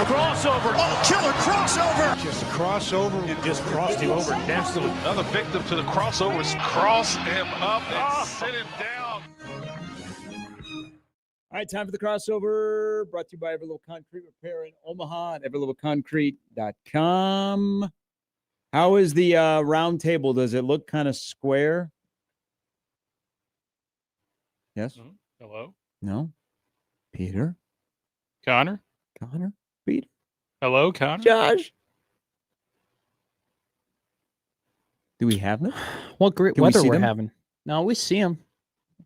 Crossover. Oh, killer crossover. Just a crossover. It just crossed him over nastily. Another victim to the crossovers. Cross him up and sit him down. All right, time for the crossover. Brought to you by Everlevel Concrete Repair in Omaha at everlevelconcrete.com. How is the round table? Does it look kind of square? Yes? Hello? No? Peter? Connor? Peter? Hello, Connor? Josh? Do we have them? What great Can we weather see we're them? having. No, we see him.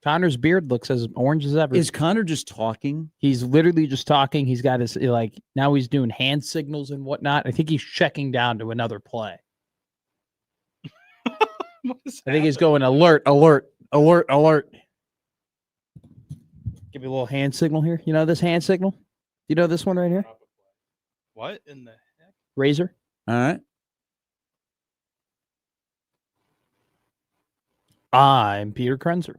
Connor's beard looks as orange as ever. Is Connor just talking? He's literally just talking. He's got his, now he's doing hand signals and whatnot. I think he's checking down to another play. I think he's going alert. Give me a little hand signal here. You know this hand signal? You know this one right here? What in the heck? Razor. All right. I'm Peter Krenzer.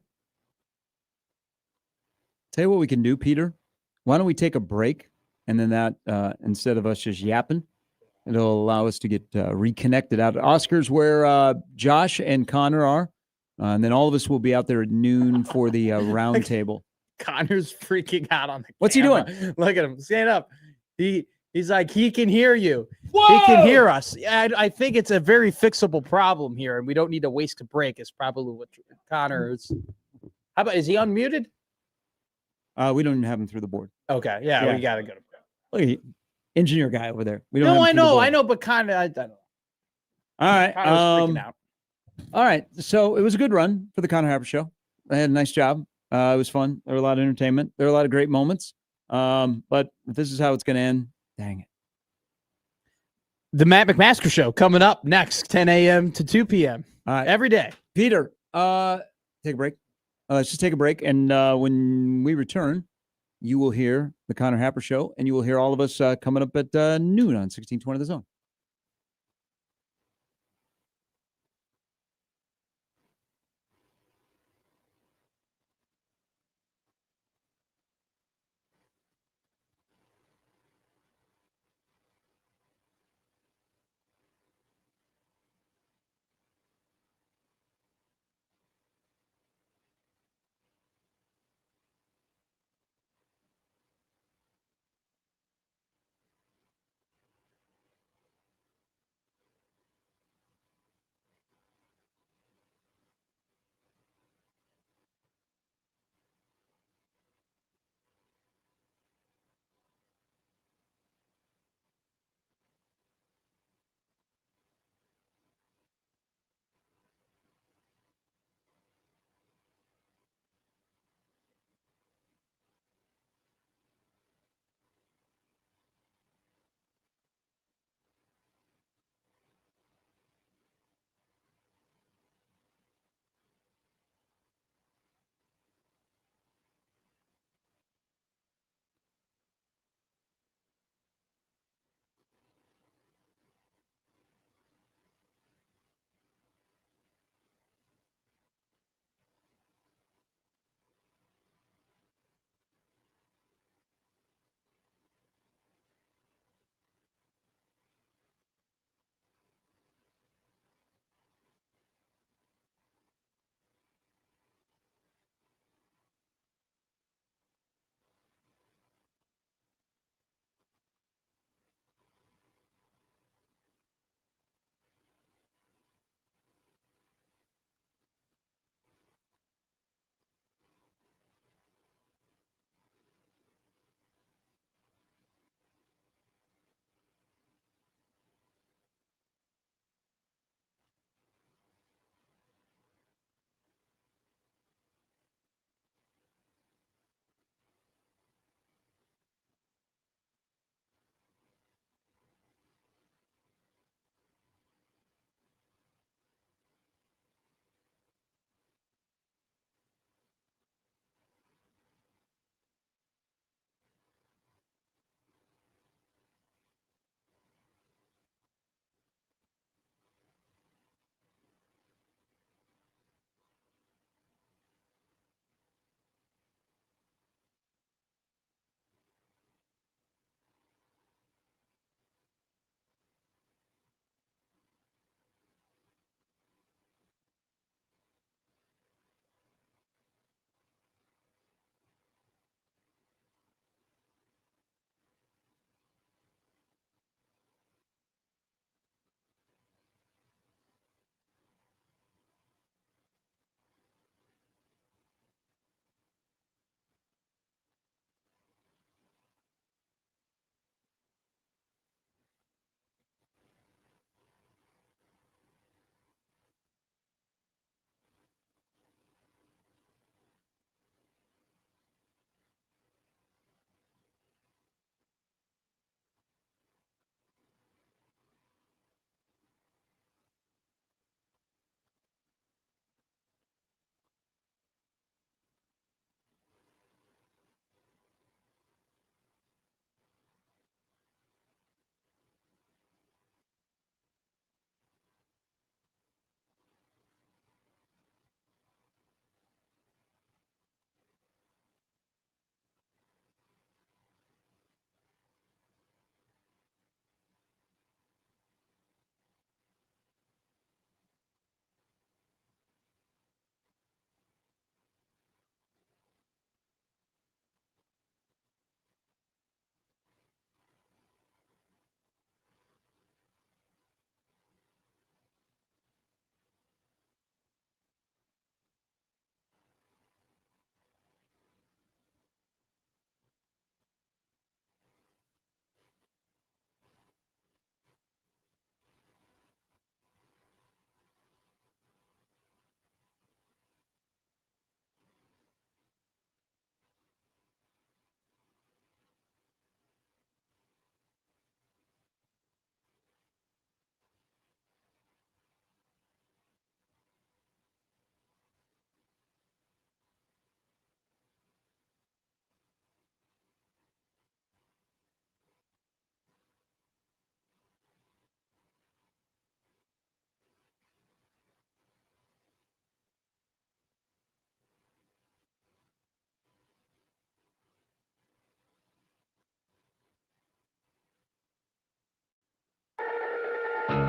Tell you what we can do, Peter. Why don't we take a break? And then that, instead of us just yapping, it'll allow us to get reconnected out at Oscars where Josh and Connor are. And then all of us will be out there at noon for the round table. Connor's freaking out on the What's camera. he doing? Look at him. Stand up. He's like, he can hear you. Whoa! He can hear us. I think it's a very fixable problem here, and we don't need to waste a break. It's probably what Connor is. How about, is he unmuted? We don't even have him through the board. Okay. Yeah. We got to go to break. Look at engineer guy over there. We don't. No, have him through the board. I know, but Connor, I don't know. All right. Connor's freaking out. All right. So it was a good run for the Connor Happer Show. I had a nice job. It was fun. There were a lot of entertainment. There were a lot of great moments. But if this is how it's going to end, dang it. The Matt McMaster Show coming up next, 10 a.m. to 2 p.m. All right. every day. Peter, take a break. Let's just take a break. And when we return, you will hear the Connor Happer Show, and you will hear all of us coming up at noon on 1620 The Zone.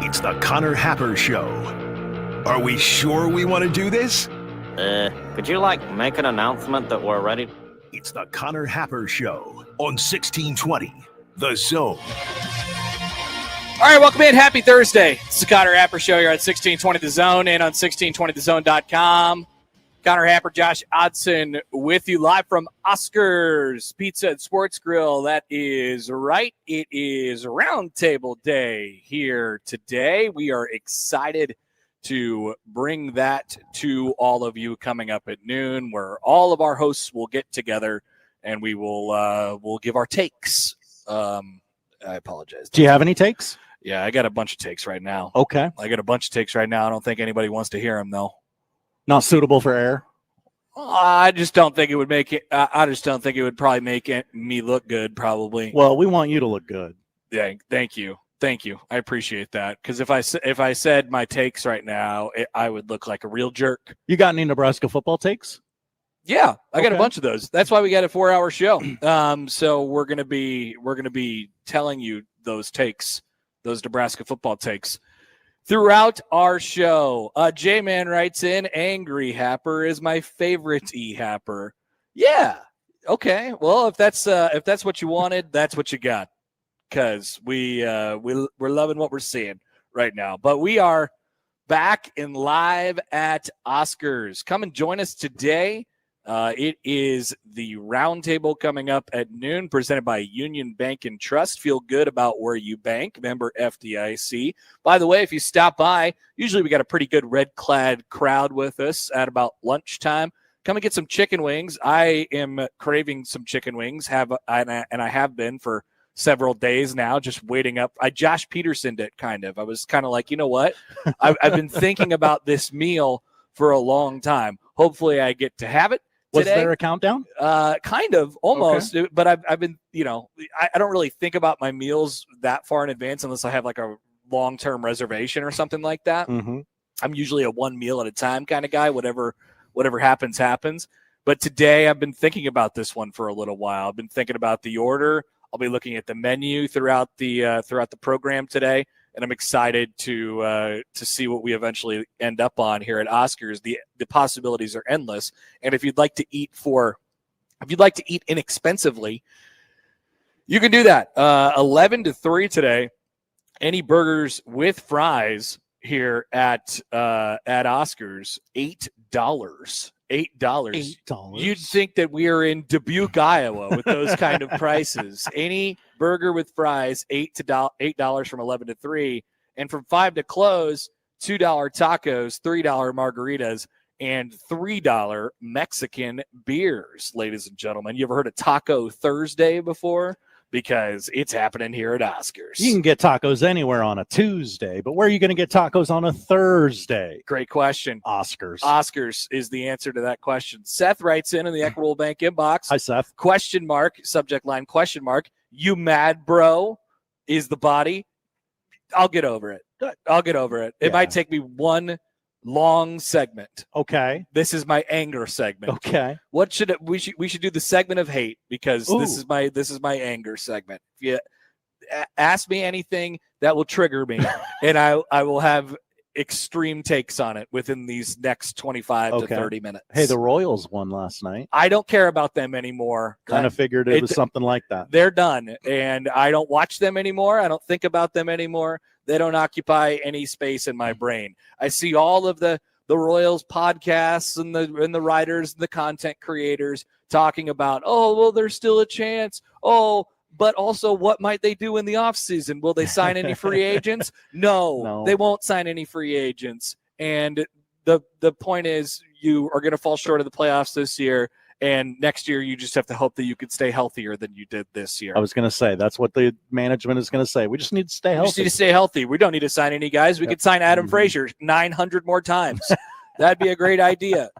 It's the Connor Happer Show. Are we sure we want to do this? Could you, make an announcement that we're ready? It's the Connor Happer Show on 1620, The Zone. All right, welcome in. Happy Thursday. It's the Connor Happer Show here at 1620 The Zone and on 1620thezone.com. Connor Happer, Josh Odson with you live from Oscar's Pizza and Sports Grill. That is right. It is Roundtable Day here today. We are excited to bring that to all of you coming up at noon, where all of our hosts will get together and we will we'll give our takes. I apologize. Do you have any takes? Yeah, I got a bunch of takes right now. Okay. I got a bunch of takes right now. I don't think anybody wants to hear them, though. Not suitable for air? I just don't think it would make it. I just don't think it would probably make me look good, probably. Well, we want you to look good. Yeah, thank you. Thank you. I appreciate that. Because if I said my takes right now, I would look like a real jerk. You got any Nebraska football takes? Yeah, I got a Okay. bunch of those. That's why we got a 4-hour show. So we're gonna be telling you those takes, those Nebraska football takes, throughout our show. J-Man writes in, angry Happer is my favorite E-Happer. Yeah. Okay. Well, if that's what you wanted, that's what you got. Because we're loving what we're seeing right now. But we are back and live at Oscars. Come and join us today. It is the Roundtable coming up at noon, presented by Union Bank and Trust. Feel good about where you bank. Member FDIC. By the way, if you stop by, usually we got a pretty good red-clad crowd with us at about lunchtime. Come and get some chicken wings. I am craving some chicken wings, and I have been for several days now, just waiting up. I Josh Petersoned it, kind of. I was kind of like, you know what? I've been thinking about this meal for a long time. Hopefully I get to have it today. Was there a countdown? Kind of, almost. Okay. But I've been, I don't really think about my meals that far in advance unless I have like a long-term reservation or something like that. Mm-hmm. I'm usually a one meal at a time kind of guy. Whatever happens. But today I've been thinking about this one for a little while. I've been thinking about the order. I'll be looking at the menu throughout the program today, and I'm excited to see what we eventually end up on here at Oscars. The possibilities are endless, and if you'd like to eat inexpensively, you can do that. 11 to 3 today. Any burgers with fries here at Oscars, $8. $8. You'd think that we are in Dubuque, Iowa, with those kind of prices. Any burger with fries, $8 from 11 to 3, and from 5 to close, $2 tacos, $3 margaritas, and $3 Mexican beers. Ladies and gentlemen, you ever heard of Taco Thursday before? Because it's happening here at Oscars. You can get tacos anywhere on a Tuesday, but where are you going to get tacos on a Thursday? Great question. Oscars. Oscars is the answer to that question. Seth writes in the Equitable Bank inbox. Hi, Seth. Question mark, subject line, question mark. You mad, bro? Is the body? I'll get over it. It might take me one long segment. Okay. This is my anger segment. Okay. What should we should do the segment of hate, because this is my anger segment. If you ask me anything that will trigger me, and I will have extreme takes on it within these next 25 to 30 minutes. Hey, the Royals won last night. I don't care about them anymore. Kind of figured it was something like that. They're done, and I don't watch them anymore. I don't think about them anymore. They don't occupy any space in my brain. I see all of the Royals podcasts and the writers and the content creators talking about, oh, well, there's still a chance. Oh, but also what might they do in the offseason? Will they sign any free agents? No, they won't sign any free agents. And the point is, you are going to fall short of the playoffs this year. And next year, you just have to hope that you could stay healthier than you did this year. I was going to say, that's what the management is going to say. We just need to stay healthy. We just need to stay healthy. We don't need to sign any guys. We could sign Adam Frazier 900 more times. That'd be a great idea.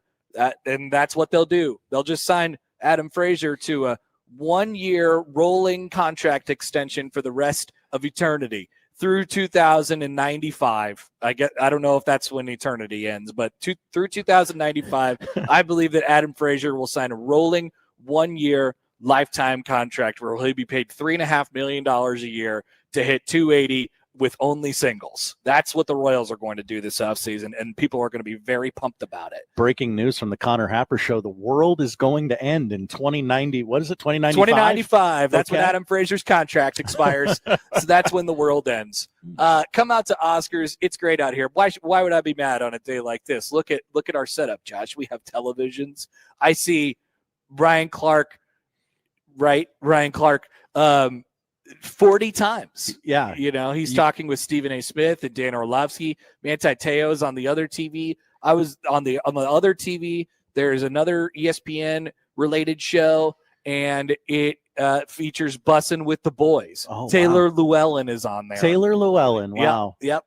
And that's what they'll do. They'll just sign Adam Frazier to a 1-year rolling contract extension for the rest of eternity through 2095. I don't know if that's when eternity ends, but through 2095, I believe that Adam Frazier will sign a rolling 1-year lifetime contract where he'll be paid $3.5 million a year to hit 280 with only singles. That's what the Royals are going to do this offseason, and people are going to be very pumped about it. Breaking news from the Connor Happer Show. The world is going to end in 2090. What is it, 2095? 2095. That's when Okay. Adam Frazier's contract expires. So that's when the world ends. Come out to Oscars. It's great out here. Why would I be mad on a day like this? Look at our setup, Josh. We have televisions. I see Ryan Clark, right? Ryan Clark, 40 times. Yeah. He's talking with Stephen A. Smith and Dan Orlovsky. Manti Te'o's on the other TV. I was on the other TV. There's another ESPN related show, and it features Bussin' with the Boys. Oh, Taylor Llewellyn is on there. Taylor Llewellyn. Wow. Yep.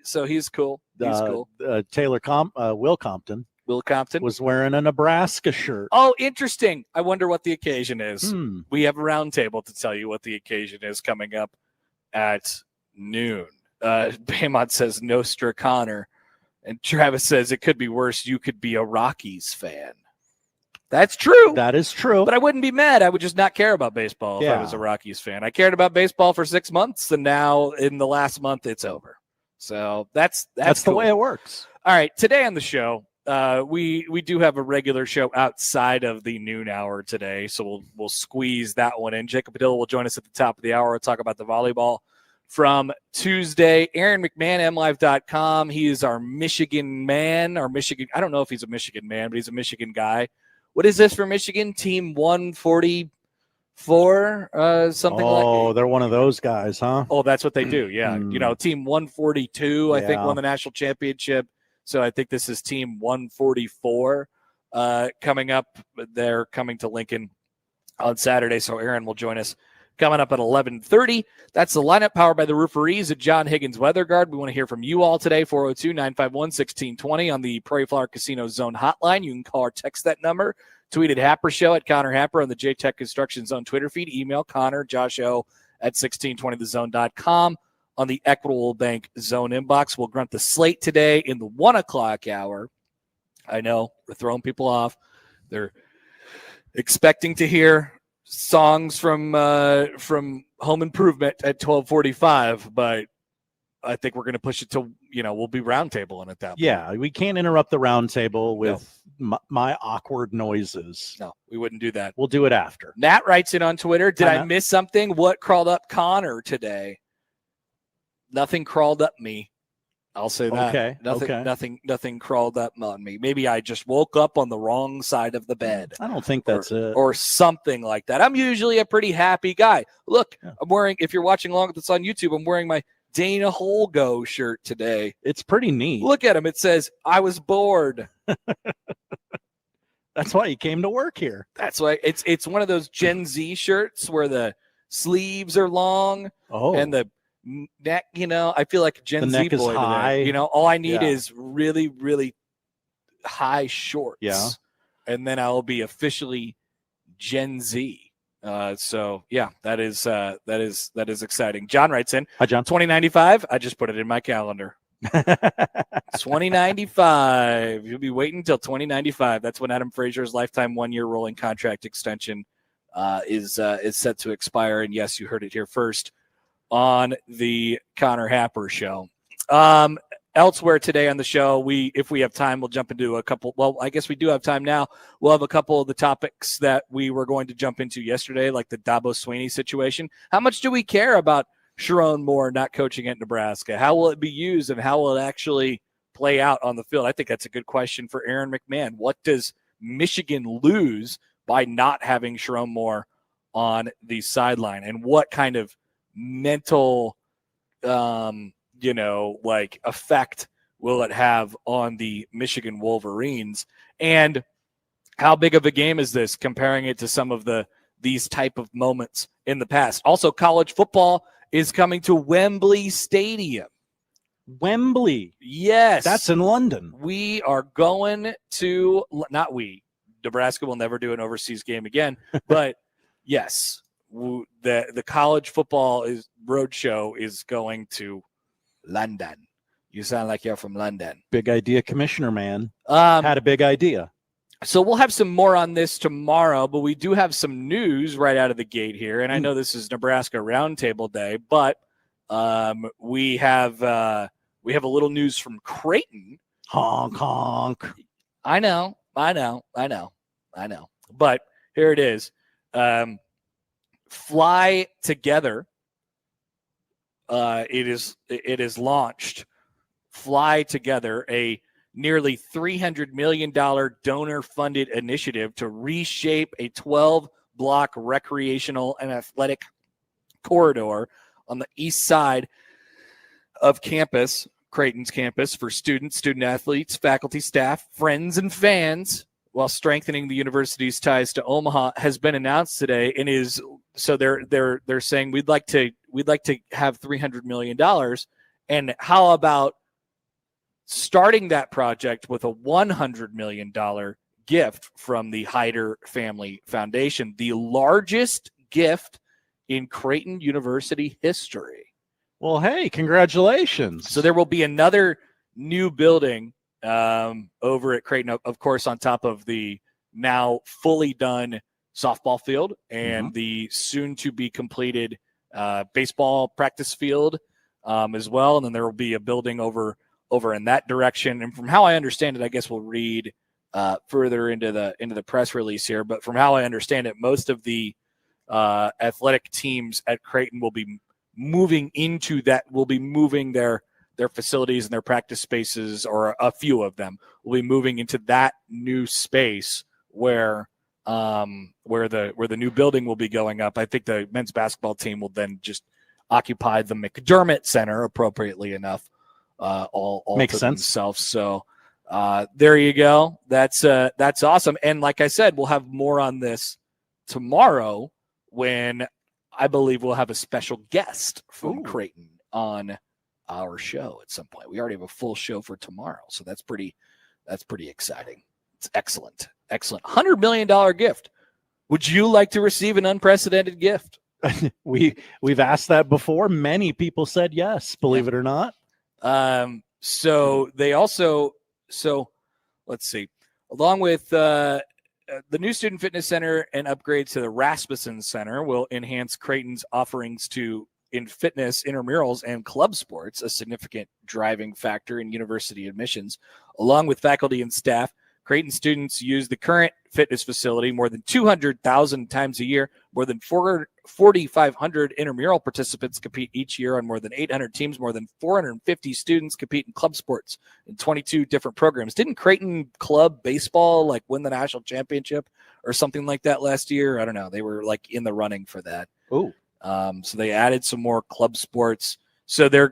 So he's cool. Cool. Will Compton Will Compton was wearing a Nebraska shirt. Oh, interesting. I wonder what the occasion is. Hmm. We have a roundtable to tell you what the occasion is coming up at noon. Baymont says Nostra Connor, and Travis says it could be worse. You could be a Rockies fan. That's true. That is true. But I wouldn't be mad. I would just not care about baseball if I Yeah. was a Rockies fan. I cared about baseball for 6 months, and now in the last month, it's over. So that's the cool. way it works. All right, today on the show, we do have a regular show outside of the noon hour today, so we'll squeeze that one in. Jacob Padilla will join us at the top of the hour. We'll talk about the volleyball from Tuesday. Aaron McMahon, MLive.com. He is our Michigan man, I don't know if he's a Michigan man, but he's a Michigan guy. What is this for Michigan? Team 144, something like that. Oh, they're one of those guys, huh? Oh, that's what they do. Yeah. Team 142, I think, Yeah. won the national championship. So I think this is team 144 coming up. They're coming to Lincoln on Saturday. So Aaron will join us coming up at 11:30. That's the lineup powered by the Rooferees at John Higgins Weather Guard. We want to hear from you all today, 402-951-1620 on the Prairie Flower Casino Zone hotline. You can call or text that number. Tweet at Happer Show at Connor Happer on the JTech Construction Zone Twitter feed. Email Connor, Josh O at 1620thezone.com. On the Equitable Bank Zone inbox. We'll grunt the slate today in the 1 o'clock hour. I know we're throwing people off. They're expecting to hear songs from Home Improvement at 12:45, but I think we're going to push it to, we'll be roundtabling at that point. Yeah, we can't interrupt the roundtable with my awkward noises. No, we wouldn't do that. We'll do it after. Matt writes in on Twitter, did Hi, I Matt. miss something? What crawled up Connor today? Nothing crawled up me. I'll say that. Okay. Nothing crawled up on me. Maybe I just woke up on the wrong side of the bed. I don't think that's it. Or something like that. I'm usually a pretty happy guy. Look, Yeah. I'm wearing, if you're watching along with this on YouTube, I'm wearing my Dana Holgo shirt today. It's pretty neat. Look at him. It says, I was bored. That's why you came to work here. That's why it's one of those Gen Z shirts where the sleeves are long Oh, and the neck, I feel like a Gen The Z neck is boy high. today. All I need Yeah. is really, really high shorts. Yeah. And then I'll be officially Gen Z. So yeah, that is exciting. John writes in hi, John. 2095. I just put it in my calendar. 2095. You'll be waiting until 2095. That's when Adam Frazier's lifetime 1-year rolling contract extension is set to expire. And yes, you heard it here first on the Connor Happer Show. Elsewhere today on the show, if we have time, we'll jump into a couple. Well, I guess we do have time now. We'll have a couple of the topics that we were going to jump into yesterday, like the Dabo Swinney situation. How much do we care about Sherrone Moore not coaching at Nebraska? How will it be used, and how will it actually play out on the field? I think that's a good question for Aaron McMahon. What does Michigan lose by not having Sherrone Moore on the sideline, and what kind of mental effect will it have on the Michigan Wolverines? And how big of a game is this, comparing it to some of these type of moments in the past? Also, college football is coming to Wembley Stadium. Wembley. Yes. That's in London. We are going to, not we, Nebraska will never do an overseas game again, but yes, the college football roadshow is going to London. You sound like you're from London. Big idea, commissioner, man. Had a big idea. So we'll have some more on this tomorrow, but we do have some news right out of the gate here. And I know this is Nebraska Roundtable Day, but We have a little news from Creighton. Honk honk. I know. But here it is. Fly Together. It is launched. Fly Together, a nearly $300 million donor-funded initiative to reshape a 12-block recreational and athletic corridor on the east side of campus, Creighton's campus, for students, student-athletes, faculty, staff, friends, and fans, while strengthening the university's ties to Omaha, has been announced today, and is so they're saying we'd like to have $300 million, and how about starting that project with a $100 million gift from the Hyder Family Foundation, the largest gift in Creighton University history. Well, hey, congratulations. So there will be another new building over at Creighton, of course, on top of the now fully done softball field and the soon-to-be completed baseball practice field as well. And then there will be a building over in that direction. And from how I understand it, I guess we'll read further into the press release here. But from how I understand it, most of the athletic teams at Creighton will be moving into that. Will be moving their facilities and their practice spaces, or a few of them will be moving into that new space where the new building will be going up. I think the men's basketball team will then just occupy the McDermott Center, appropriately enough. All makes to sense. themselves. So there you go. That's awesome. And like I said, we'll have more on this tomorrow when I believe we'll have a special guest from Creighton on our show at some point. We already have a full show for tomorrow, so that's pretty exciting. It's excellent. $100 million gift. Would you like to receive an unprecedented gift? We've asked that before. Many people said yes, believe it or not. So let's see, along with the new Student Fitness Center and upgrades to the Rasmussen Center will enhance Creighton's offerings in fitness, intramurals, and club sports, a significant driving factor in university admissions. Along with faculty and staff, Creighton students use the current fitness facility more than 200,000 times a year. More than 4,500 intramural participants compete each year on more than 800 teams. More than 450 students compete in club sports in 22 different programs. Didn't Creighton club baseball win the national championship or something like that last year? I don't know. They were in the running for that. Oh, so they added some more club sports. So the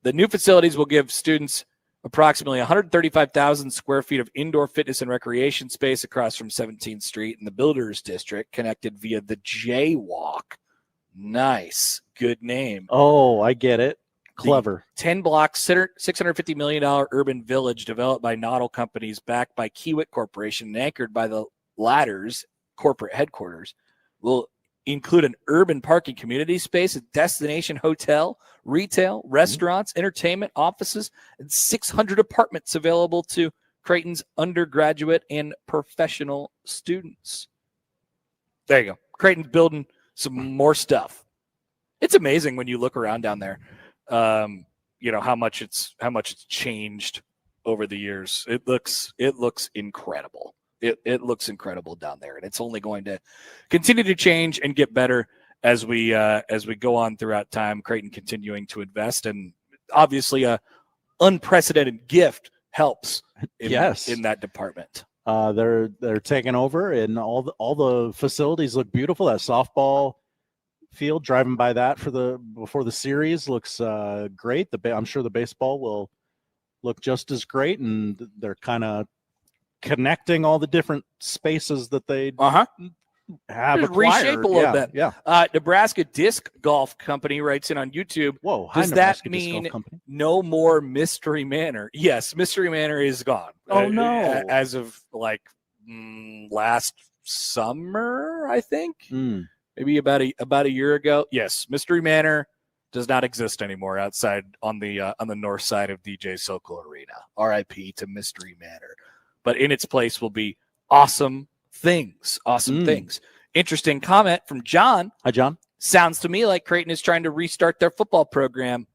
new facilities will give students approximately 135,000 square feet of indoor fitness and recreation space across from 17th Street in the Builders District, connected via the Jaywalk. Nice. Good name. Oh, I get it. Clever. 10-block, $650 million urban village developed by Noddle Companies, backed by Kiewit Corporation, and anchored by the latter's corporate headquarters, will include an urban parking community space, a destination hotel, retail, restaurants, entertainment, offices, and 600 apartments available to Creighton's undergraduate and professional students. There you go. Creighton's building some more stuff. It's amazing when you look around down there, how much it's changed over the years. It looks incredible. It looks incredible down there, and it's only going to continue to change and get better as we go on throughout time. Creighton continuing to invest, and obviously a unprecedented gift helps in that department. They're taking over, and all the facilities look beautiful. That softball field, driving by that before the series, looks great. I'm sure the baseball will look just as great, and they're kind of connecting all the different spaces that they have acquired. Reshape a little bit. Yeah. Nebraska Disc Golf Company writes in on YouTube. Whoa, does that mean no more Mystery Manor? Yes, Mystery Manor is gone. Oh no! As of last summer, I think. Maybe about a year ago. Yes, Mystery Manor does not exist anymore outside on the north side of DJ Sokol Arena. R.I.P. to Mystery Manor. But in its place will be awesome things. Things. Interesting comment from John. Hi, John. Sounds to me like Creighton is trying to restart their football program.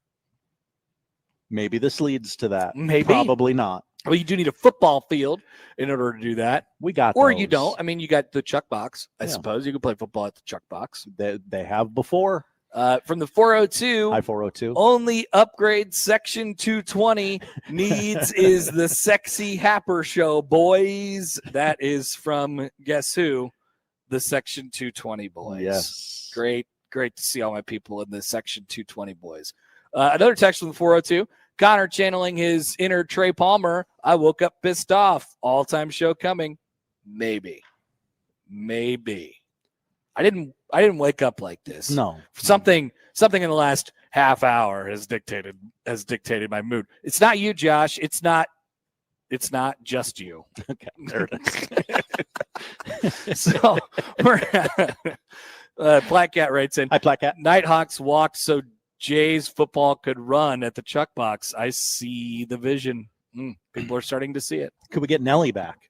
Maybe this leads to that. Maybe. Probably not. Well, you do need a football field in order to do that. We got Or those. you don't. I mean, you got the Chuck Box. I Yeah. suppose you could play football at the Chuck Box. They have before. From the 402, I-402. only upgrade section 220 needs is the sexy Happer show, boys. That is from guess who? The section 220 boys. Yes. Great to see all my people in the section 220 boys. Another text from the 402. Connor channeling his inner Trey Palmer. I woke up pissed off. All-time show coming. Maybe. I didn't wake up like this. No. Something in the last half hour has dictated my mood. It's not you, Josh. It's not just you. Okay. There it is. So we're Black Cat writes in. Hi, Black Cat. Nighthawks walked so Jay's football could run at the Chuck Box. I see the vision. People are starting to see it. Could we get Nelly back?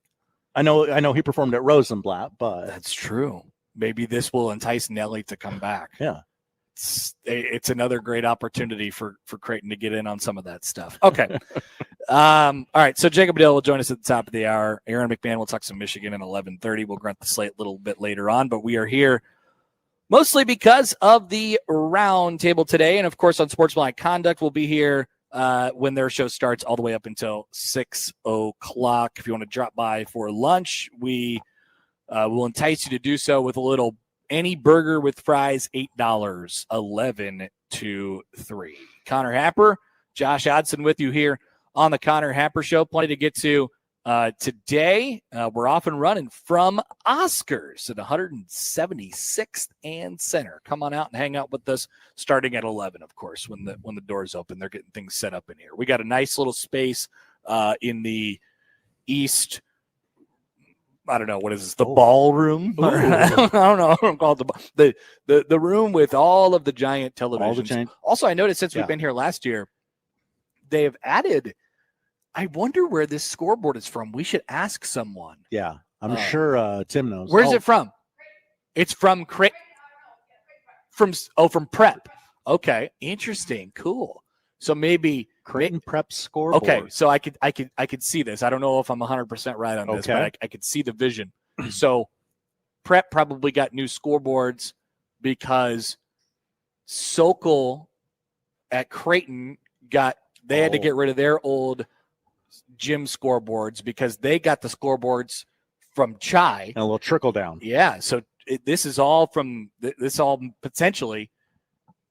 I know he performed at Rosenblatt, but That's true. Maybe this will entice Nelly to come back. Yeah. It's another great opportunity for Creighton to get in on some of that stuff. Okay. All right. So Jacob Padilla will join us at the top of the hour. Aaron McMahon will talk some Michigan at 11:30. We'll grunt the slate a little bit later on, but we are here mostly because of the roundtable today. And of course, on Sportsmanlike Conduct, we'll be here when their show starts all the way up until 6 o'clock. If you want to drop by for lunch, we will entice you to do so with a little any burger with fries, $8, 11 to 3. Connor Happer, Josh Odson with you here on the Connor Happer Show. Plenty to get to today. We're off and running from Oscars at 176th and Center. Come on out and hang out with us starting at 11, of course, when the doors open. They're getting things set up in here. We got a nice little space in the east. I don't know, what is this, the ballroom? I don't know what I'm called. The room with all of the giant televisions. Also, I noticed since we've been here last year, they have added, I wonder where this scoreboard is from. We should ask someone. Yeah, I'm sure Tim knows. Where's it from? It's from Creighton. From Prep. Okay, interesting, cool. So maybe Creighton Prep scoreboard. Okay, so I could see this. I don't know if I'm 100% right on this, but I could see the vision. So Prep probably got new scoreboards because Sokol at Creighton they had to get rid of their old gym scoreboards because they got the scoreboards from Chai. And a little trickle down. Yeah, so this all potentially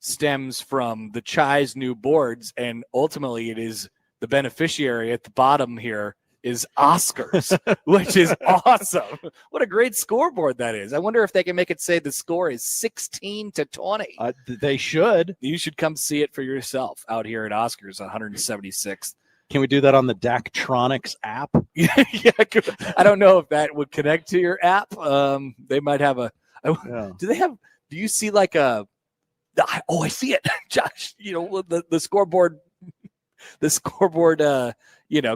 stems from the Chai's new boards, and ultimately it is the beneficiary at the bottom here is Oscars, which is awesome. What a great scoreboard that is. I wonder if they can make it say the score is 16-20. They should. You should come see it for yourself out here at Oscars 176th. Can we do that on the Daktronics app? Yeah, I don't know if that would connect to your app. They might have do you see like a, I see it, Josh, the scoreboard,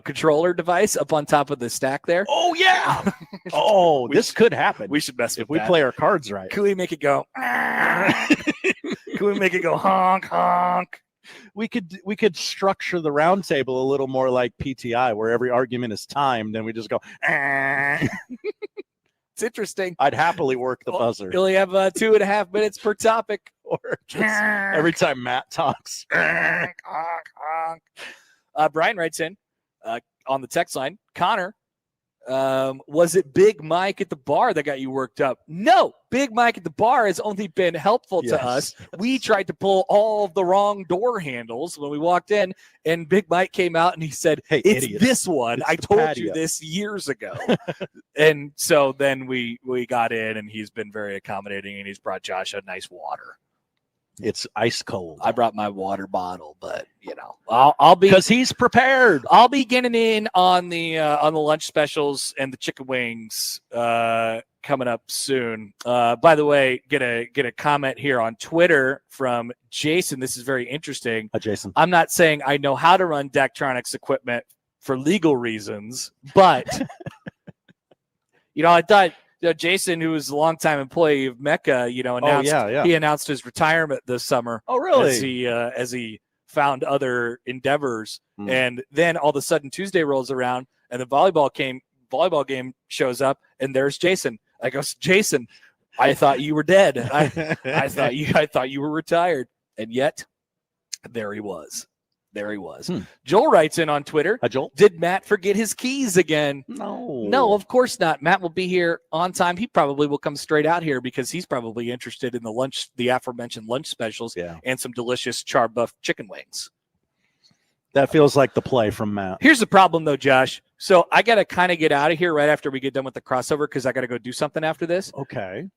controller device up on top of the stack there. Oh yeah. This could happen. We should mess with if we that. play our cards right. Can we make it go? Can we make it go honk honk? We could structure the roundtable a little more like PTI, where every argument is timed, and we just go. It's interesting. I'd happily work the buzzer. You only have 2.5 minutes per topic. Or just every time Matt talks. Brian writes in on the text line, Connor, was it Big Mike at the bar that got you worked up? No, Big Mike at the bar has only been helpful to us. We tried to pull all of the wrong door handles when we walked in, and Big Mike came out and he said, "Hey, it's idiots. This one. I told you this years ago." And so then we got in, and he's been very accommodating, and he's brought Josh a nice water. It's ice cold. I brought my water bottle, but I'll be, because he's prepared. I'll be getting in on the lunch specials and the chicken wings coming up soon. By the way, get a comment here on Twitter from Jason. This is very interesting. Jason, I'm not saying I know how to run Daktronics equipment for legal reasons, but I thought Jason, who was a longtime employee of Mecca, announced he announced his retirement this summer. Oh, really? As he found other endeavors, and then all of a sudden Tuesday rolls around, and the volleyball game shows up, and there's Jason. I go, Jason, I thought you were dead. I thought you were retired, and yet there he was. Joel writes in on Twitter. Hi, Joel. Did Matt forget his keys again? No, of course not. Matt will be here on time. He probably will come straight out here because he's probably interested in the aforementioned lunch specials and some delicious char buff chicken wings. That feels like the play from Matt. Here's the problem, though, Josh. So I got to kind of get out of here right after we get done with the crossover because I got to go do something after this. Okay.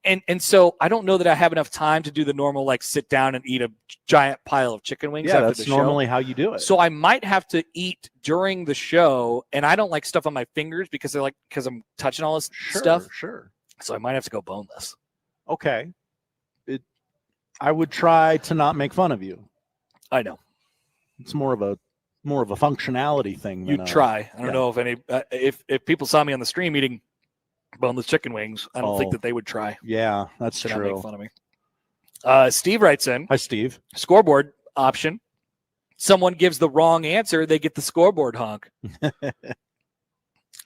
And so I don't know that I have enough time to do the normal, sit down and eat a giant pile of chicken wings. Yeah, after that's the show. normally how you do it. So I might have to eat during the show, and I don't like stuff on my fingers because I'm touching all this stuff. Sure. So I might have to go boneless. Okay. I would try to not make fun of you. I know. It's more of a functionality thing. You'd try. I don't know if if people saw me on the stream eating boneless chicken wings, I don't think that they would try. Yeah, that's Should true. not make fun of me. Steve writes in. Hi, Steve. Scoreboard option. Someone gives the wrong answer, they get the scoreboard honk.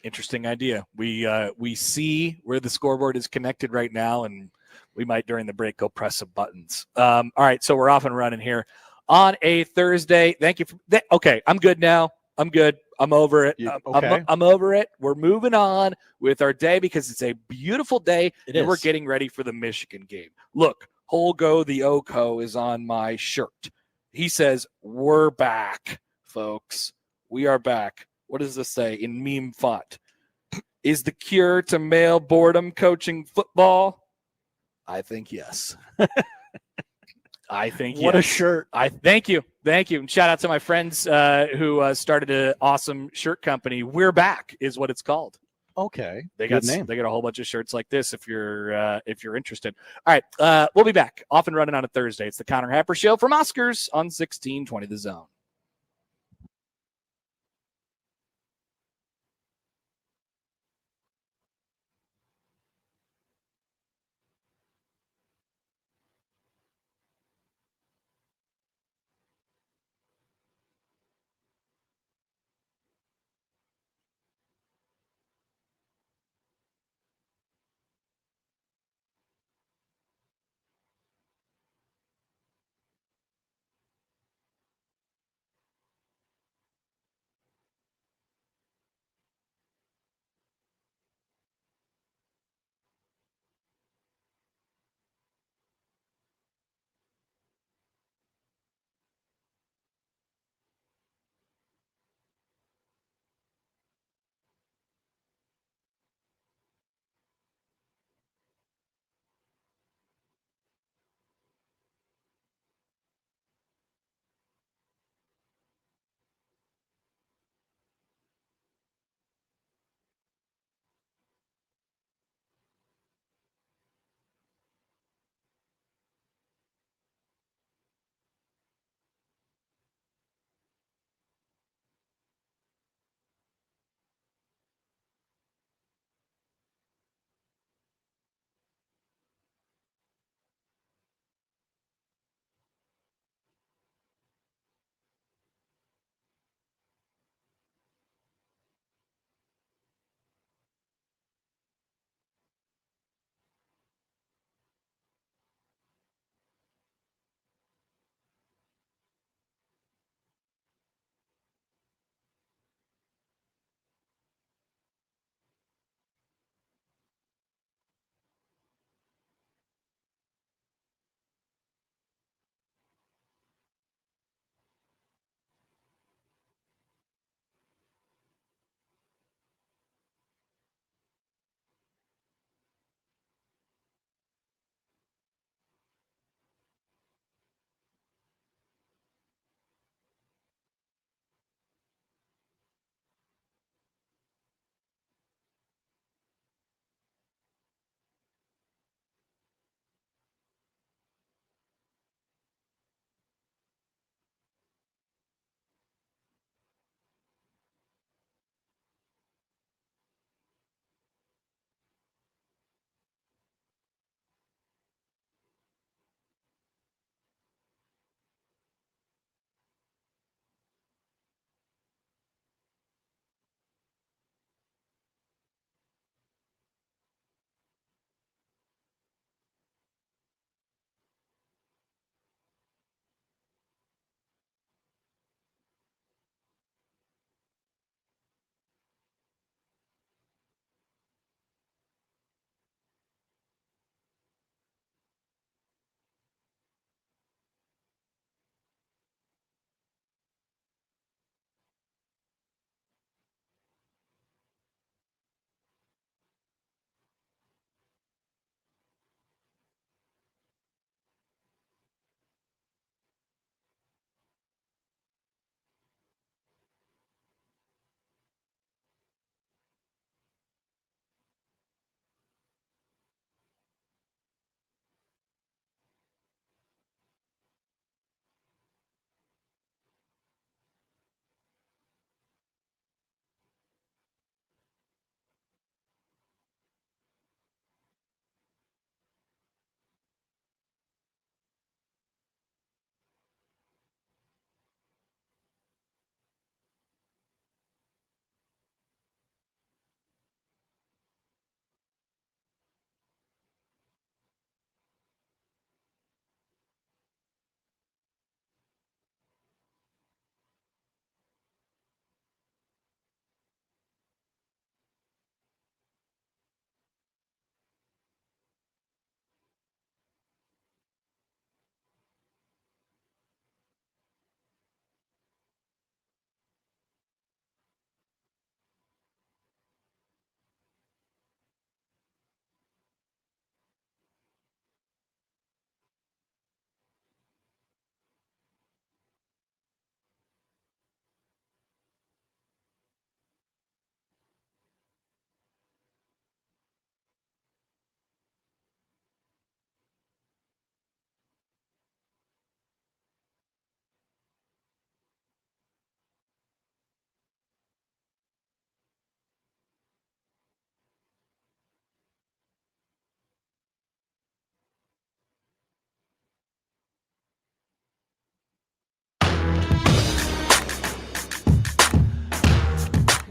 Interesting idea. We see where the scoreboard is connected right now, and we might during the break go press some buttons. All right, so we're off and running here on a Thursday. Thank you. Okay, I'm good now. I'm good. I'm over it. Okay. I'm over it. We're moving on with our day because it's a beautiful day and we're getting ready for the Michigan game. Look, Holgo the Oko is on my shirt. He says, we're back, folks. We are back. What does this say in meme font? Is the cure to male boredom coaching football? I think yes. I think what a shirt. Thank you. And shout out to my friends who started an awesome shirt company. We're Back is what it's called. Okay. They got a whole bunch of shirts like this if you're interested. All right, we'll be back off and running on a Thursday. It's the Connor Happer Show from Oscars on 1620 The Zone.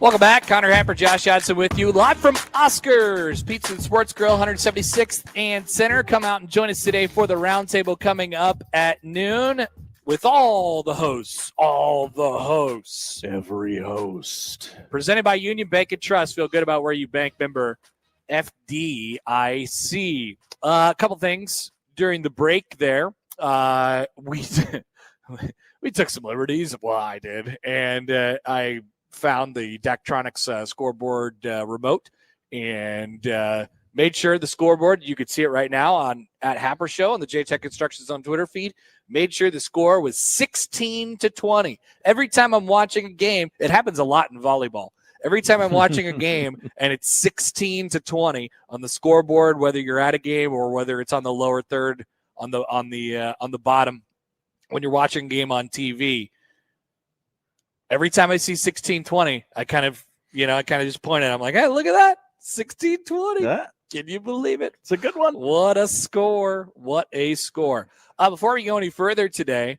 Welcome back. Connor Happer, Josh Johnson with you. Live from Oscars, Pizza and Sports Grill, 176th and Center. Come out and join us today for the Roundtable coming up at noon with all the hosts. Every host. Presented by Union Bank and Trust. Feel good about where you bank. Member FDIC. A couple things during the break there. We took some liberties. Well, I did. And I found the Daktronics scoreboard remote and made sure the scoreboard, you could see it right now at Happer Show on the J-Tech Instructions on Twitter feed, made sure the score was 16-20. Every time I'm watching a game, it happens a lot in volleyball. Every time I'm watching a game and it's 16-20 on the scoreboard, whether you're at a game or whether it's on the lower third on the bottom when you're watching a game on TV, every time I see 16-20, I kind of just point at it. I'm like, hey, look at that. 16-20. Yeah. Can you believe it? It's a good one. What a score. What a score. Before we go any further today,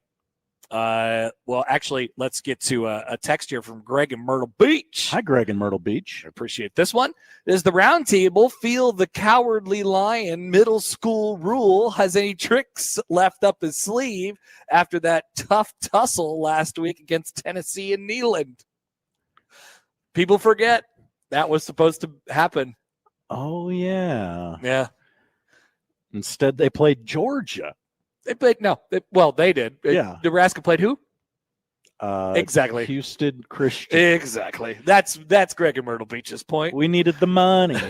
actually, let's get to a text here from Greg in Myrtle Beach. Hi, Greg in Myrtle Beach. I appreciate this one. Does the Roundtable feel the Cowardly Lion middle school rule has any tricks left up his sleeve after that tough tussle last week against Tennessee and Neyland? People forget that was supposed to happen. Oh, yeah. Yeah. Instead, they played Georgia. They played they did. Yeah. Nebraska played who? Exactly. Houston Christian. Exactly. That's Greg in Myrtle Beach's point. We needed the money.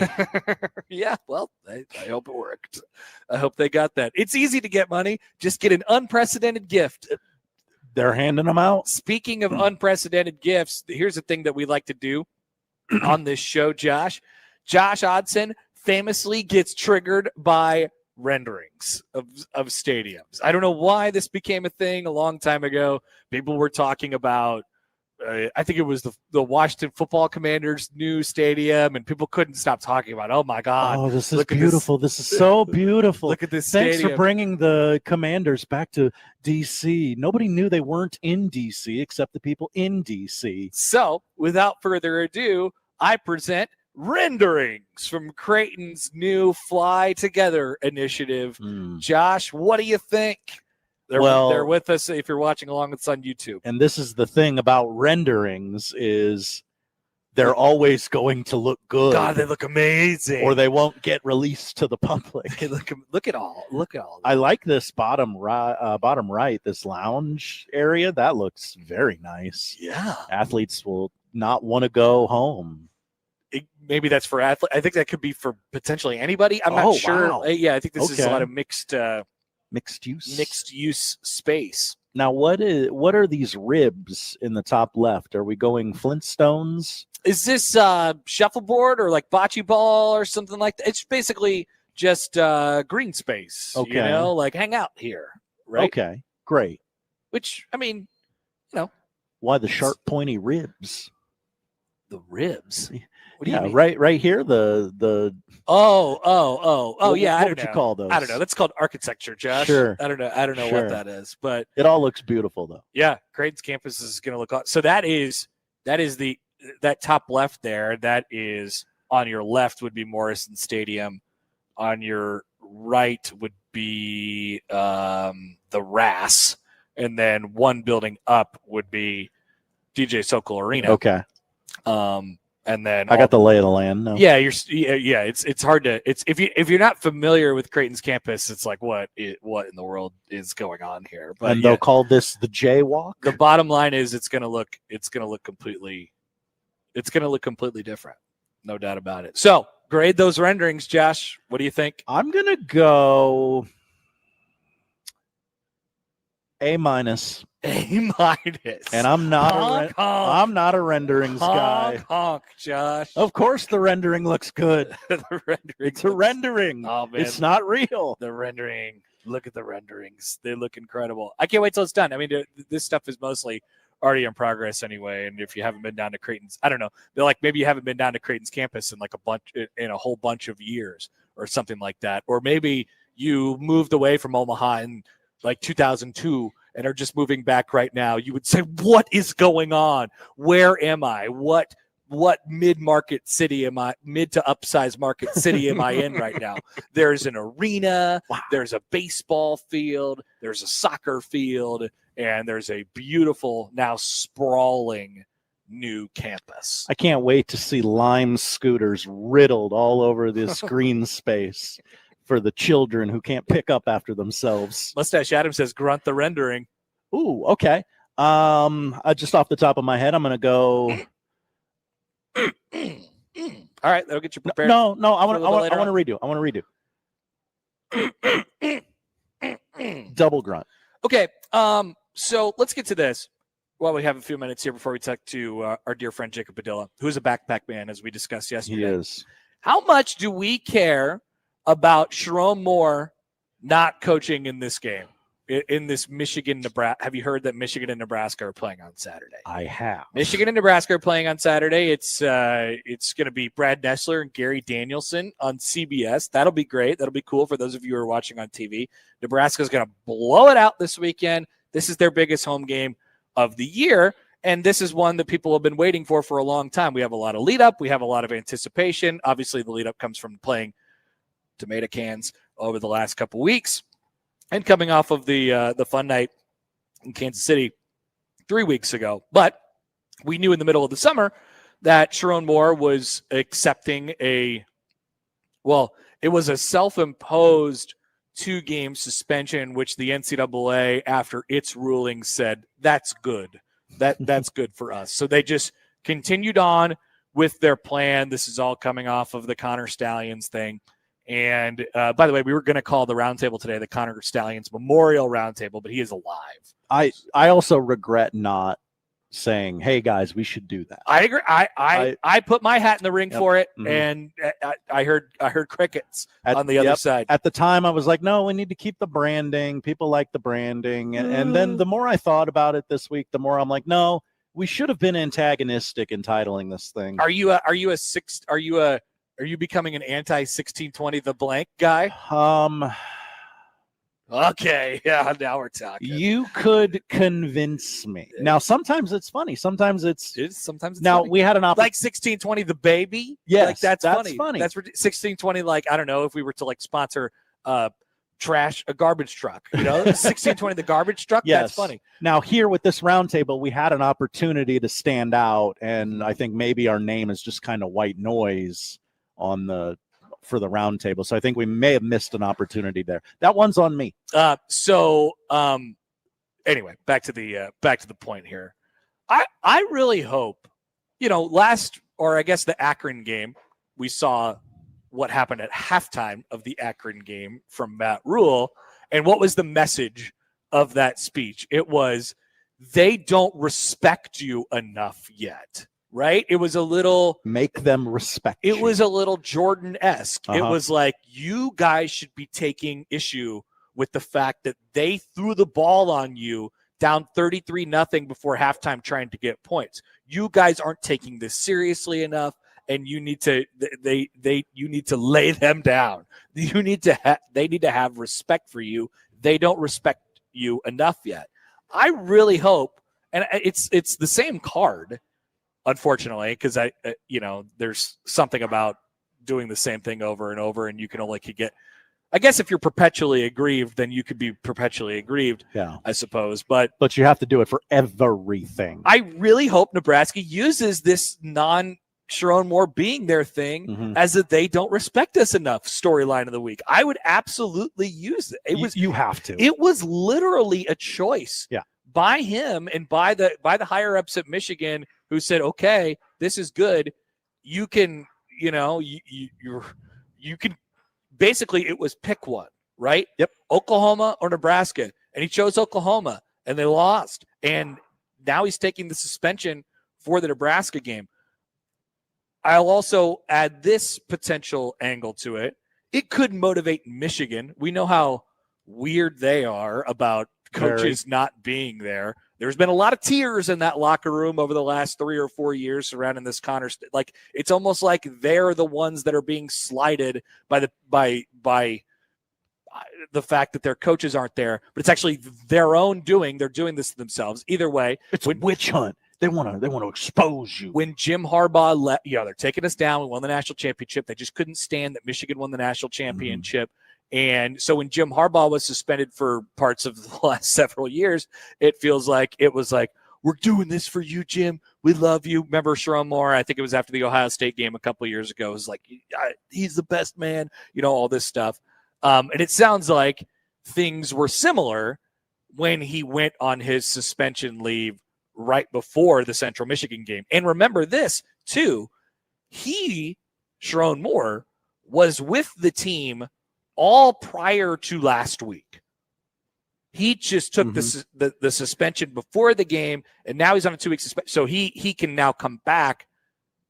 Yeah, well, I hope it worked. I hope they got that. It's easy to get money. Just get an unprecedented gift. They're handing them out. Speaking of unprecedented gifts, here's the thing that we like to do on this show, Josh. Josh Odson famously gets triggered by renderings of stadiums. I don't know why this became a thing a long time ago. People were talking about, I think it was the Washington Football Commanders' new stadium, and people couldn't stop talking about, oh my God. Oh, this is beautiful. This is so beautiful. Look at this Thanks stadium. for bringing the Commanders back to D.C. Nobody knew they weren't in D.C. except the people in D.C. So, without further ado, I present renderings from Creighton's new Fly Together initiative. Josh, what do you think? They're with us if you're watching along with us on YouTube. And this is the thing about renderings is they're always going to look good. God, they look amazing. Or they won't get released to the public. Look at all. I like this bottom right, this lounge area. That looks very nice. Yeah. Athletes will not want to go home. Maybe that's for athletes. I think that could be for potentially anybody. I'm not sure. Wow. Yeah, I think this is a lot of mixed use space. Now, what are these ribs in the top left? Are we going Flintstones? Is this shuffleboard or like bocce ball or something like that? It's basically just green space. Okay. You know, like hang out here, right? Okay, great. Which, I mean, Why the sharp, pointy ribs? The ribs. What do Yeah, you mean? right here. The Oh, yeah. What would you call those? I don't know. That's called architecture, Josh. Sure. I don't know Sure. what that is, but It all looks beautiful, though. yeah, Creighton's campus is going to look. So that is that top left there. That is on your left would be Morrison Stadium. On your right would be the RAS, and then one building up would be DJ Sokol Arena. Okay. And then I got the lay of the land. No. Yeah, it's hard to if you're not familiar with Creighton's campus, it's like what in the world is going on here? But And they'll call this the Jaywalk. the bottom line is it's gonna look completely different, no doubt about it. So grade those renderings, Josh. What do you think? I'm gonna go A-. A-. And I'm not Honk, honk. I'm not a renderings guy. Honk, Josh. Of course the rendering looks good. The rendering. It's a rendering. Oh, man. It's not real. The rendering. Look at the renderings. They look incredible. I can't wait till it's done. I mean, this stuff is mostly already in progress anyway. And if you haven't been down to Creighton's, I don't know. They're like, maybe you haven't been down to Creighton's campus in like a whole bunch of years or something like that. Or maybe you moved away from Omaha in like 2002 and are just moving back right now. You would say, what is going on? Where am I? What what mid to upsize market city am I in right now? There's an arena, there's a baseball field, there's a soccer field, and there's a beautiful, now sprawling new campus. I can't wait to see Lime scooters riddled all over this green space for the children who can't pick up after themselves. Mustache Adam says grunt the rendering. Ooh, okay. Just off the top of my head, I'm going to go. All right, that'll get you prepared. No, I want to redo. Double grunt. Okay, so let's get to this while we have a few minutes here before we talk to our dear friend Jacob Padilla, who is a backpack man, as we discussed yesterday. He is. How much do we care about Sherrone Moore not coaching in this game, in this Michigan-Nebraska? Have you heard that Michigan and Nebraska are playing on Saturday? I have. Michigan and Nebraska are playing on Saturday. It's going to be Brad Nessler and Gary Danielson on CBS. That'll be great. That'll be cool for those of you who are watching on TV. Nebraska's going to blow it out this weekend. This is their biggest home game of the year, and this is one that people have been waiting for a long time. We have a lot of lead up. We have a lot of anticipation. Obviously, the lead up comes from playing tomato cans over the last couple weeks and coming off of the fun night in Kansas City 3 weeks ago. But we knew in the middle of the summer that Sherrone Moore was accepting it was a self-imposed 2-game suspension, which the NCAA, after its ruling, said that's good. That's good for us. So they just continued on with their plan. This is all coming off of the Connor Stallions thing. And by the way, we were going to call the roundtable today the Connor Stallions Memorial Roundtable, but he is alive. I also regret not saying, "Hey guys, we should do that." I agree. I put my hat in the ring for it, Mhm. and I heard crickets on the other side. At the time, I was like, "No, we need to keep the branding. People like the branding." And then the more I thought about it this week, the more I'm like, "No, we should have been antagonistic in titling this thing." Are you becoming an anti-1620 the blank guy? Okay, yeah, now we're talking. You could convince me. Now, sometimes it's funny. Sometimes it's now funny. we had an opportunity. Like 1620 the baby. Yes, like that's funny. funny. That's 1620. Like, I don't know if we were to like sponsor a garbage truck. 1620 the garbage truck. Yes. That's funny. Now here with this roundtable, we had an opportunity to stand out, and I think maybe our name is just kind of white noise for the roundtable. So I think we may have missed an opportunity there. That one's on me. Anyway, back to the point here. I really hope, the Akron game, we saw what happened at halftime of the Akron game from Matt Rule. And what was the message of that speech? It was, they don't respect you enough yet. Right? It was a little make them respect. It was a little Jordan-esque. It was like, you guys should be taking issue with the fact that they threw the ball on you down 33-0 before halftime trying to get points. You guys aren't taking this seriously enough, and you need to you need to lay them down. They need to have respect for you. They don't respect you enough yet. I really hope, and it's the same card. Unfortunately, because there's something about doing the same thing over and over, and you can only get. I guess if you're perpetually aggrieved, then you could be perpetually aggrieved. Yeah, I suppose, but you have to do it for everything. I really hope Nebraska uses this non-Sherrone Moore being their thing as that they don't respect us enough storyline of the week. I would absolutely use it. You have to. It was literally a choice. Yeah. By him and by the higher ups at Michigan, who said, okay, this is good. You can, you can basically, it was pick one, right? Yep. Oklahoma or Nebraska. And he chose Oklahoma and they lost. And now he's taking the suspension for the Nebraska game. I'll also add this potential angle to it. It could motivate Michigan. We know how weird they are about coaches not being there. There's been a lot of tears in that locker room over the last 3 or 4 years surrounding this Connor. Like, it's almost like they're the ones that are being slighted by the fact that their coaches aren't there, but it's actually their own doing. They're doing this to themselves. Either way, it's a witch hunt. They want to expose you. When Jim Harbaugh left, they're taking us down. We won the national championship. They just couldn't stand that Michigan won the national championship. And so when Jim Harbaugh was suspended for parts of the last several years, it feels like it was like, we're doing this for you, Jim. We love you. Remember Sherrone Moore? I think it was after the Ohio State game a couple of years ago. It was like, he's the best man, all this stuff. And it sounds like things were similar when he went on his suspension leave right before the Central Michigan game. And remember this, too. Sherrone Moore, was with the team all prior to last week. He just took the suspension before the game, and now he's on a 2-week suspension. So he can now come back,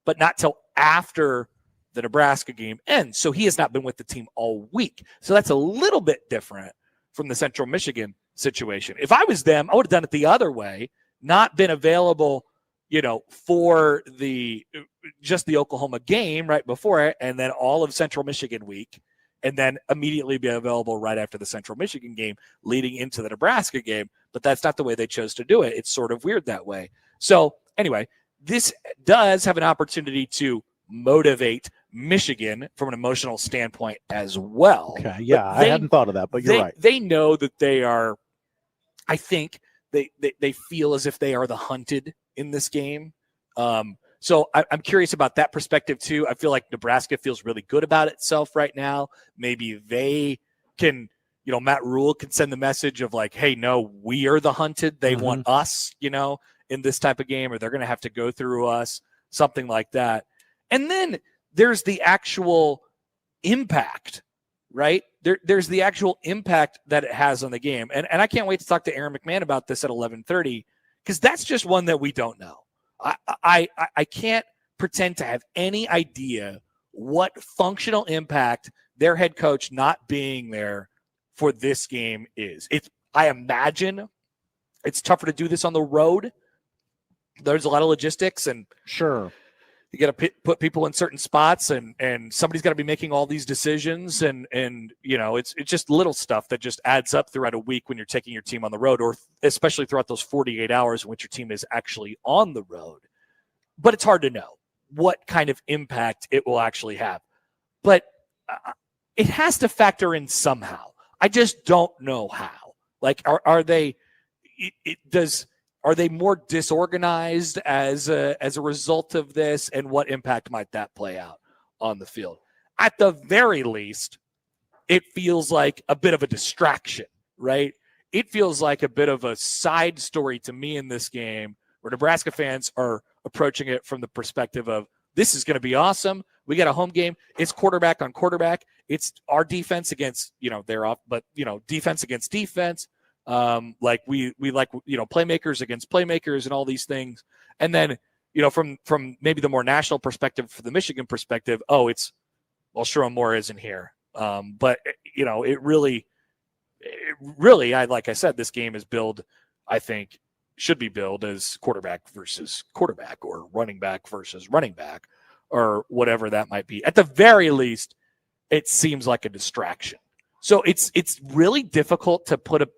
but not till after the Nebraska game ends. So he has not been with the team all week. So that's a little bit different from the Central Michigan situation. If I was them, I would have done it the other way, not been available, for just the Oklahoma game right before it, and then all of Central Michigan week, and then immediately be available right after the Central Michigan game leading into the Nebraska game. But that's not the way they chose to do it. It's sort of weird that way. So anyway, this does have an opportunity to motivate Michigan from an emotional standpoint as well. Okay, yeah, I hadn't thought of that, but you're right. They know that they are, I think they feel as if they are the hunted in this game. So I'm curious about that perspective too. I feel like Nebraska feels really good about itself right now. Maybe they can, Matt Rule can send the message of like, hey, no, we are the hunted. They want us, in this type of game, or they're going to have to go through us, something like that. And then there's the actual impact, right? There's the actual impact that it has on the game. And I can't wait to talk to Aaron McMahon about this at 11:30, because that's just one that we don't know. I can't pretend to have any idea what functional impact their head coach not being there for this game is. I imagine it's tougher to do this on the road. There's a lot of logistics, and sure, you got to put people in certain spots, and somebody's got to be making all these decisions, and it's just little stuff that just adds up throughout a week when you're taking your team on the road, or especially throughout those 48 hours in which your team is actually on the road. But it's hard to know what kind of impact it will actually have. But it has to factor in somehow. I just don't know how. Like, are they? Are they more disorganized as a result of this, and what impact might that play out on the field? At the very least, it feels like a bit of a distraction, right? It feels like a bit of a side story to me in this game, where Nebraska fans are approaching it from the perspective of, this is going to be awesome. We got a home game. It's quarterback on quarterback. It's our defense against, they're off, but, defense against defense. Like we like, playmakers against playmakers and all these things. And then, from maybe the more national perspective, for the Michigan perspective, Sherrone Moore isn't here. But it really, like I said, this game is billed, I think, should be billed as quarterback versus quarterback, or running back versus running back, or whatever that might be. At the very least, it seems like a distraction. So it's really difficult to put a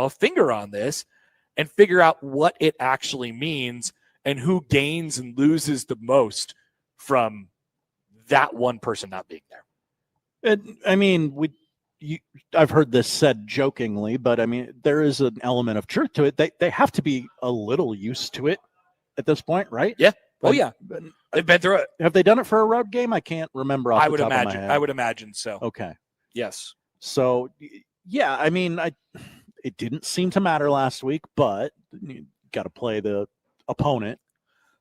finger on this and figure out what it actually means and who gains and loses the most from that one person not being there. I've heard this said jokingly, but there is an element of truth to it. They have to be a little used to it at this point, right? Yeah. Yeah. They've been through it. Have they done it for a road game? I can't remember off the top of my head. I would imagine so. Okay. Yes. So, yeah, it didn't seem to matter last week, but you got to play the opponent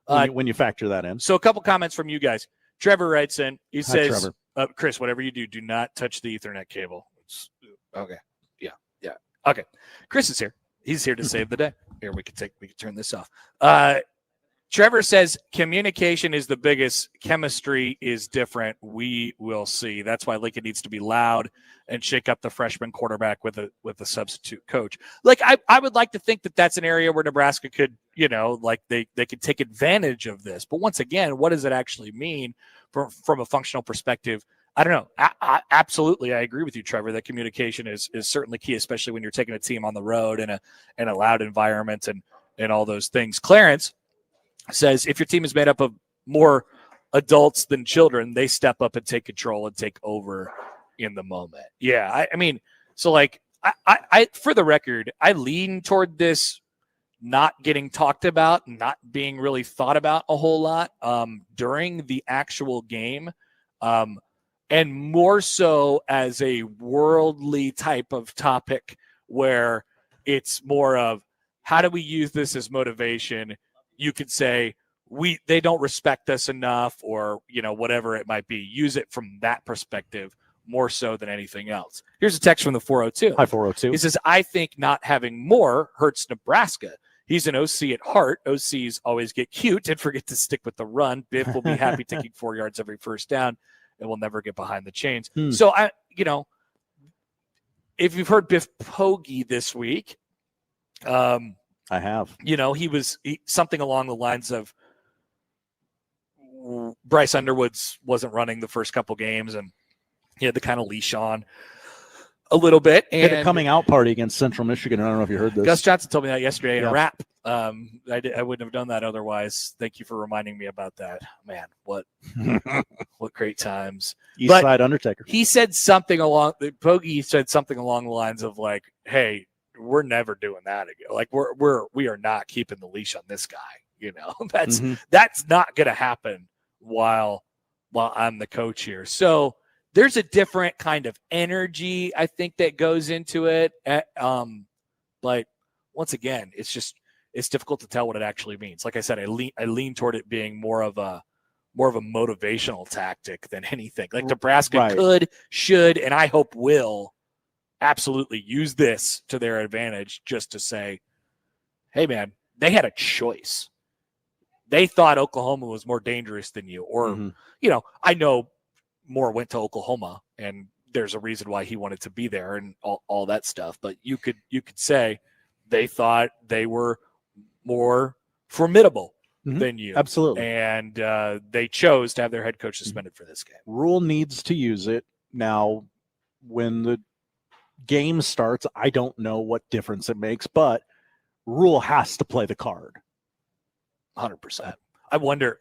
when you factor that in. So a couple comments from you guys. Trevor writes in. He says, Trevor. Chris, whatever you do not touch the Ethernet cable. Okay. Yeah. Okay. Chris is here. He's here to save the day. Here, we can turn this off. Trevor says communication is the biggest. Chemistry is different. We will see. That's why Lincoln needs to be loud and shake up the freshman quarterback with a substitute coach. Like, I would like to think that that's an area where Nebraska could, they could take advantage of this. But once again, what does it actually mean from a functional perspective? I don't know. Absolutely, I agree with you, Trevor, that communication is certainly key, especially when you're taking a team on the road in a loud environment. And and all those things. Clarence says if your team is made up of more adults than children, they step up and take control and take over in the moment. Yeah, I mean, so like I for the record, I lean toward this not getting talked about, not being really thought about a whole lot during the actual game, and more so as a worldly type of topic where it's more of how do we use this as motivation? You could say they don't respect us enough, or whatever it might be. Use it from that perspective more so than anything else. Here's a text from the 402. Hi, 402. He says, I think not having Moore hurts Nebraska. He's an OC at heart. OCs always get cute and forget to stick with the run. Biff will be happy taking 4 yards every first down and will never get behind the chains. So if you've heard Biff Poggi this week, I have. He was something along the lines of Bryce Underwood's wasn't running the first couple games, and he had the kind of leash on a little bit. And had a coming out party against Central Michigan. I don't know if you heard this. Gus Johnson told me that yesterday in a rap. I wouldn't have done that otherwise. Thank you for reminding me about that. Man, what great times. East Side Undertaker. He said something Poggi said something along the lines of like, hey, we're never doing that again. Like we are not keeping the leash on this guy. That's not going to happen while I'm the coach here. So there's a different kind of energy, I think, that goes into it. But once again, it's difficult to tell what it actually means. Like I said, I lean toward it being more of a motivational tactic than anything. Like Nebraska could, should, and I hope will absolutely use this to their advantage, just to say, hey man, they had a choice. They thought Oklahoma was more dangerous than you, or I know Moore went to Oklahoma, and there's a reason why he wanted to be there and all that stuff. But you could say they thought they were more formidable than you. Absolutely. And they chose to have their head coach suspended for this game. Rule needs to use it. Now, when the game starts, I don't know what difference it makes, but Rule has to play the card. 100%. I wonder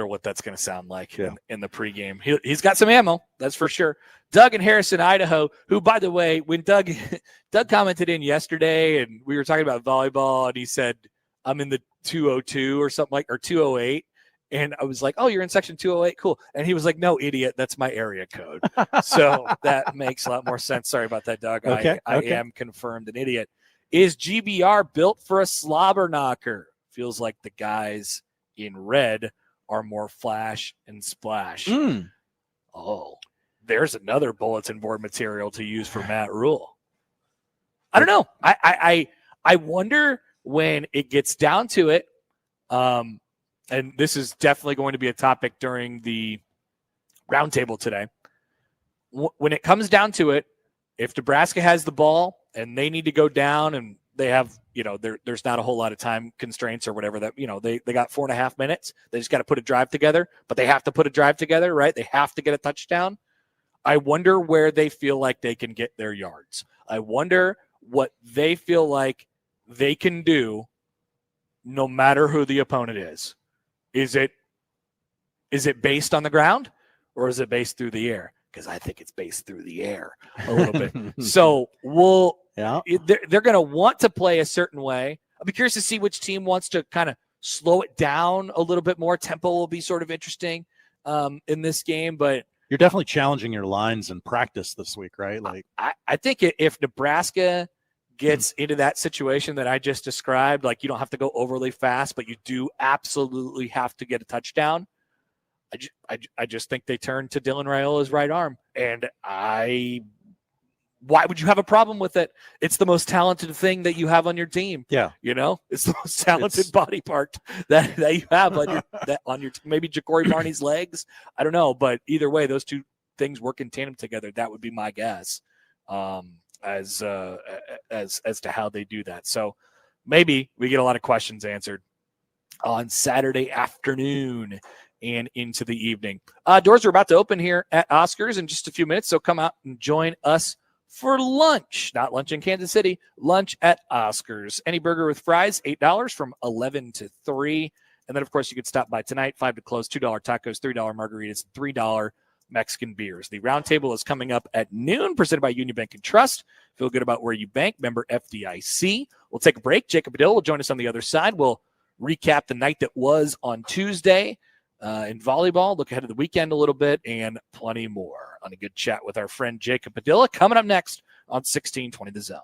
what that's going to sound like in the pregame. He's got some ammo, that's for sure. Doug in Harrison, Idaho, who, by the way, when Doug commented in yesterday and we were talking about volleyball, and he said, I'm in the 202 or something or 208. And I was like, oh, you're in section 208. Cool. And he was like, no, idiot. That's my area code. So that makes a lot more sense. Sorry about that, Doug. I am confirmed an idiot. Is GBR built for a slobber knocker? Feels like the guys in red are more flash and splash. Oh, there's another bulletin board material to use for Matt Rule. I don't know. I wonder when it gets down to it, and this is definitely going to be a topic during the roundtable today. When it comes down to it, if Nebraska has the ball and they need to go down and they have, there's not a whole lot of time constraints or whatever that, they got 4.5 minutes. They just got to put a drive together, but they have to put a drive together, right? They have to get a touchdown. I wonder where they feel like they can get their yards. I wonder what they feel like they can do no matter who the opponent is. Is it based on the ground, or is it based through the air? Because I think it's based through the air a little bit. So they're going to want to play a certain way. I'll be curious to see which team wants to kind of slow it down a little bit more. Tempo will be sort of interesting in this game, but you're definitely challenging your lines in practice this week, right? Like I think if Nebraska gets into that situation that I just described, like you don't have to go overly fast, but you do absolutely have to get a touchdown. I just think they turn to Dylan Raiola's right arm, and why would you have a problem with it? It's the most talented thing that you have on your team. Yeah, it's the most talented body part that you have on your maybe Ja'Cory Barney's legs. I don't know, but either way, those two things work in tandem together. That would be my guess as to how they do that. So maybe we get a lot of questions answered on Saturday afternoon and into the evening. Doors are about to open here at Oscars in just a few minutes, so come out and join us for lunch. Not lunch in Kansas City, lunch at Oscars. Any burger with fries, $8 from 11 to 3. And then, of course, you could stop by tonight, 5 to close, $2 tacos, $3 margaritas, $3 Mexican beers. The Roundtable is coming up at noon, presented by Union Bank and Trust. Feel good about where you bank. Member FDIC. We'll take a break. Jacob Padilla will join us on the other side. We'll recap the night that was on Tuesday in volleyball, look ahead to the weekend a little bit, and plenty more on a good chat with our friend Jacob Padilla coming up next on 1620 The Zone.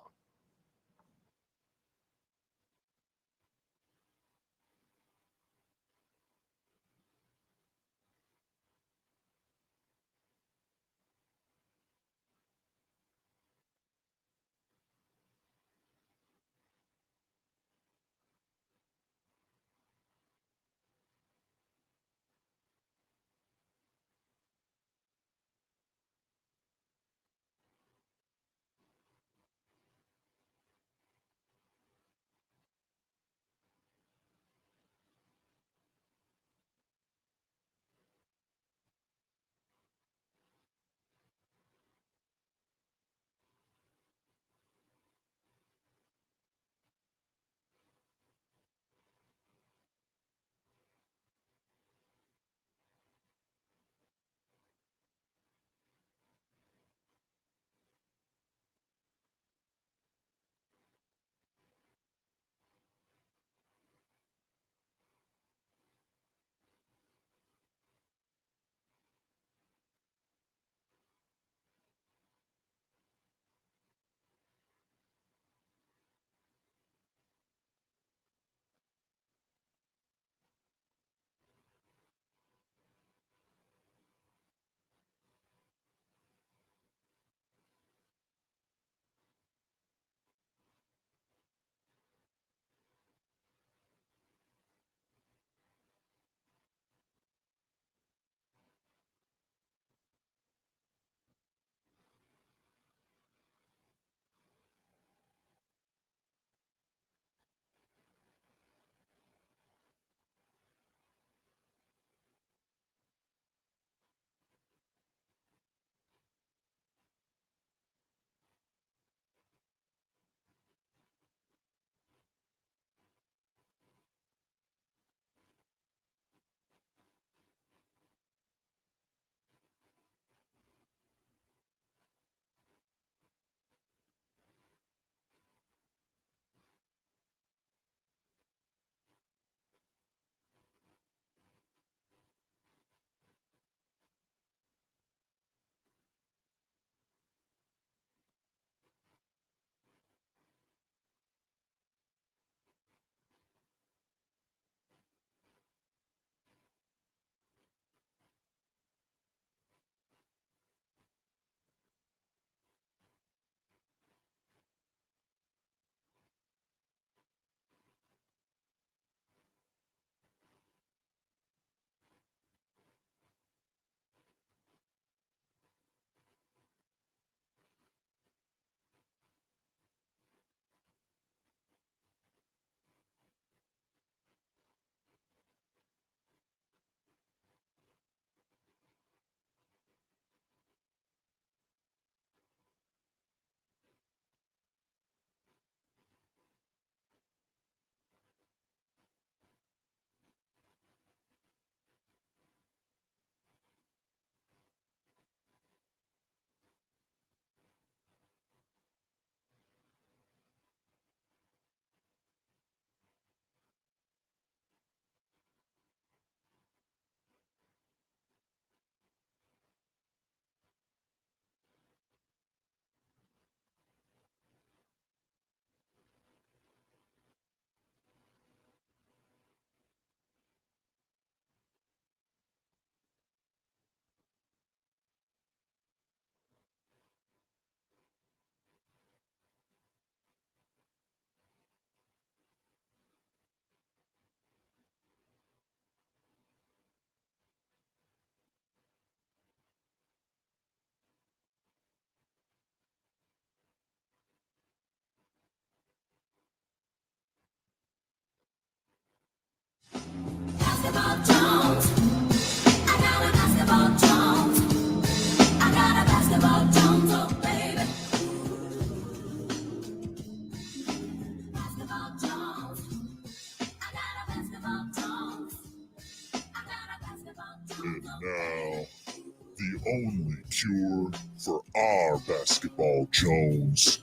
cure for our basketball Jones.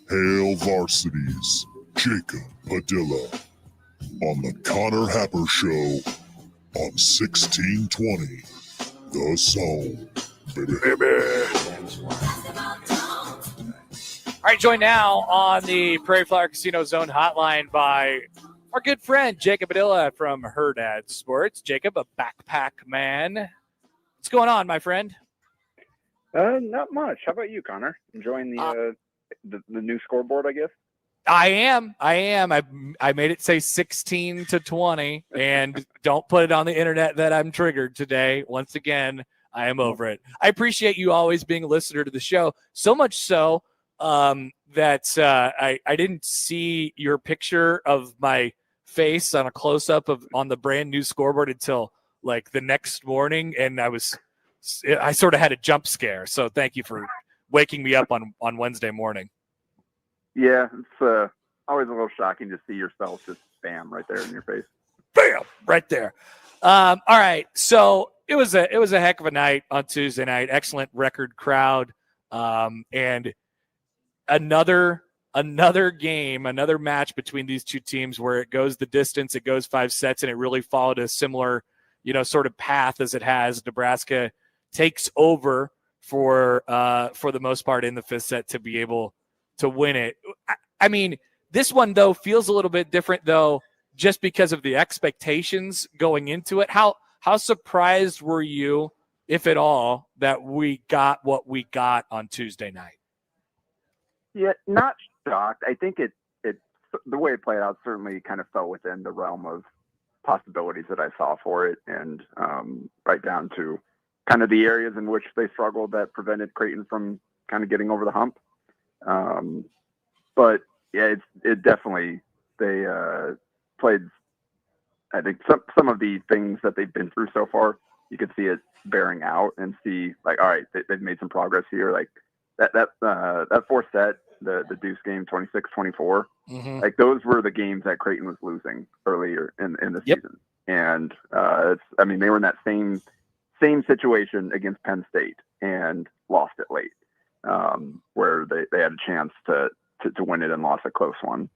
Hail Varsity's Jacob Padilla on the Connor Happer Show on 1620 The Zone. All right, joined now on the Prairie Flower Casino Zone hotline by our good friend Jacob Padilla from Her Dad Sports. Jacob, a backpack man. What's going on, my friend? Not much. How about you, Connor? Enjoying the new scoreboard, I guess? I am. I made it say 16-20, and don't put it on the internet that I'm triggered today. Once again, I am over it. I appreciate you always being a listener to the show, so much so that I didn't see your picture of my face on a close-up on the brand new scoreboard until like the next morning, and I sort of had a jump scare. So thank you for waking me up on Wednesday morning. Yeah, it's always a little shocking to see yourself just bam right there in your face. Bam, right there. All right, so it was a heck of a night on Tuesday night. Excellent record crowd, and another game, another match between these two teams where it goes the distance. It goes 5 sets, and it really followed a similar, sort of path as it has. Nebraska takes over for the most part in the 5th set to be able to win it. I mean, this one though feels a little bit different though, just because of the expectations going into it. How surprised were you, if at all, that we got what we got on Tuesday night? Yeah, not shocked. I think it the way it played out certainly kind of fell within the realm of possibilities that I saw for it, and right down to kind of the areas in which they struggled that prevented Creighton from kind of getting over the hump. But yeah, it definitely, they played, I think some of the things that they've been through so far, you could see it bearing out and see like, all right, they've made some progress here. Like that 4th set, the Deuce game, 26-24, like those were the games that Creighton was losing earlier in the season. And they were in that same situation against Penn State and lost it late, where they had a chance to win it and lost a close one.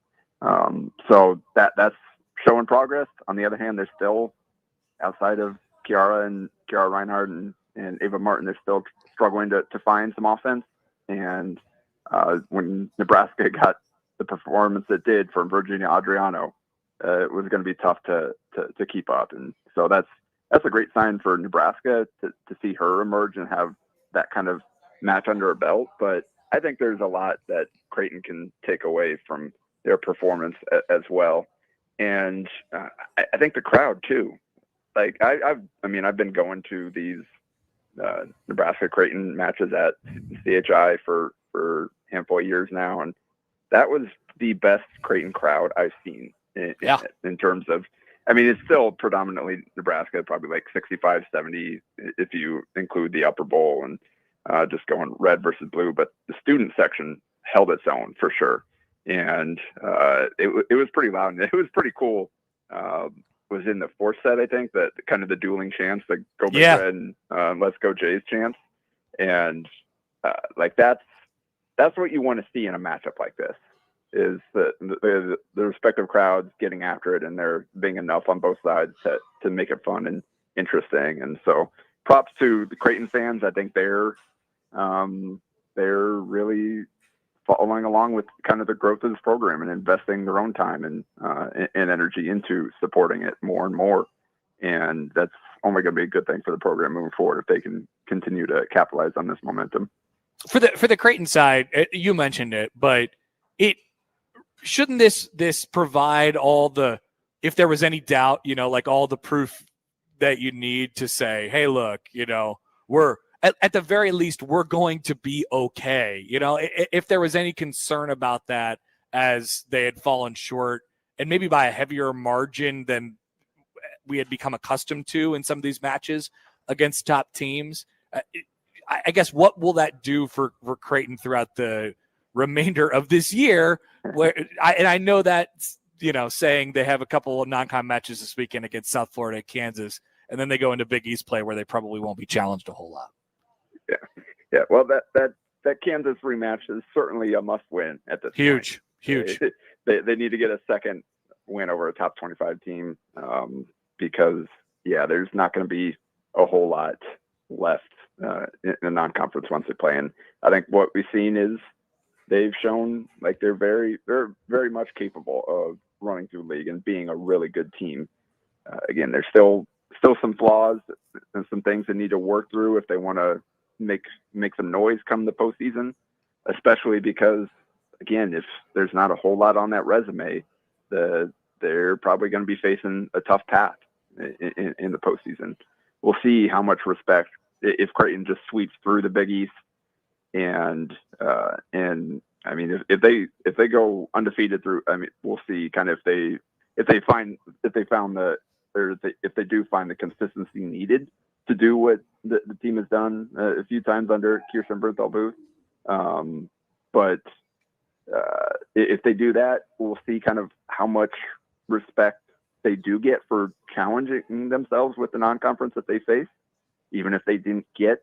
So that's showing progress. On the other hand, they're still, outside of Kiara Reinhardt and Ava Martin, they're still struggling to find some offense. And when Nebraska got the performance it did from Virginia Adriano, it was going to be tough to keep up. And so that's a great sign for Nebraska to see her emerge and have that kind of match under her belt. But I think there's a lot that Creighton can take away from their performance as well. And I think the crowd too. Like I've been going to these Nebraska Creighton matches at CHI for a handful of years now, and that was the best Creighton crowd I've seen in terms of, it's still predominantly Nebraska, probably like 65-70 if you include the upper bowl and just going red versus blue, but the student section held its own for sure. And it was pretty loud, and it was pretty cool. Was in the 4th set, I think, that kind of the dueling chants, the go big red and let's go Jays chants. And like that's what you want to see in a matchup like this, is the respective crowds getting after it, and there being enough on both sides to make it fun and interesting. And so props to the Creighton fans. I think they're really following along with kind of the growth of this program and investing their own time and energy into supporting it more and more. And that's only going to be a good thing for the program moving forward if they can continue to capitalize on this momentum. For the Creighton side, you mentioned it, but shouldn't this provide all the, if there was any doubt, like all the proof that you need to say, hey, look, we're at the very least, we're going to be okay. If there was any concern about that, as they had fallen short, and maybe by a heavier margin than we had become accustomed to in some of these matches against top teams, I guess what will that do for Creighton throughout the remainder of this year? I know that, saying they have a couple of non-con matches this weekend against South Florida, Kansas, and then they go into Big East play where they probably won't be challenged a whole lot. Yeah. Well, that Kansas rematch is certainly a must-win at this point. Huge. They need to get a second win over a top 25 team because there's not going to be a whole lot left in the non-conference once they play. And I think what we've seen is they've shown like they're very much capable of running through the league and being a really good team. Again, there's still some flaws and some things they need to work through if they want to make some noise come the postseason, especially because, again, if there's not a whole lot on that resume, they're probably going to be facing a tough path in the postseason. We'll see how much respect if Creighton just sweeps through the Big East, and I mean if they go undefeated through. I mean, we'll see kind of if they do find the consistency needed to do what the team has done a few times under Kirsten Bernthal-Booth. But if they do that, we'll see kind of how much respect they do get for challenging themselves with the non-conference that they face, even if they didn't get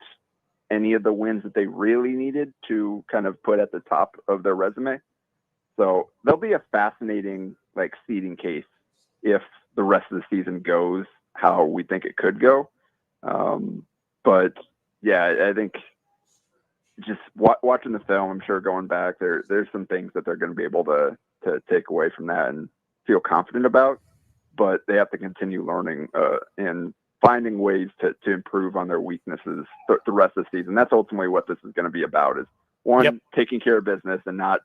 any of the wins that they really needed to kind of put at the top of their resume. So there'll be a fascinating like seeding case if the rest of the season goes how we think it could go. But yeah, I think just watching the film, I'm sure going back there's some things that they're going to be able to take away from that and feel confident about, but they have to continue learning and finding ways to improve on their weaknesses the rest of the season. That's ultimately what this is going to be about, is one, taking care of business and not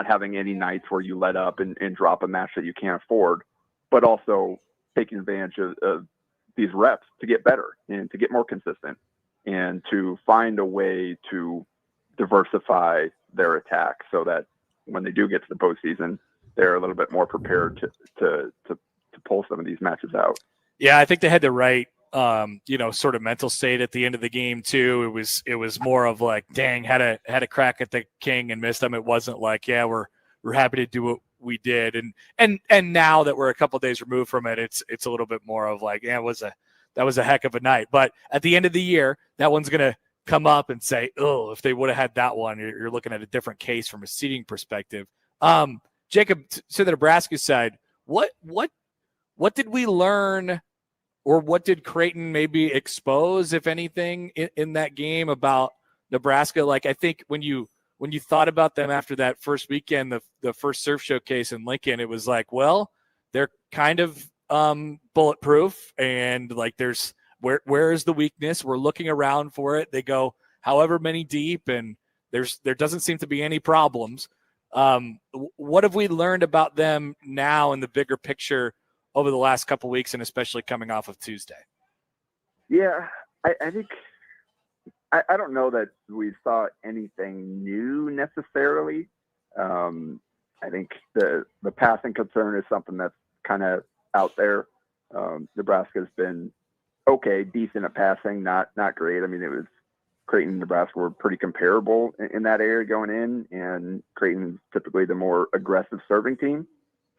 having any nights where you let up and drop a match that you can't afford, but also taking advantage of these reps to get better and to get more consistent and to find a way to diversify their attack so that when they do get to the postseason, they're a little bit more prepared to pull some of these matches out. Yeah, I think they had the right, sort of mental state at the end of the game too. It was more of like, dang, had a crack at the king and missed them. It wasn't like, yeah, we're happy to do what we did. And now that we're a couple of days removed from it, it's a little bit more of like, yeah, that was a heck of a night. But at the end of the year, that one's going to come up and say, oh, if they would have had that one, you're looking at a different case from a seeding perspective. Jacob, to the Nebraska side, what did we learn, or what did Creighton maybe expose, if anything, in that game about Nebraska? Like, I think when you thought about them after that first weekend, the first surf showcase in Lincoln, it was like, well, they're kind of bulletproof, and like there's where is the weakness? We're looking around for it. They go however many deep, and there doesn't seem to be any problems. What have we learned about them now in the bigger picture over the last couple of weeks, and especially coming off of Tuesday? Yeah, I think I don't know that we saw anything new necessarily. I think the passing concern is something that's kind of out there. Nebraska's been okay, decent at passing, not great. I mean, it was Creighton and Nebraska were pretty comparable in that area going in, and Creighton's typically the more aggressive serving team.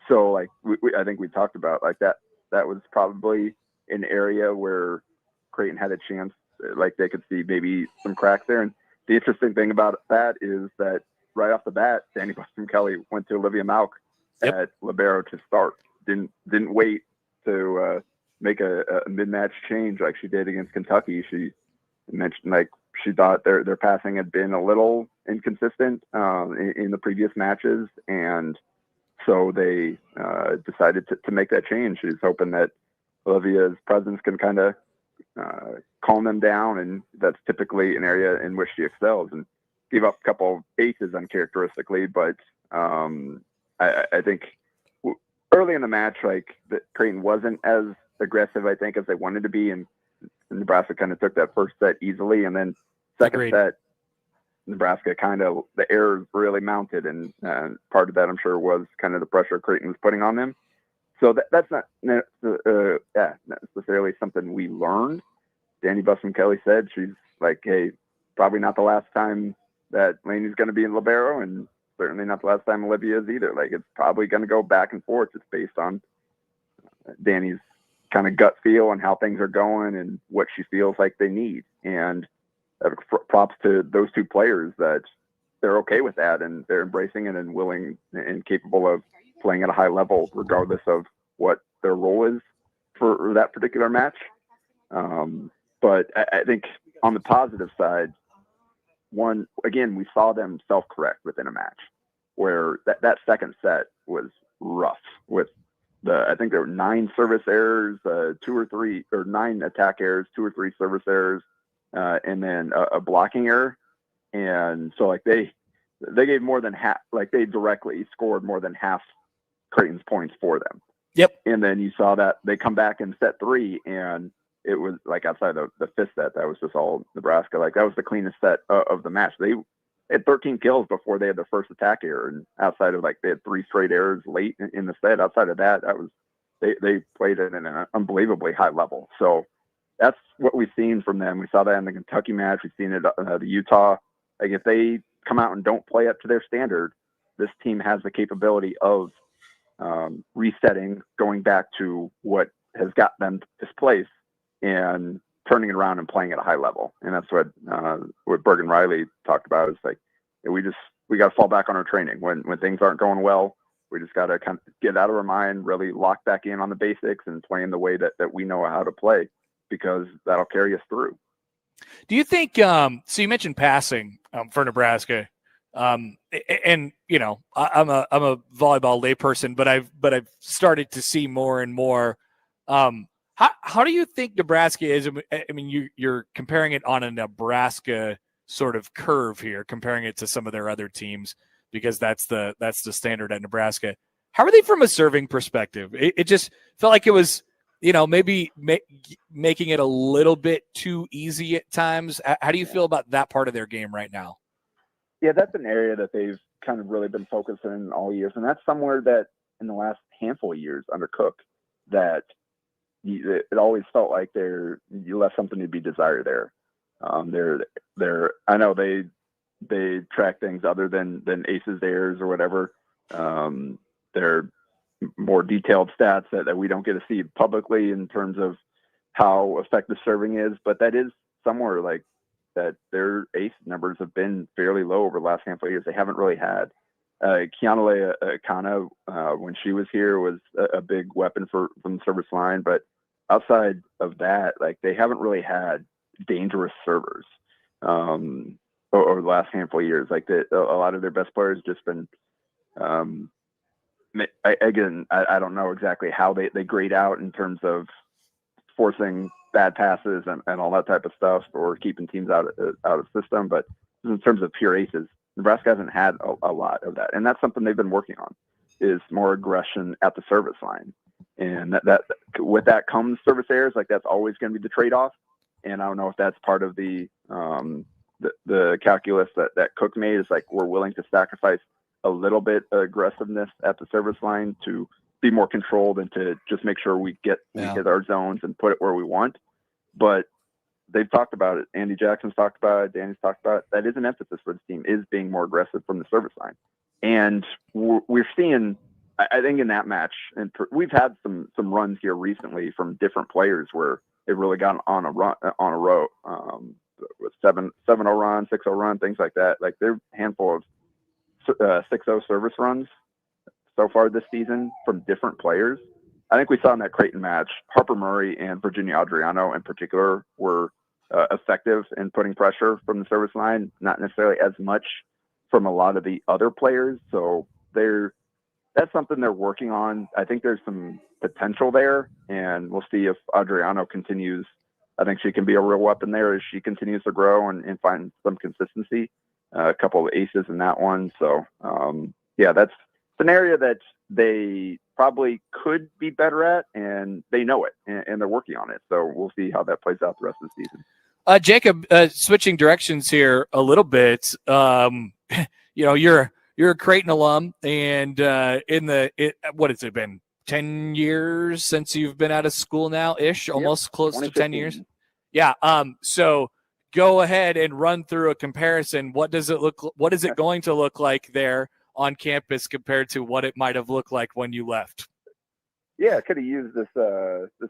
So, like, I think we talked about like that was probably an area where Creighton had a chance, like they could see maybe some cracks there. And the interesting thing about that is that right off the bat, Danny Buston-Kelly went to Olivia Malk at libero to start. Didn't wait to make a mid-match change like she did against Kentucky. She mentioned like she thought their passing had been a little inconsistent in the previous matches, and so they decided to make that change. She's hoping that Olivia's presence can kind of calm them down, and that's typically an area in which she excels. And gave up a couple of aces uncharacteristically, but I think early in the match, like Creighton wasn't as aggressive, I think, as they wanted to be, and Nebraska kind of took that first set easily, and then second set, Nebraska kind of the errors really mounted, and part of that I'm sure was kind of the pressure Creighton was putting on them. So that's not necessarily something we learned. Danny Buston-Kelly said she's like, hey, probably not the last time that Laney's going to be in libero, and certainly not the last time Olivia is either. Like, it's probably going to go back and forth. It's based on Danny's kind of gut feel and how things are going and what she feels like they need. And props to those two players that they're okay with that and they're embracing it and willing and capable of playing at a high level, regardless of what their role is for that particular match. But I think on the positive side, we saw them self-correct within a match where that second set was rough with I think there were 9 service errors, 9 attack errors, 2 or 3 service errors, and then a blocking error. And so like they gave more than half, like they directly scored more than half Creighton's points for them. Yep. And then you saw that they come back in set 3 and it was like outside the 5th set, that was just all Nebraska. Like that was the cleanest set of the match. They had 13 kills before they had their first attack error. And outside of like, they had 3 straight errors late in the set. Outside of that, they played at an unbelievably high level. So that's what we've seen from them. We saw that in the Kentucky match. We've seen it the Utah. Like if they come out and don't play up to their standard, this team has the capability of resetting, going back to what has got them to this place and turning it around and playing at a high level. And that's what Bergen Riley talked about, is like, we got to fall back on our training when things aren't going well. We just got to kind of get out of our mind, really lock back in on the basics and play in the way that we know how to play, because that'll carry us through. Do you think, so you mentioned passing for Nebraska, and you know, I'm a volleyball layperson, but I've started to see more and more. How do you think Nebraska is? I mean, you're comparing it on a Nebraska sort of curve here, comparing it to some of their other teams, because that's the standard at Nebraska. How are they from a serving perspective? It just felt like it was, you know, maybe making it a little bit too easy at times. How do you feel about that part of their game right now? Yeah, that's an area that they've kind of really been focusing on all years. And that's somewhere that in the last handful of years under Cook, that it always felt like you left something to be desired there. I know they track things other than aces, errors, or whatever. They're more detailed stats that we don't get to see publicly in terms of how effective serving is, but that is somewhere like that. Their ace numbers have been fairly low over the last handful of years. They haven't really had Keonale Akana, when she was here, was a big weapon from the service line, but outside of that, like they haven't really had dangerous servers over the last handful of years. Like a lot of their best players just been I don't know exactly how they grade out in terms of forcing bad passes and all that type of stuff, or keeping teams out of system. But in terms of pure aces, Nebraska hasn't had a lot of that. And that's something they've been working on, is more aggression at the service line. And that with that comes service errors. Like that's always going to be the trade-off. And I don't know if that's part of the calculus that Cook made, is like, we're willing to sacrifice a little bit of aggressiveness at the service line to be more controlled and to just make sure we hit our zones and put it where we want. But they've talked about it. Andy Jackson's talked about it. Danny's talked about it. That is an emphasis for this team, is being more aggressive from the service line. And we're seeing, I think in that match, and we've had some runs here recently from different players where they've really gotten on a row, with 7-0 run, 6-0 run, things like that. Like there's a handful of 6-0 service runs so far this season from different players. I think we saw in that Creighton match, Harper Murray and Virginia Adriano in particular were effective in putting pressure from the service line, not necessarily as much from a lot of the other players. So that's something they're working on. I think there's some potential there, and we'll see if Adriano continues. I think she can be a real weapon there as she continues to grow and find some consistency. A couple of aces in that one. So, that's an area that they probably could be better at, and they know it, and they're working on it. So we'll see how that plays out the rest of the season. Jacob, switching directions here a little bit. You're a Creighton alum, and what has it been? 10 years since you've been out of school now, ish, almost close to 10 years. Yeah. So go ahead and run through a comparison. What is it going to look like there on campus compared to what it might have looked like when you left? Yeah, I could have used this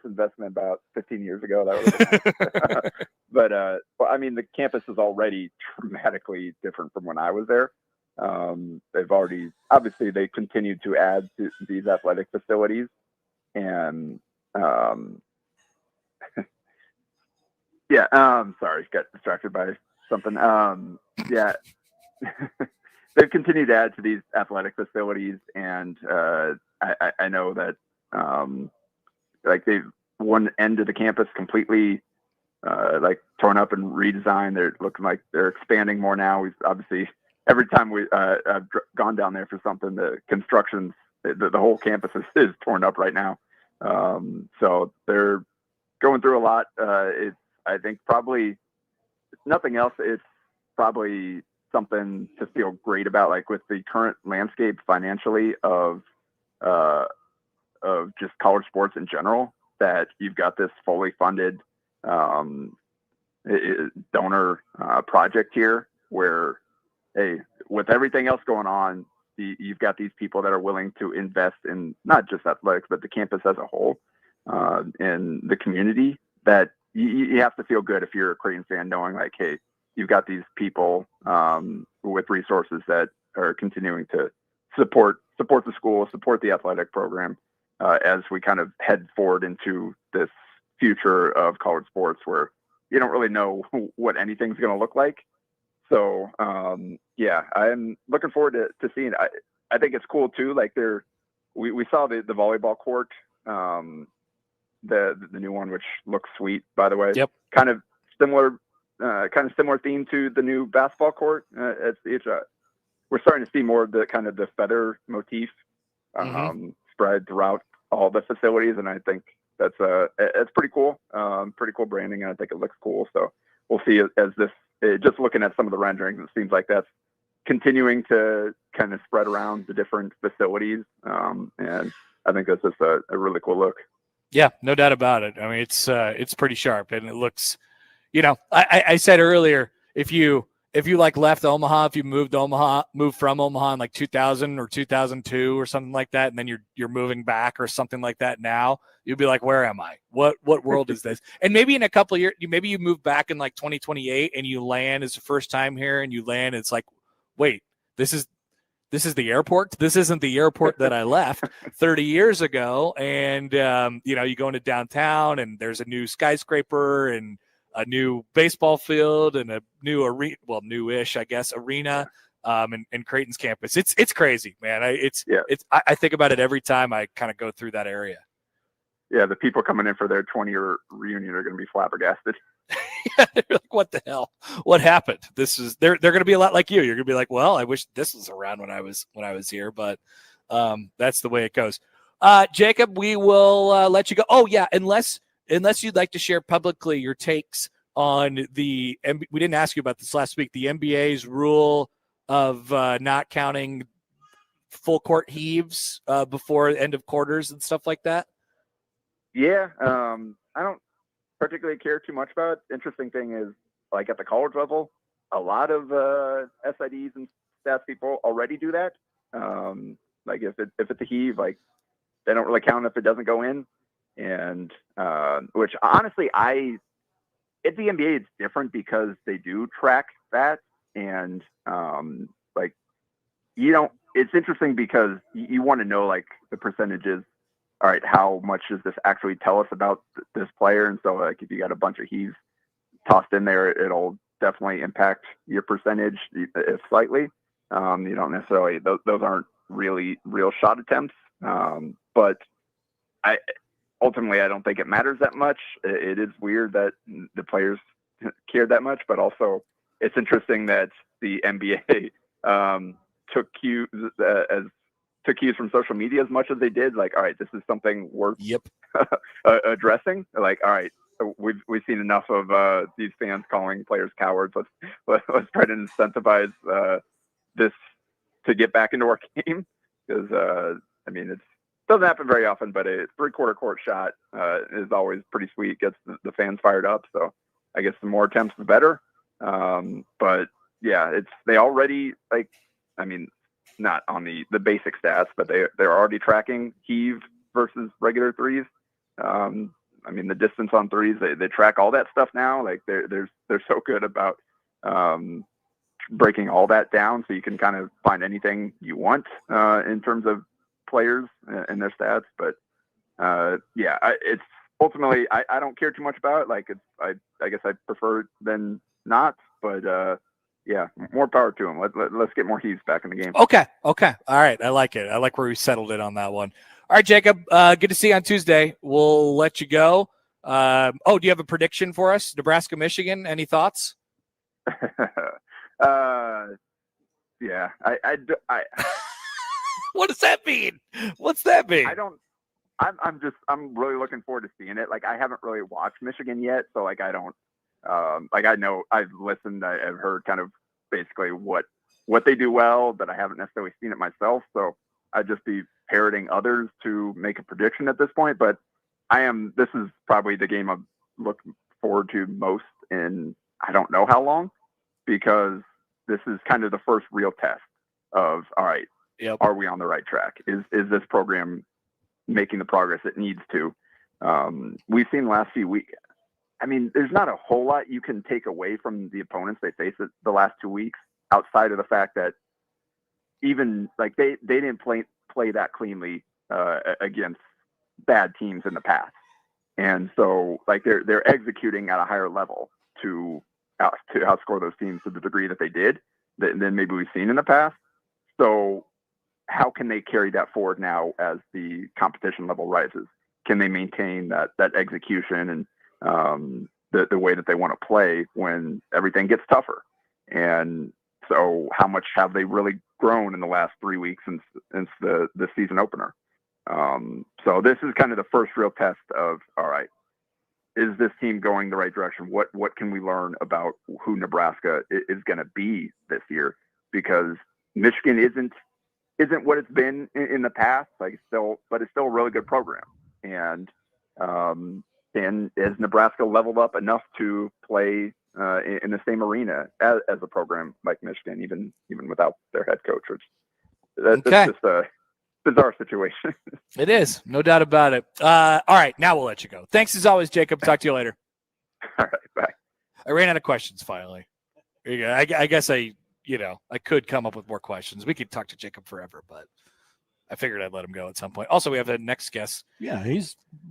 investment about 15 years ago. That would have been but well, I mean, the campus is already dramatically different from when I was there. They've already, obviously, they continue to add to these athletic facilities, and yeah, sorry, got distracted by something. Yeah, they've continued to add to these athletic facilities, and I know that like they've one end of the campus completely like torn up and redesigned. They're looking like they're expanding more now. We've obviously every time I've gone down there for something, the construction's the whole campus is torn up right now. So they're going through a lot. It's I think probably if nothing else, it's probably something to feel great about, like with the current landscape financially of just college sports in general, that you've got this fully funded donor project here where, hey, with everything else going on, you've got these people that are willing to invest in not just athletics, but the campus as a whole, in the community, that you have to feel good if you're a Creighton fan, knowing like, hey, you've got these people with resources that are continuing to support the school, support the athletic program, as we kind of head forward into this future of college sports where you don't really know what anything's going to look like. So, yeah, I'm looking forward to seeing it. I think it's cool too. Like we saw the volleyball court, the new one, which looks sweet, by the way. Yep. Kind of similar theme to the new basketball court. We're starting to see more of the kind of the feather motif spread throughout all the facilities, and I think it's pretty cool. Pretty cool branding, and I think it looks cool. So we'll see as this. Just looking at some of the renderings, it seems like that's continuing to kind of spread around the different facilities, and I think that's just a really cool look. Yeah, no doubt about it. I mean, it's pretty sharp, and it looks. I said earlier, if you like left Omaha, if you moved from Omaha in like 2000 or 2002 or something like that, and then you're moving back or something like that now, you'll be like, where am I? What world is this? And maybe in a couple of years, maybe you move back in like 2028 and you land as the first time here, and you land, and it's like, wait, this is the airport. This isn't the airport that I left 30 years ago. And you go into downtown, and there's a new skyscraper and a new baseball field and a new arena, well, newish, I guess, arena, in Creighton's campus. It's crazy, man. I think about it every time I kind of go through that area. Yeah, the people coming in for their 20-year reunion are going to be flabbergasted. They're like, what the hell? What happened? They're going to be a lot like you. You're going to be like, well, I wish this was around when I was here, but that's the way it goes. Jacob, we will let you go. Oh yeah, unless you'd like to share publicly your takes on we didn't ask you about this last week, the NBA's rule of not counting full court heaves before end of quarters and stuff like that. Yeah, I don't particularly care too much about it. Interesting thing is, like at the college level, a lot of SIDs and stats people already do that. Like if it's a heave, like they don't really count if it doesn't go in. And which honestly, at the NBA, it's different because they do track that, and like it's interesting because you want to know like the percentages. All right, how much does this actually tell us about this player? And so, like, if you got a bunch of heaves tossed in there, it'll definitely impact your percentage, if slightly. You don't necessarily; those aren't really real shot attempts. But ultimately, I don't think it matters that much. It is weird that the players cared that much, but also it's interesting that the NBA took cues from social media as much as they did. Like, all right, this is something worth addressing. Like, all right, we've seen enough of these fans calling players cowards. Let's try to incentivize this to get back into our game, because I mean, it doesn't happen very often, but a 3/4 court shot is always pretty sweet. Gets the fans fired up. So I guess the more attempts, the better. But yeah, they already, like, I mean, not on the basic stats, but they're already tracking heave versus regular threes. I mean, the distance on threes, they track all that stuff now. Like they're so good about breaking all that down, so you can kind of find anything you want in terms of players and their stats. But it's ultimately I don't care too much about it. Like I guess I prefer it than not. But more power to them. Let's get more Heaves back in the game. Okay. All right. I like it. I like where we settled it on that one. All right, Jacob. Good to see you on Tuesday. We'll let you go. Do you have a prediction for us? Nebraska, Michigan. Any thoughts? I What does that mean? What's that mean? I'm really looking forward to seeing it. Like, I haven't really watched Michigan yet, so like I don't I know I've listened, I've heard kind of basically what they do well, but I haven't necessarily seen it myself. So I'd just be parroting others to make a prediction at this point. But this is probably the game I'm looking forward to most in I don't know how long, because this is kind of the first real test of, all right, are we on the right track? Is this program making the progress it needs to? We've seen last few weeks. I mean, there's not a whole lot you can take away from the opponents they faced the last 2 weeks, outside of the fact that even like they didn't play that cleanly against bad teams in the past, and so like they're executing at a higher level to outscore those teams to the degree that they did than maybe we've seen in the past. So how can they carry that forward now as the competition level rises? Can they maintain that execution and the way that they want to play when everything gets tougher? And so how much have they really grown in the last 3 weeks since the season opener? So this is kind of the first real test of, all right, is this team going the right direction? What can we learn about who Nebraska is going to be this year? Because Michigan isn't what it's been in the past, but it's still a really good program. And is Nebraska leveled up enough to play in the same arena as a program like Michigan, even without their head coach? That's just a bizarre situation. It is, no doubt about it. All right, now we'll let you go. Thanks as always, Jacob. Talk to you later. All right, bye. I ran out of questions finally. There you go. I guess I could come up with more questions. We could talk to Jacob forever, but I figured I'd let him go at some point. Also, we have the next guest. Yeah,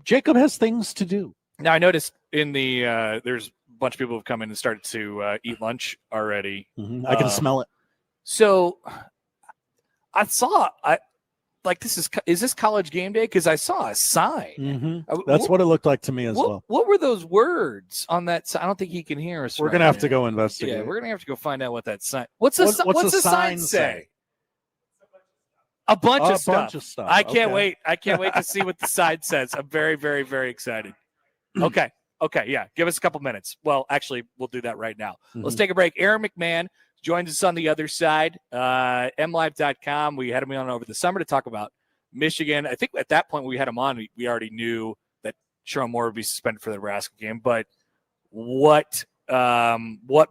Jacob has things to do. Now, I noticed in the there's a bunch of people who have come in and started to eat lunch already. Mm-hmm. I can smell it. So I saw is this college game day? Because I saw a sign. Mm-hmm. That's what it looked like to me as well. What were those words on that sign? I don't think he can hear us. We're gonna have to go investigate. Yeah, we're gonna have to go find out what that sign. What's the sign say? A bunch of stuff. I can't wait. I can't wait to see what the sign says. I'm very, very, very excited. Okay. Yeah. Give us a couple minutes. Well, actually, we'll do that right now. Mm-hmm. Let's take a break. Aaron McMahon joins us on the other side. MLive.com. We had him on over the summer to talk about Michigan. I think at that point we had him on, we already knew that Sherrone Moore would be suspended for the Nebraska game. But what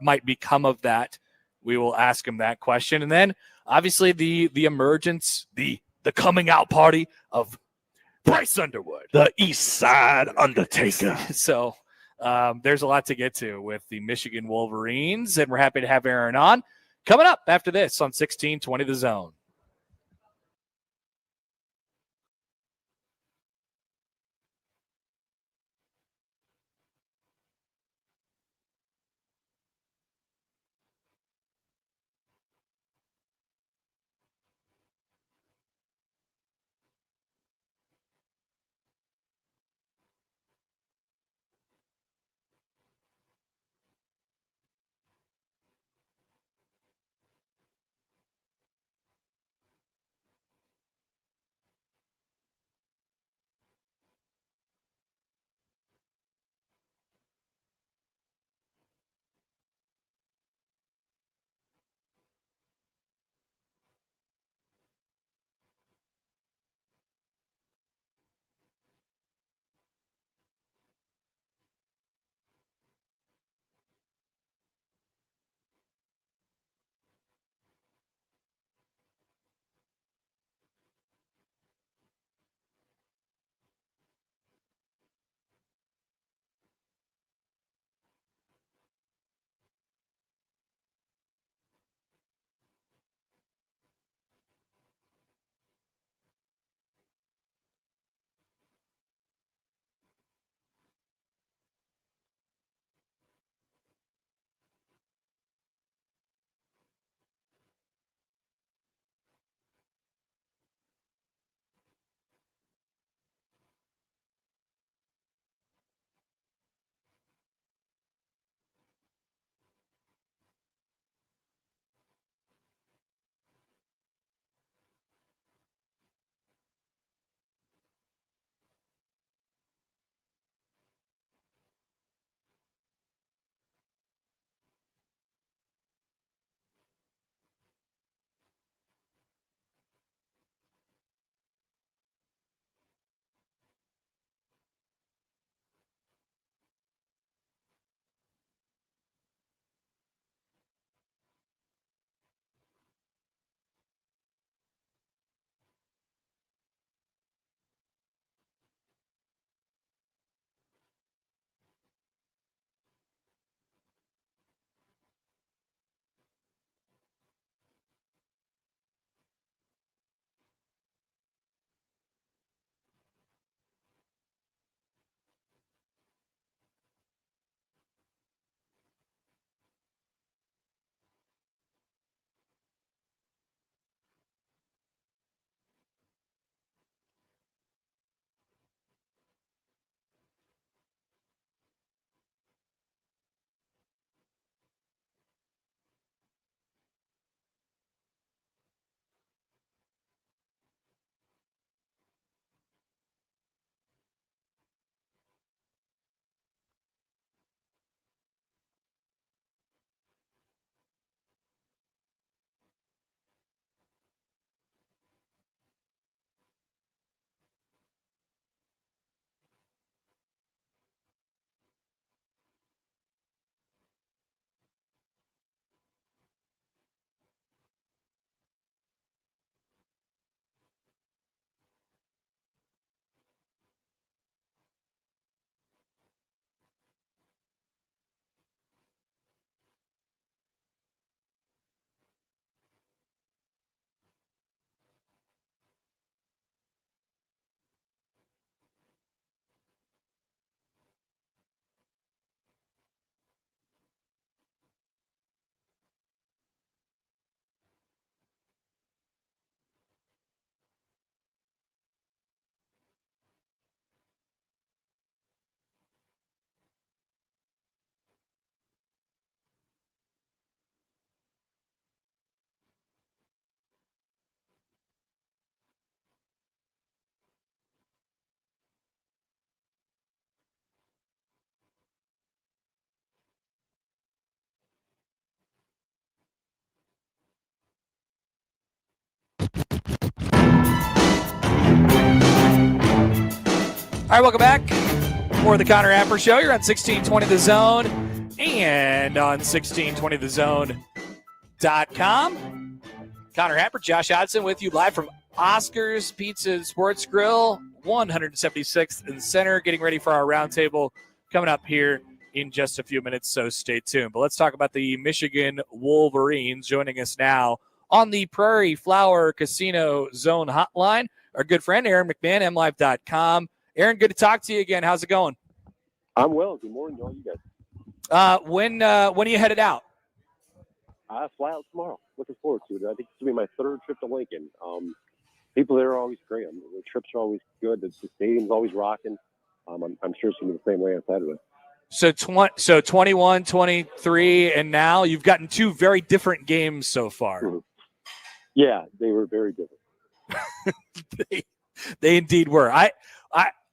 might become of that? We will ask him that question. And then obviously the emergence, the coming out party of Bryce Underwood, the East Side Undertaker. So there's a lot to get to with the Michigan Wolverines, and we're happy to have Aaron on. Coming up after this on 1620 The Zone. All right, welcome back. More of the Connor Happer Show. You're on 1620 The Zone and on 1620thezone.com. Connor Happer, Josh Hodson with you live from Oscar's Pizza and Sports Grill, 176th and Center, getting ready for our roundtable coming up here in just a few minutes, so stay tuned. But let's talk about the Michigan Wolverines. Joining us now on the Prairie Flower Casino Zone hotline, our good friend Aaron McMahon, MLive.com. Aaron, good to talk to you again. How's it going? I'm well. Good morning, all you guys. When are you headed out? I fly out tomorrow. Looking forward to it. I think this will be my third trip to Lincoln. People there are always great. The trips are always good. The stadium's always rocking. I'm sure it's going to be the same way on Saturday. So 21, 23, and now you've gotten two very different games so far. Mm-hmm. Yeah, they were very different. They indeed were.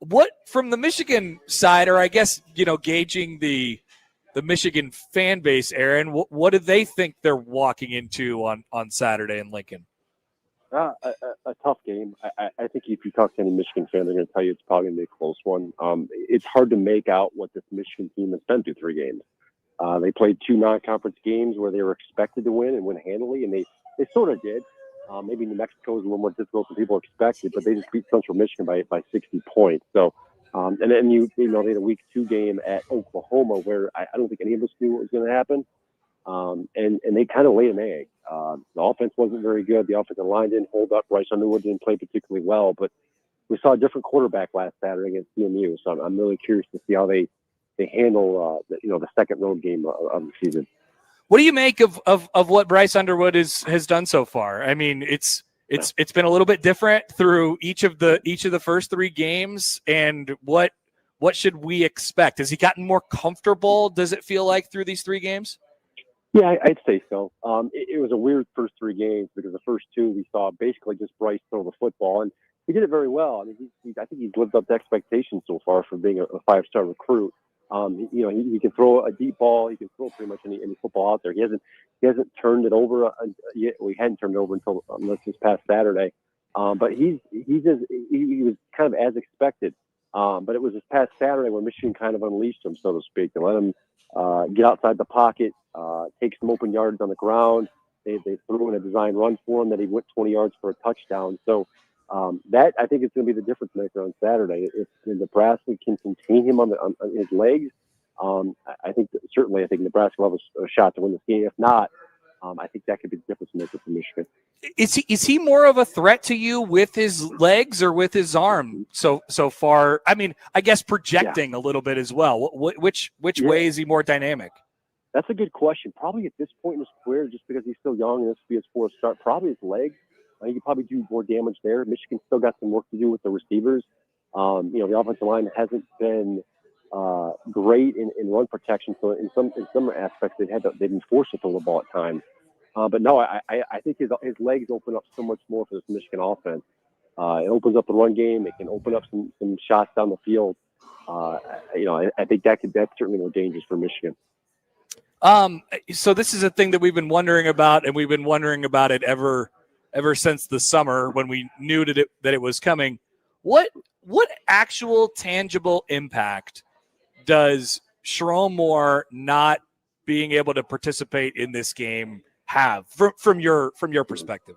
What from the Michigan side, or I guess gauging the Michigan fan base, Aaron, what do they think they're walking into on Saturday in Lincoln? A tough game. I think if you talk to any Michigan fan, they're going to tell you it's probably going to be a close one. It's hard to make out what this Michigan team has been through 3 games. They played 2 non-conference games where they were expected to win and win handily, and they sort of did. Maybe New Mexico was a little more difficult than people expected, but they just beat Central Michigan by 60 points. So, and then they had a week 2 game at Oklahoma where I don't think any of us knew what was going to happen. And they kind of laid an egg. The offense wasn't very good. The offensive line didn't hold up. Bryce Underwood didn't play particularly well, but we saw a different quarterback last Saturday against CMU. So I'm really curious to see how they handle the second road game of the season. What do you make of what Bryce Underwood has done so far? I mean, it's been a little bit different through each of the first 3 games. And what should we expect? Has he gotten more comfortable? Does it feel like through these 3 games? Yeah, I'd say so. It was a weird first 3 games because the first 2 we saw basically just Bryce throw the football, and he did it very well. I mean, I think he's lived up to expectations so far for being a 5-star recruit. He can throw a deep ball. He can throw pretty much any football out there. He hasn't turned it over yet. Well, he hadn't turned it over until this past Saturday. But he was kind of as expected. But it was this past Saturday when Michigan kind of unleashed him, so to speak. They let him get outside the pocket, take some open yards on the ground. They threw in a design run for him that he went 20 yards for a touchdown. So that I think is going to be the difference maker on Saturday. If Nebraska can contain him on his legs, I think Nebraska will have a shot to win this game. If not, I think that could be the difference maker for Michigan. Is he more of a threat to you with his legs or with his arm so far? I mean, I guess projecting a little bit as well. Which way is he more dynamic? That's a good question. Probably at this point in his career, just because he's still young and this will be his 4th start, probably his legs. He could probably do more damage there. Michigan's still got some work to do with the receivers. The offensive line hasn't been great in run protection. So in some aspects, they've been forced to throw the ball at times. But no, I think his legs open up so much more for this Michigan offense. It opens up the run game. It can open up some shots down the field. I think that's certainly more dangerous for Michigan. So this is a thing that we've been wondering about, and we've been wondering about it ever since the summer when we knew that it was coming. What actual tangible impact does Sherrone Moore not being able to participate in this game have from your perspective?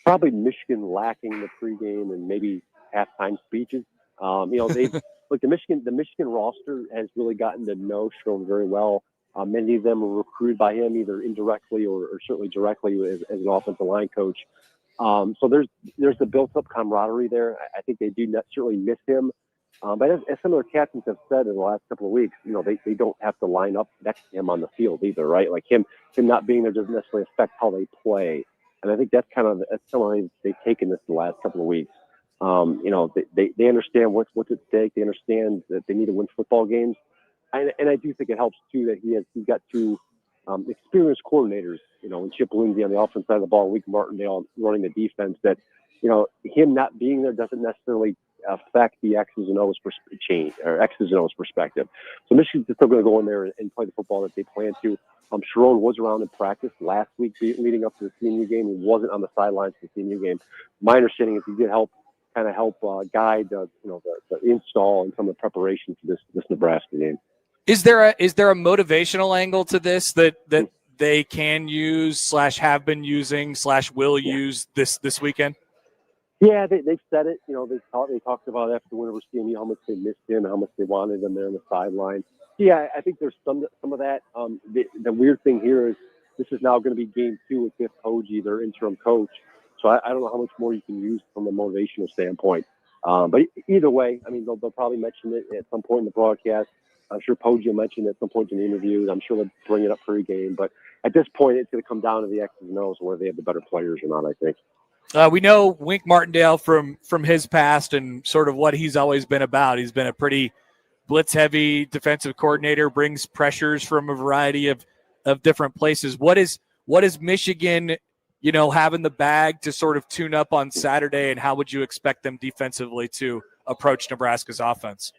Probably Michigan lacking the pregame and maybe halftime speeches. They've look, the Michigan roster has really gotten to know Sherrone very well. Many of them were recruited by him either indirectly or certainly directly as an offensive line coach. So there's the built-up camaraderie there. I think they do certainly miss him. But as some of their captains have said in the last couple of weeks, they don't have to line up next to him on the field either, right? Like him not being there doesn't necessarily affect how they play. And I think that's kind of they've taken this the last couple of weeks. They understand what's at stake. They understand that they need to win football games. And I do think it helps too that he's got 2 experienced coordinators, and Chip Lindsey on the offense side of the ball, Wink Martindale running the defense. That him not being there doesn't necessarily affect the X's and O's perspective. So Michigan's still going to go in there and play the football that they plan to. Sherrone was around in practice last week leading up to the CMU game. He wasn't on the sidelines for the CMU game. My understanding is he did help kind of help guide the install and some of the preparation for this Nebraska game. Is there a motivational angle to this that they can use / have been using / will use this weekend? Yeah, they've said it. They talked about after the win over CMU how much they missed him, how much they wanted him there on the sideline. Yeah, I think there's some of that. The weird thing here is this is now going to be game 2 with Biff Poggi, their interim coach. So I don't know how much more you can use from a motivational standpoint. But either way, I mean, they'll probably mention it at some point in the broadcast. I'm sure Poggi will mention it at some point in the interviews. I'm sure they'll bring it up pre-game. But at this point, it's going to come down to the X's and O's, whether they have the better players or not, I think. We know Wink Martindale from his past and sort of what he's always been about. He's been a pretty blitz-heavy defensive coordinator, brings pressures from a variety of different places. What is Michigan, have in the bag to sort of tune up on Saturday, and how would you expect them defensively to approach Nebraska's offense?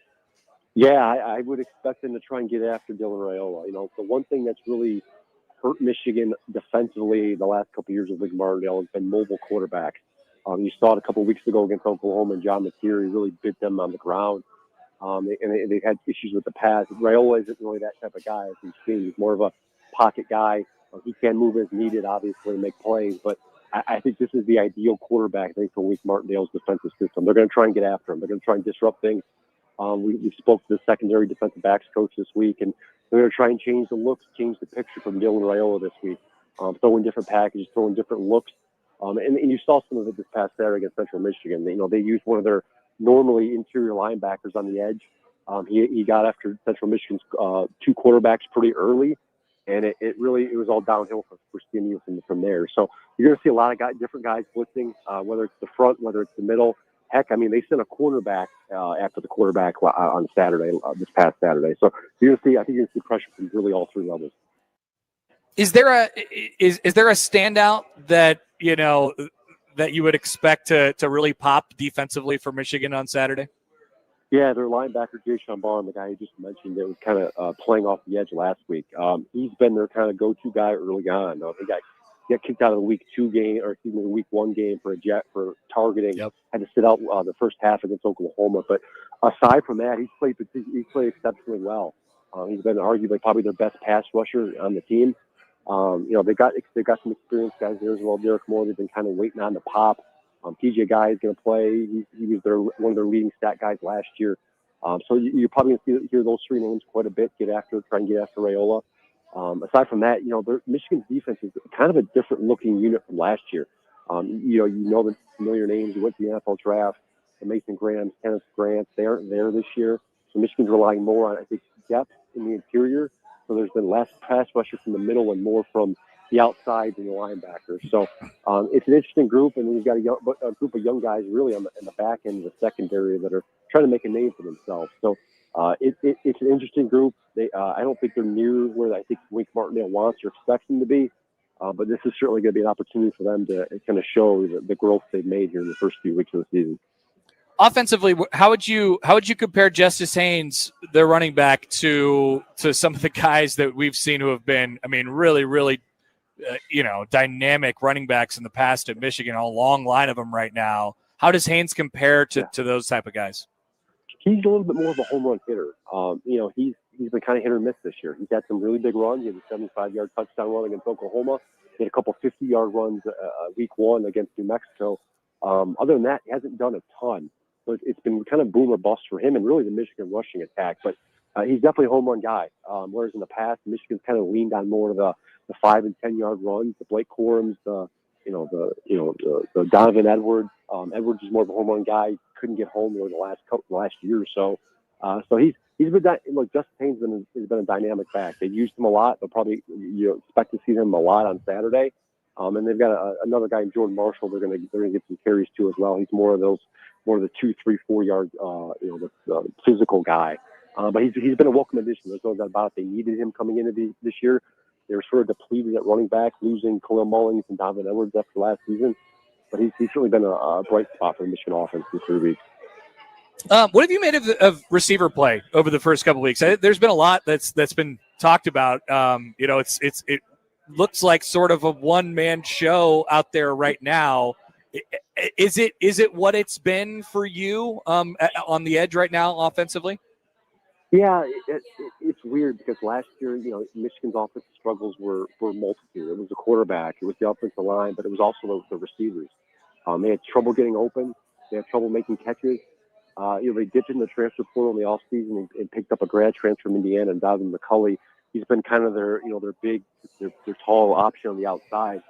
Yeah, I would expect them to try and get after Dylan Raiola. The one thing that's really hurt Michigan defensively the last couple of years of Wink Martindale has been mobile quarterbacks. You saw it a couple of weeks ago against Oklahoma, and John McCreary really bit them on the ground. And they had issues with the pass. Raiola isn't really that type of guy, as we've seen. He's more of a pocket guy. He can move as needed, obviously, and make plays. But I think this is the ideal quarterback, I think, for Wink Martindale's defensive system. They're going to try and get after him. They're going to try and disrupt things. We spoke to the secondary defensive backs coach this week, and they're going to try and change the looks, change the picture from Dylan Raiola this week. Throw in different packages, throw in different looks. And you saw some of it this past Saturday against Central Michigan. They used one of their normally interior linebackers on the edge. He got after Central Michigan's 2 quarterbacks pretty early, and it was all downhill for CMU from there. So you're going to see a lot of different guys blitzing, whether it's the front, whether it's the middle. Heck, I mean, they sent a cornerback after the quarterback on Saturday, this past Saturday. So I think you're going to see pressure from really all 3 levels. Is there a standout that that you would expect to really pop defensively for Michigan on Saturday? Yeah, their linebacker, Jason Barn, the guy you just mentioned, that was kind of playing off the edge last week. He's been their kind of go-to guy early on. He got kicked out of the week 2 game, or excuse me, the week 1 game for targeting. Yep. Had to sit out the first half against Oklahoma. But aside from that, he's played exceptionally well. He's been arguably probably their best pass rusher on the team. They've got some experienced guys there as well. Derek Moore, they've been kind of waiting on the pop. TJ Guy is going to play. He was one of their leading stat guys last year. So you're probably going to hear those 3 names quite a bit. Try and get after Raiola. Aside from that, Michigan's defense is kind of a different looking unit from last year. The familiar names. You went to the NFL draft. The Mason Graham, Kenneth Grant, they aren't there this year. So Michigan's relying more on, I think, depth in the interior. So there's been less pass rusher from the middle and more from the outside and the linebackers. So it's an interesting group, and we've got a group of young guys really in the back end of the secondary that are trying to make a name for themselves. So it's an interesting group. I don't think they're near where I think Wink Martindale wants or expects them to be, but this is certainly going to be an opportunity for them to kind of show the growth they've made here in the first few weeks of the season. Offensively, how would you compare Justice Haynes, their running back, to some of the guys that we've seen who have been, really, really, dynamic running backs in the past at Michigan? A long line of them right now. How does Haynes compare to those type of guys? He's a little bit more of a home run hitter. He's been kind of hit or miss this year. He's had some really big runs. He had a 75-yard touchdown run against Oklahoma. He had a couple 50-yard runs week 1 against New Mexico. Other than that, he hasn't done a ton. So it's been kind of boom or bust for him and really the Michigan rushing attack. But he's definitely a home run guy. Whereas in the past, Michigan's kind of leaned on more of the 5 and 10-yard runs, the Blake Corums, the Donovan Edwards. Edwards is more of a home run guy. Couldn't get home over the last year or so. So he's been Justice Haynes has been a dynamic back. They've used him a lot. They'll probably expect to see him a lot on Saturday. And they've got another guy, Jordan Marshall. They're going to get some carries too as well. He's more of the 2, 3, 4 yard the physical guy. But he's been a welcome addition. There's no doubt about it. They needed him coming into this year. They were sort of depleted at running back, losing Khalil Mullings and Donovan Edwards after last season. But he's certainly been a bright spot for the Michigan offense these 3 weeks. What have you made of receiver play over the first couple of weeks? There's been a lot that's been talked about. It looks like sort of a one-man show out there right now. Is it what it's been for you on the edge right now offensively? Yeah, it's weird because last year, Michigan's offensive struggles were multitude. It was the quarterback, it was the offensive line, but it was also the receivers. They had trouble getting open. They had trouble making catches. They dipped in the transfer portal in the offseason and picked up a grad transfer from Indiana and Donovan McCulley. He's been kind of their big, their tall option on the outside.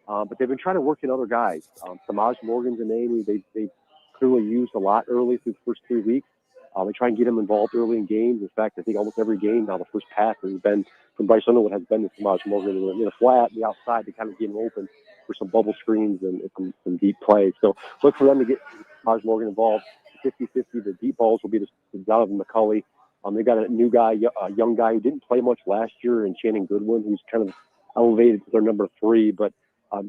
But they've been trying to work in other guys. Samaj Morgan's a name they clearly used a lot early through the first 3 weeks. They try and get him involved early in games. In fact, I think almost every game now, the first pass has been from Bryce Underwood has been to Samaj Morgan in the flat, the outside to kind of get him open for some bubble screens and some deep plays. So look for them to get Samaj Morgan involved. 50-50, the deep balls will be to Donovan McCulley. They got a new guy, a young guy who didn't play much last year, and Shannon Goodwin, who's kind of elevated to their number 3. But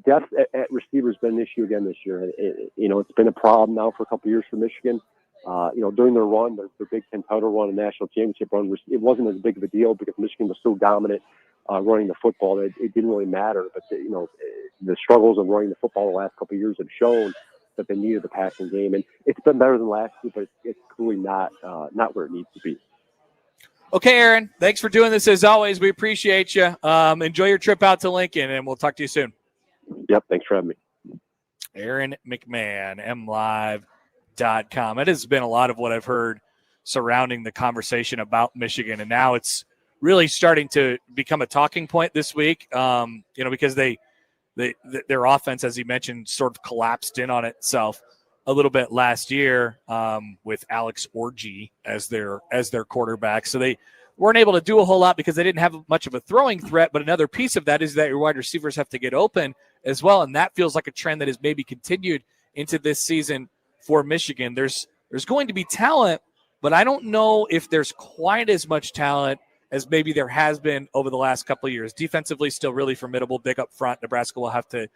depth at receiver has been an issue again this year. It's been a problem now for a couple of years for Michigan. During their run, their Big Ten title run and national championship run, it wasn't as big of a deal because Michigan was so dominant running the football that it didn't really matter. But the struggles of running the football the last couple of years have shown that they needed the passing game, and it's been better than last year, but it's clearly not where it needs to be. Okay, Aaron, thanks for doing this as always. We appreciate you. Enjoy your trip out to Lincoln, and we'll talk to you soon. Yep, thanks for having me. Aaron McMahon, MLive.com. It has been a lot of what I've heard surrounding the conversation about Michigan, and now it's really starting to become a talking point this week, because their offense, as he mentioned, sort of collapsed in on itself a little bit last year with Alex Orji as their quarterback. So they weren't able to do a whole lot because they didn't have much of a throwing threat. But another piece of that is that your wide receivers have to get open as well, and that feels like a trend that has maybe continued into this season for Michigan. There's going to be talent, but I don't know if there's quite as much talent as maybe there has been over the last couple of years. Defensively, still really formidable, big up front. Nebraska will have to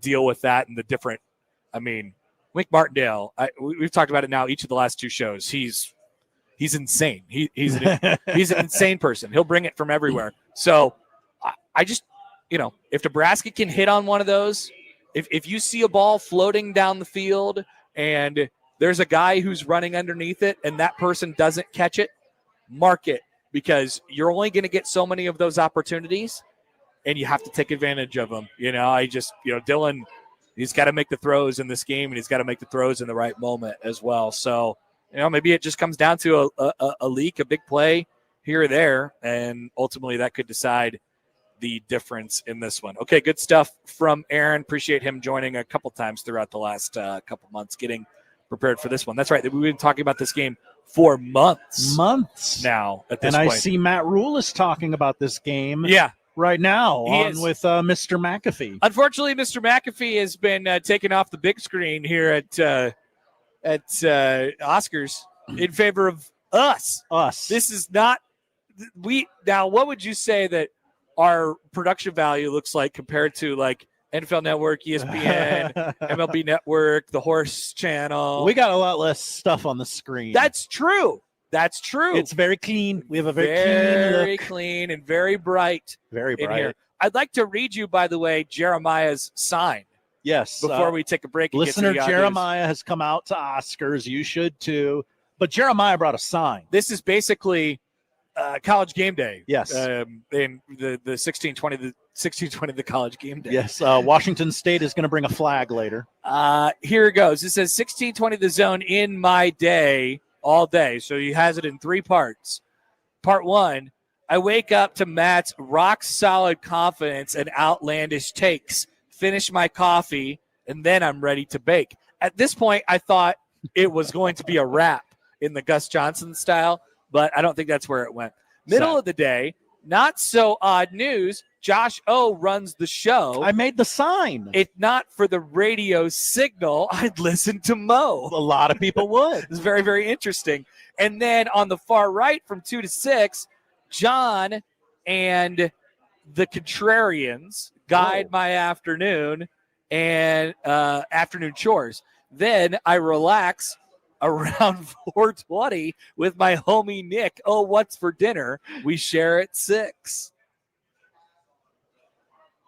deal with that and the different. Wink Martindale. We've talked about it now each of the last 2 shows. He's insane. He's an insane person. He'll bring it from everywhere. So I just, if Nebraska can hit on one of those, if you see a ball floating down the field and there's a guy who's running underneath it and that person doesn't catch it, mark it, because you're only going to get so many of those opportunities and you have to take advantage of them. Dylan, he's got to make the throws in this game and he's got to make the throws in the right moment as well. So, maybe it just comes down to a leak, a big play here or there, and ultimately that could decide the difference in this one. Okay, good stuff from Aaron. Appreciate him joining a couple times throughout the last couple months, getting prepared for this one. That's right. We've been talking about this game for months now at this point. And I see Matt Rule is talking about this game right now with Mr. McAfee. Unfortunately, Mr. McAfee has been taken off the big screen here at Oscars in favor of us. This is not now. What would you say that our production value looks like compared to like NFL Network, ESPN, MLB Network, the Horse Channel? We got a lot less stuff on the screen. That's true. It's very clean. We have a very clean and very bright. Very bright. In here. I'd like to read you, by the way, Jeremiah's sign. Yes. Before we take a break. Listener Jeremiah has come out to Oscars. You should too. But Jeremiah brought a sign. This is basically College Game Day. Yes. In the 1620, the College Game Day. Yes. Washington State is going to bring a flag later. Here it goes. It says 1620 the zone in my day all day. So he has it in 3 parts. Part 1, I wake up to Matt's rock solid confidence and outlandish takes. Finish my coffee, and then I'm ready to bake. At this point, I thought it was going to be a rap in the Gus Johnson style, but I don't think that's where it went. Middle of the day, not so odd news. Josh O runs the show. I made the sign. If not for the radio signal, I'd listen to Mo. A lot of people would. It's very, very interesting. And then on the far right from 2 to 6, John and the Contrarians guide my afternoon and afternoon chores. Then I relax around 4:20 with my homie Nick. Oh, what's for dinner? We share at 6.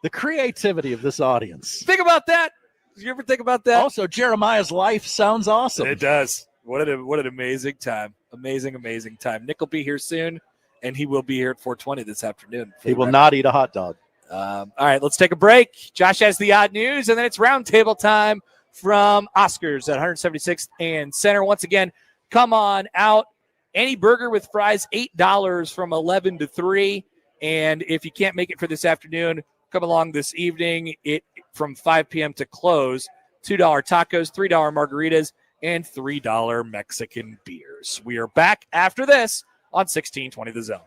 The creativity of this audience. Think about that. Did you ever think about that? Also, Jeremiah's life sounds awesome. It does. What an amazing time. Amazing time. Nick will be here soon, and he will be here at 4:20 this afternoon. He will not eat a hot dog. All right, let's take a break. Josh has the odd news, and then it's roundtable time from Oscars at 176th and Center. Once again, come on out. Any burger with fries, $8 from 11 to 3. And if you can't make it for this afternoon, come along this evening. It from 5 p.m. to close. $2 tacos, $3 margaritas, and $3 Mexican beers. We are back after this on 1620 The Zone.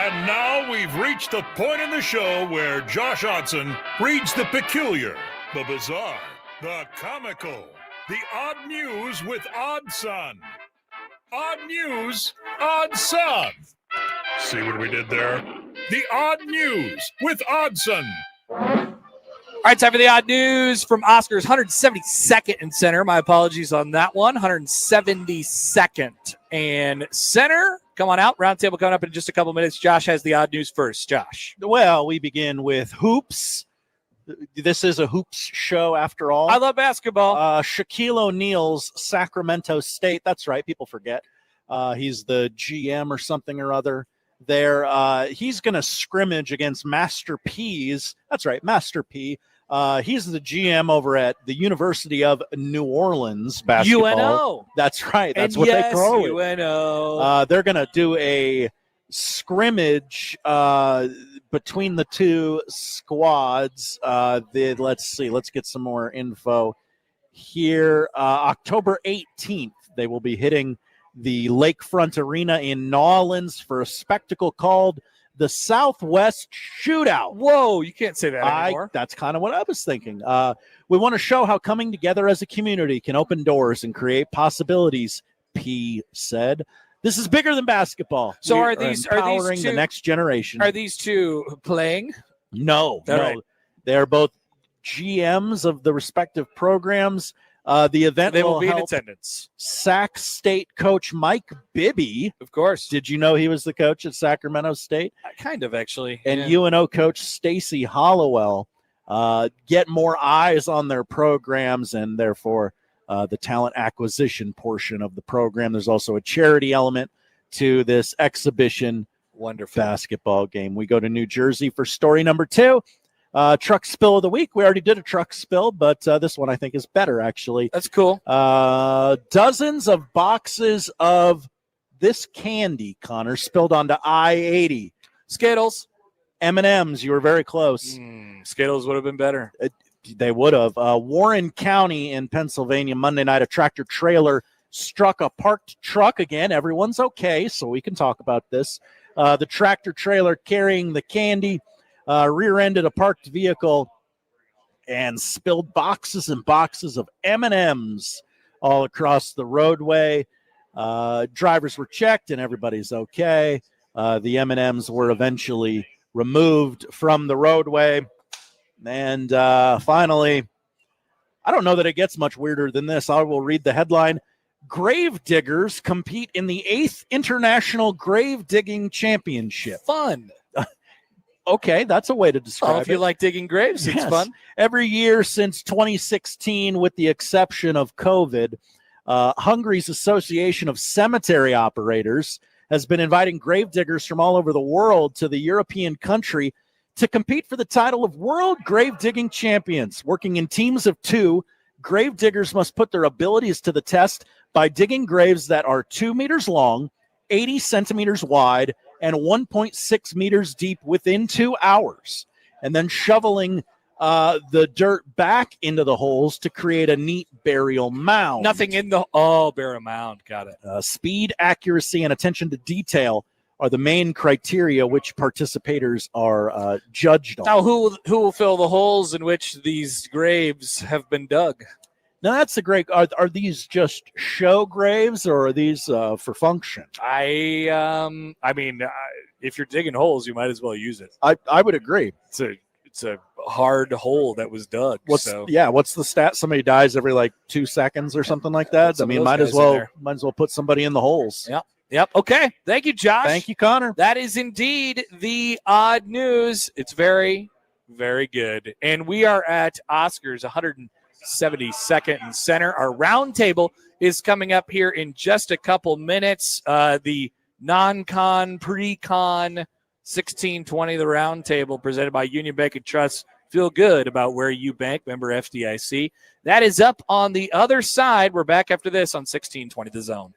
And now we've reached the point in the show where Josh Odson reads the peculiar, the bizarre, the comical, the odd news with Odd Son. Odd news, Odd Son. See what we did there? The odd news with Oddson. All right, time for the odd news from Oscar's 172nd and center. My apologies on that one. 172nd and center. Come on out. Roundtable coming up in just a couple minutes. Josh has the odd news first. Josh. Well, we begin with hoops. This is a hoops show after all. I love basketball. Shaquille O'Neal's Sacramento State. That's right. People forget. He's the GM or something or other there. He's going to scrimmage against Master P's. That's right. Master P. He's the GM over at the University of New Orleans basketball. UNO. That's right. That's And what yes, they call it. UNO. They're going to do a scrimmage between the two squads. Let's see. Let's get some more info here. October 18th, they will be hitting the Lakefront Arena in New Orleans for a spectacle called the Southwest Shootout. Whoa, you can't say that anymore. That's kind of what I was thinking. We want to show how coming together as a community can open doors and create possibilities, P said. This is bigger than basketball. So We are these empowering two, the next generation? Are these two playing? No. Right. They are both GMs of the respective programs. The event They will be in help attendance. Sac State coach Mike Bibby. Of course. Did you know he was the coach at Sacramento State? Kind of, actually. And yeah. UNO coach Stacy Hollowell get more eyes on their programs and therefore the talent acquisition portion of the program. There's also a charity element to this exhibition Wonderful basketball game. We go to New Jersey for story number 2. Truck spill of the week. We already did a truck spill, but this one I think is better, actually. That's cool. Dozens of boxes of this candy, Connor, spilled onto I-80. Skittles. M&M's. You were very close. Skittles would have been better. They would have. Warren County in Pennsylvania, Monday night, a tractor trailer struck a parked truck again. Everyone's okay, so we can talk about this. The tractor trailer carrying the candy rear-ended a parked vehicle and spilled boxes and boxes of M&Ms all across the roadway. Drivers were checked and everybody's okay. The M&Ms were eventually removed from the roadway. And finally, I don't know that it gets much weirder than this. I will read the headline. Grave diggers compete in the 8th International Grave Digging Championship. Fun. Okay, that's a way to describe it. If you like digging graves, it's fun. Every year since 2016, with the exception of COVID, Hungary's Association of Cemetery Operators has been inviting grave diggers from all over the world to the European country to compete for the title of World Grave Digging Champions. Working in teams of 2, grave diggers must put their abilities to the test by digging graves that are 2 meters long, 80 centimeters wide, and 1.6 meters deep within 2 hours, and then shoveling the dirt back into the holes to create a neat burial mound. Nothing in the burial mound. Got it. Speed, accuracy, and attention to detail are the main criteria which participators are judged on. Now, who will fill the holes in which these graves have been dug? Now, that's a great. Are these just show graves or are these for function? I mean, if you're digging holes, you might as well use it. I would agree. It's a hard hole that was dug. What's the stat? Somebody dies every like 2 seconds or something like that. I mean, might as well put somebody in the holes. Yep. Okay. Thank you, Josh. Thank you, Connor. That is indeed the odd news. It's very, very good. And we are at Oscar's 172nd and center. Our roundtable is coming up here in just a couple minutes. The non-con, pre-con 1620, the roundtable presented by Union Bank and Trust. Feel good about where you bank. Member FDIC. That is up on the other side. We're back after this on 1620 The Zone.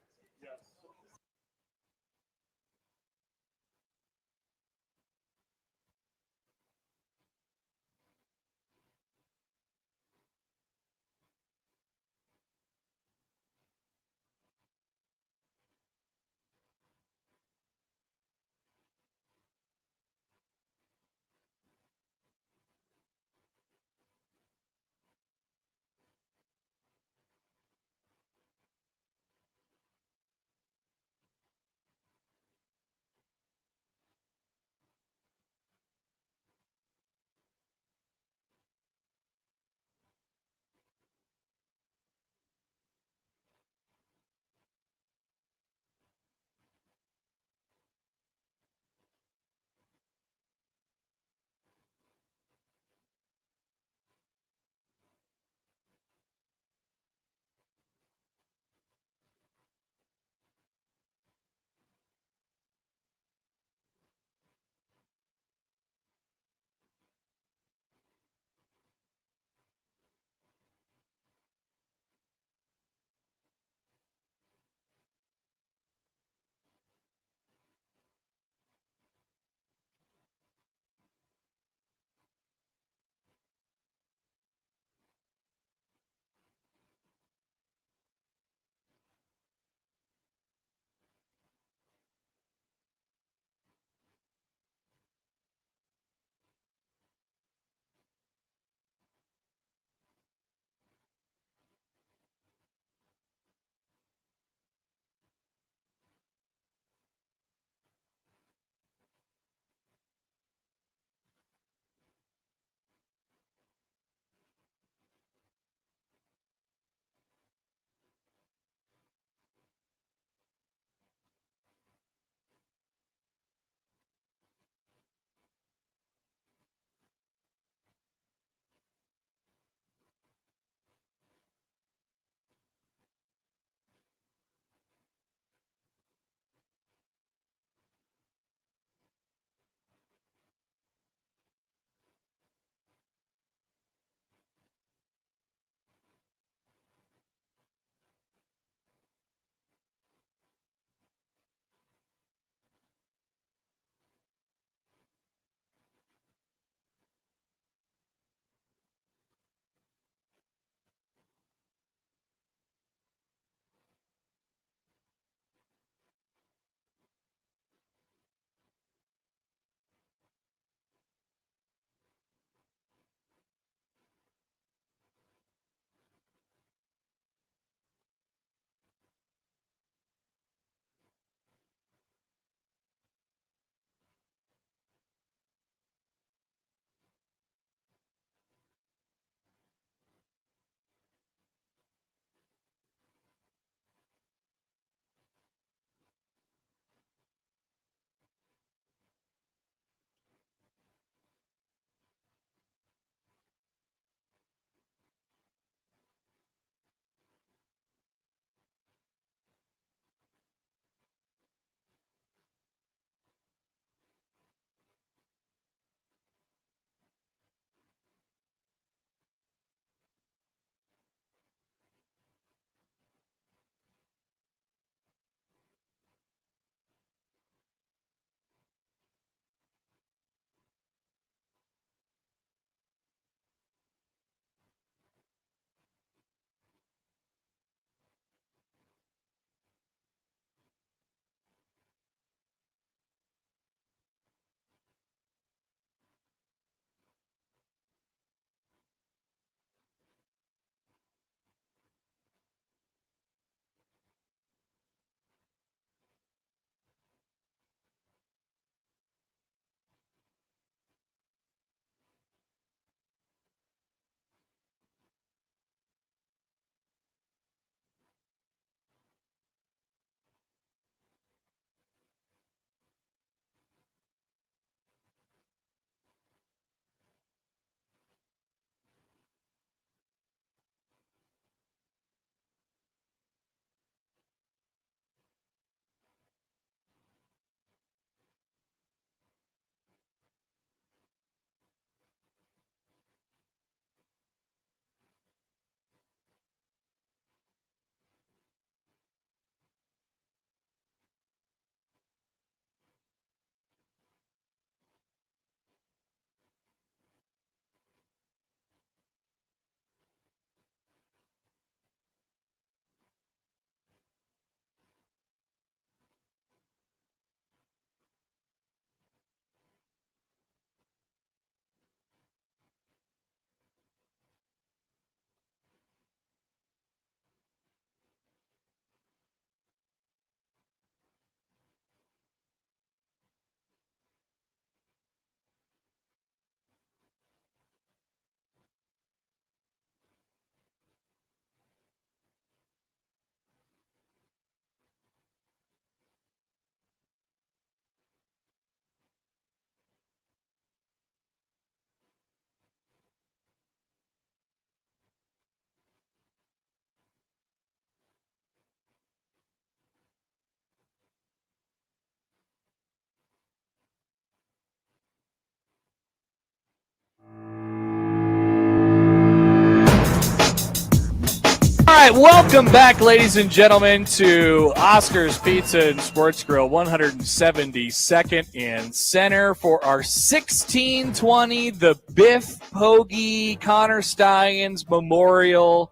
right, welcome back, ladies and gentlemen, to Oscar's Pizza and Sports Grill, 172nd and Center for our 1620, the Biff Hoagie Connor Stallions Memorial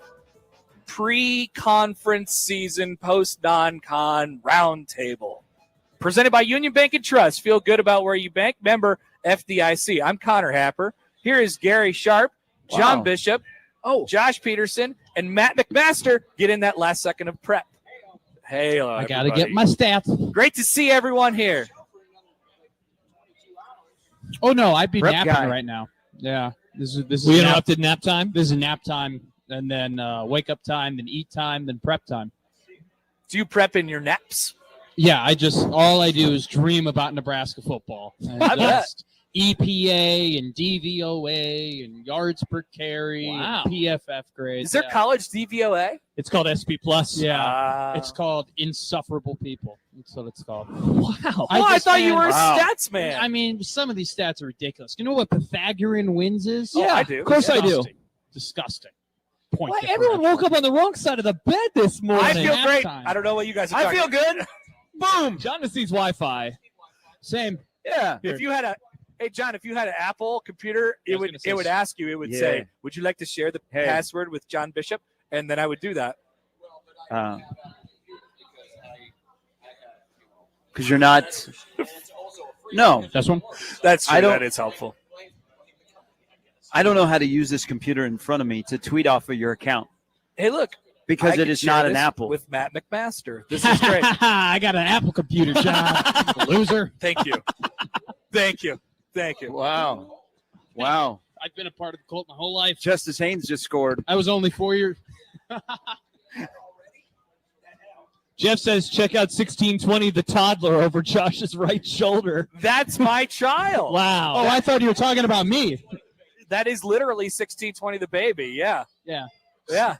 pre-conference season post-non-con roundtable. Presented by Union Bank and Trust. Feel good about where you bank. Member FDIC. I'm Connor Happer. Here is Gary Sharp, John Bishop, Josh Peterson, and Matt McMaster. Get in that last second of prep. Hey, I got to get my stats. Great to see everyone here. Oh, no, I'd be Prep napping guy. right now. Yeah. This is We interrupted nap time? This is nap time, and then wake up time, then eat time, then prep time. Do you prep in your naps? Yeah, all I do is dream about Nebraska football. And I bet. just EPA and DVOA and yards per carry Wow. and PFF grades. Is there Yeah. college DVOA? It's called SP Plus. Yeah. Ah. It's called Insufferable People. That's what it's called. Wow. I thought you were a stats man. I mean, some of these stats are ridiculous. You know what Pythagorean wins is? Oh, I do. Of course I do. Disgusting. Disgusting. Point Why, differential. everyone woke up on the wrong side of the bed this morning. I feel great. Halftime. I don't know what you guys are I talking feel good. Boom. John just needs Wi-Fi. Same. Yeah. If you had Hey, John, if you had an Apple computer, it would ask you, it would say, would you like to share the password with John Bishop? And then I would do that. Because you're not. No. This one? That's true. I don't- That is helpful. I don't know how to use this computer in front of me to tweet off of your account Hey, look. because I it can is share not an this Apple. With Matt McMaster. This is great. I got an Apple computer, John. Loser. Thank you. Thank you. Thank you. Wow. Wow. I've been a part of the cult my whole life. Justice Haynes just scored. I was only 4 years. Jeff says, check out 1620, the toddler over Josh's right shoulder. That's my child. Wow. Oh, I thought you were talking about me. That is literally 1620 the baby. Yeah. Yeah. Yeah.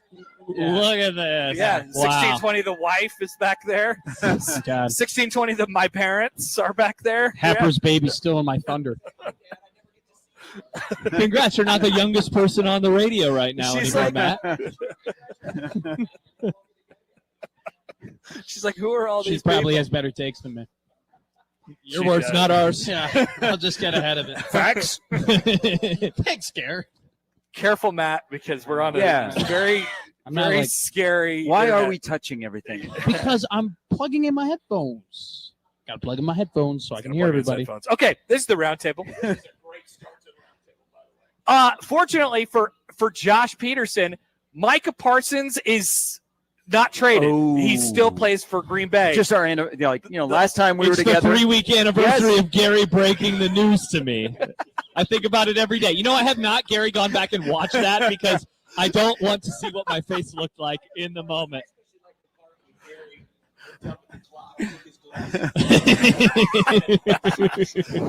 Look at this. Yeah. Wow. 1620 the wife is back there. God. 1620 my parents are back there. Happer's baby's still in my thunder. Congrats, you're not the youngest person on the radio right now She's anymore, like- Matt. She's like, who are all She these probably people? has better takes than me. Your She words, does. not ours. Yeah, I'll just get ahead of it. Facts. Thanks, Gary. Careful, Matt, because we're on a Yeah. very, I'm not very like, scary. Why are internet. we touching everything? because I'm plugging in my headphones. Got to plug in my headphones so I can hear Plug in his everybody. headphones. Okay, this is the roundtable. Fortunately for Josh Peterson, Micah Parsons is not traded. He still plays for Green Bay. Just our, last time we were It's the together. 3-week anniversary Yes. of Gary breaking the news to me. I think about it every day. You know, I have not, Gary, gone back and watched that because I don't want to see what my face looked like in the moment.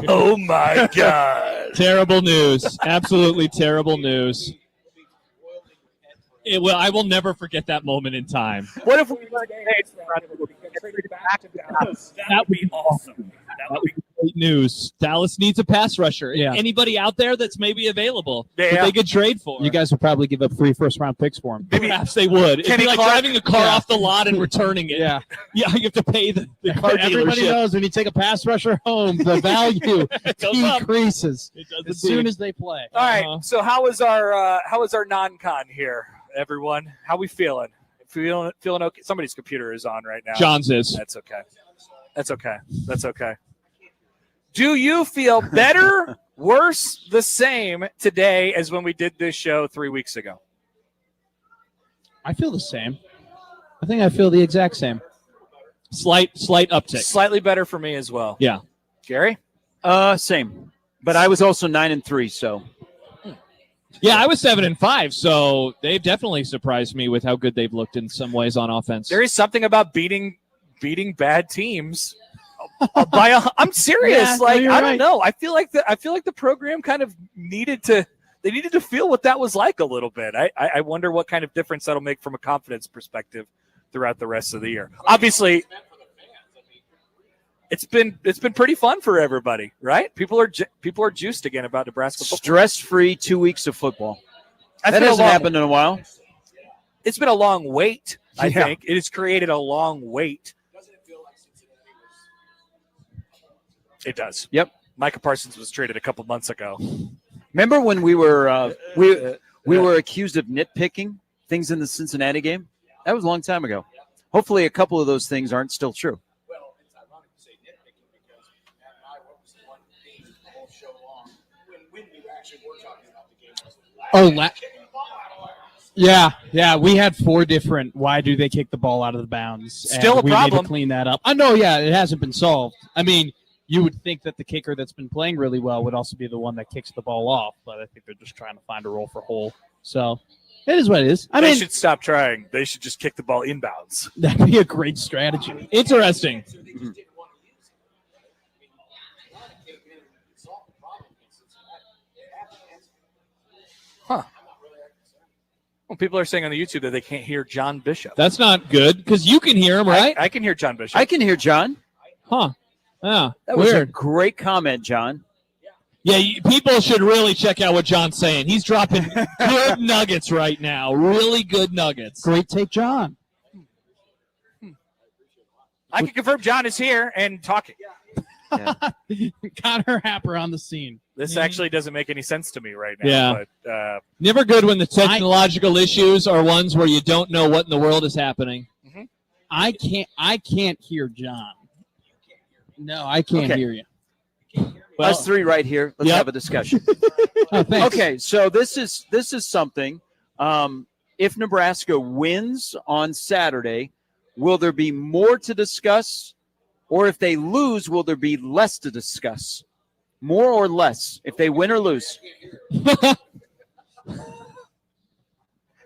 Oh, my God. Terrible news. Absolutely terrible news. I will never forget that moment in time. What if we that would be awesome. That would be Great news. Dallas needs a pass rusher. Yeah. Anybody out there that's maybe available that Yeah. they could trade for? You guys would probably give up 3 first-round picks for him. Perhaps they would. It'd Kenny be like Clark? driving a car Yeah. off the lot and returning it. Yeah. Yeah, you have to pay the car Everybody dealership. knows when you take a pass rusher home, the value goes up. decreases It does as indeed. soon as they play. All right. Uh-huh. So how was our non-con here, everyone? How we feeling? Feeling okay? Somebody's computer is on right now. John's is. That's okay. That's okay. That's okay. Do you feel better, worse, the same today as when we did this show 3 weeks ago? I feel the same. I think I feel the exact same. Slight uptick. Slightly better for me as well. Yeah. Gary? Same. But I was also 9-3, so. Yeah, I was 7-5, so they've definitely surprised me with how good they've looked in some ways on offense. There is something about beating bad teams. I'm serious. Yeah, like no, I you're don't right. know. I feel like the program kind of needed to feel what that was like a little bit. I wonder what kind of difference that'll make from a confidence perspective throughout the rest of the year. Obviously, it's been pretty fun for everybody, right? People are juiced again about Nebraska football. Stress-free 2 weeks of football. That's That been a hasn't long- happened in a while. it's been a long wait. I Yeah. think it has created a long wait. It does. Yep. Micah Parsons was traded a couple months ago. Remember when we were we were accused of nitpicking things in the Cincinnati game? That was a long time ago. Hopefully, a couple of those things aren't still true. Well, it's ironic to say nitpicking because Matt and I, what was the one theme the whole show long when we actually were talking about the game? Yeah. We had 4 different. Why do they kick the ball out of the bounds? Still and a problem. We need to clean that up. I know. Yeah, it hasn't been solved. I mean, you would think that the kicker that's been playing really well would also be the one that kicks the ball off, but I think they're just trying to find a role for Hole. So it is what it is. They should stop trying. They should just kick the ball inbounds. That'd be a great strategy. Interesting. Huh. Well, people are saying on the YouTube that they can't hear John Bishop. That's not good because you can hear him, right? I can hear John Bishop. I can hear John. Huh. Yeah. That was a Weird. great comment, John. Yeah, people should really check out what John's saying. He's dropping good nuggets right now. Really good nuggets. Great take, John. I can confirm John is here and talking. Connor Happer on the scene. This actually doesn't make any sense to me right now. Yeah. But, Never good when the technological issues are ones where you don't know what in the world is happening. I can't hear John. No, I can't hear you. Well, us 3 right here. Let's have a discussion. Okay, so this is something. If Nebraska wins on Saturday, will there be more to discuss? Or if they lose, will there be less to discuss? More or less if they win or lose?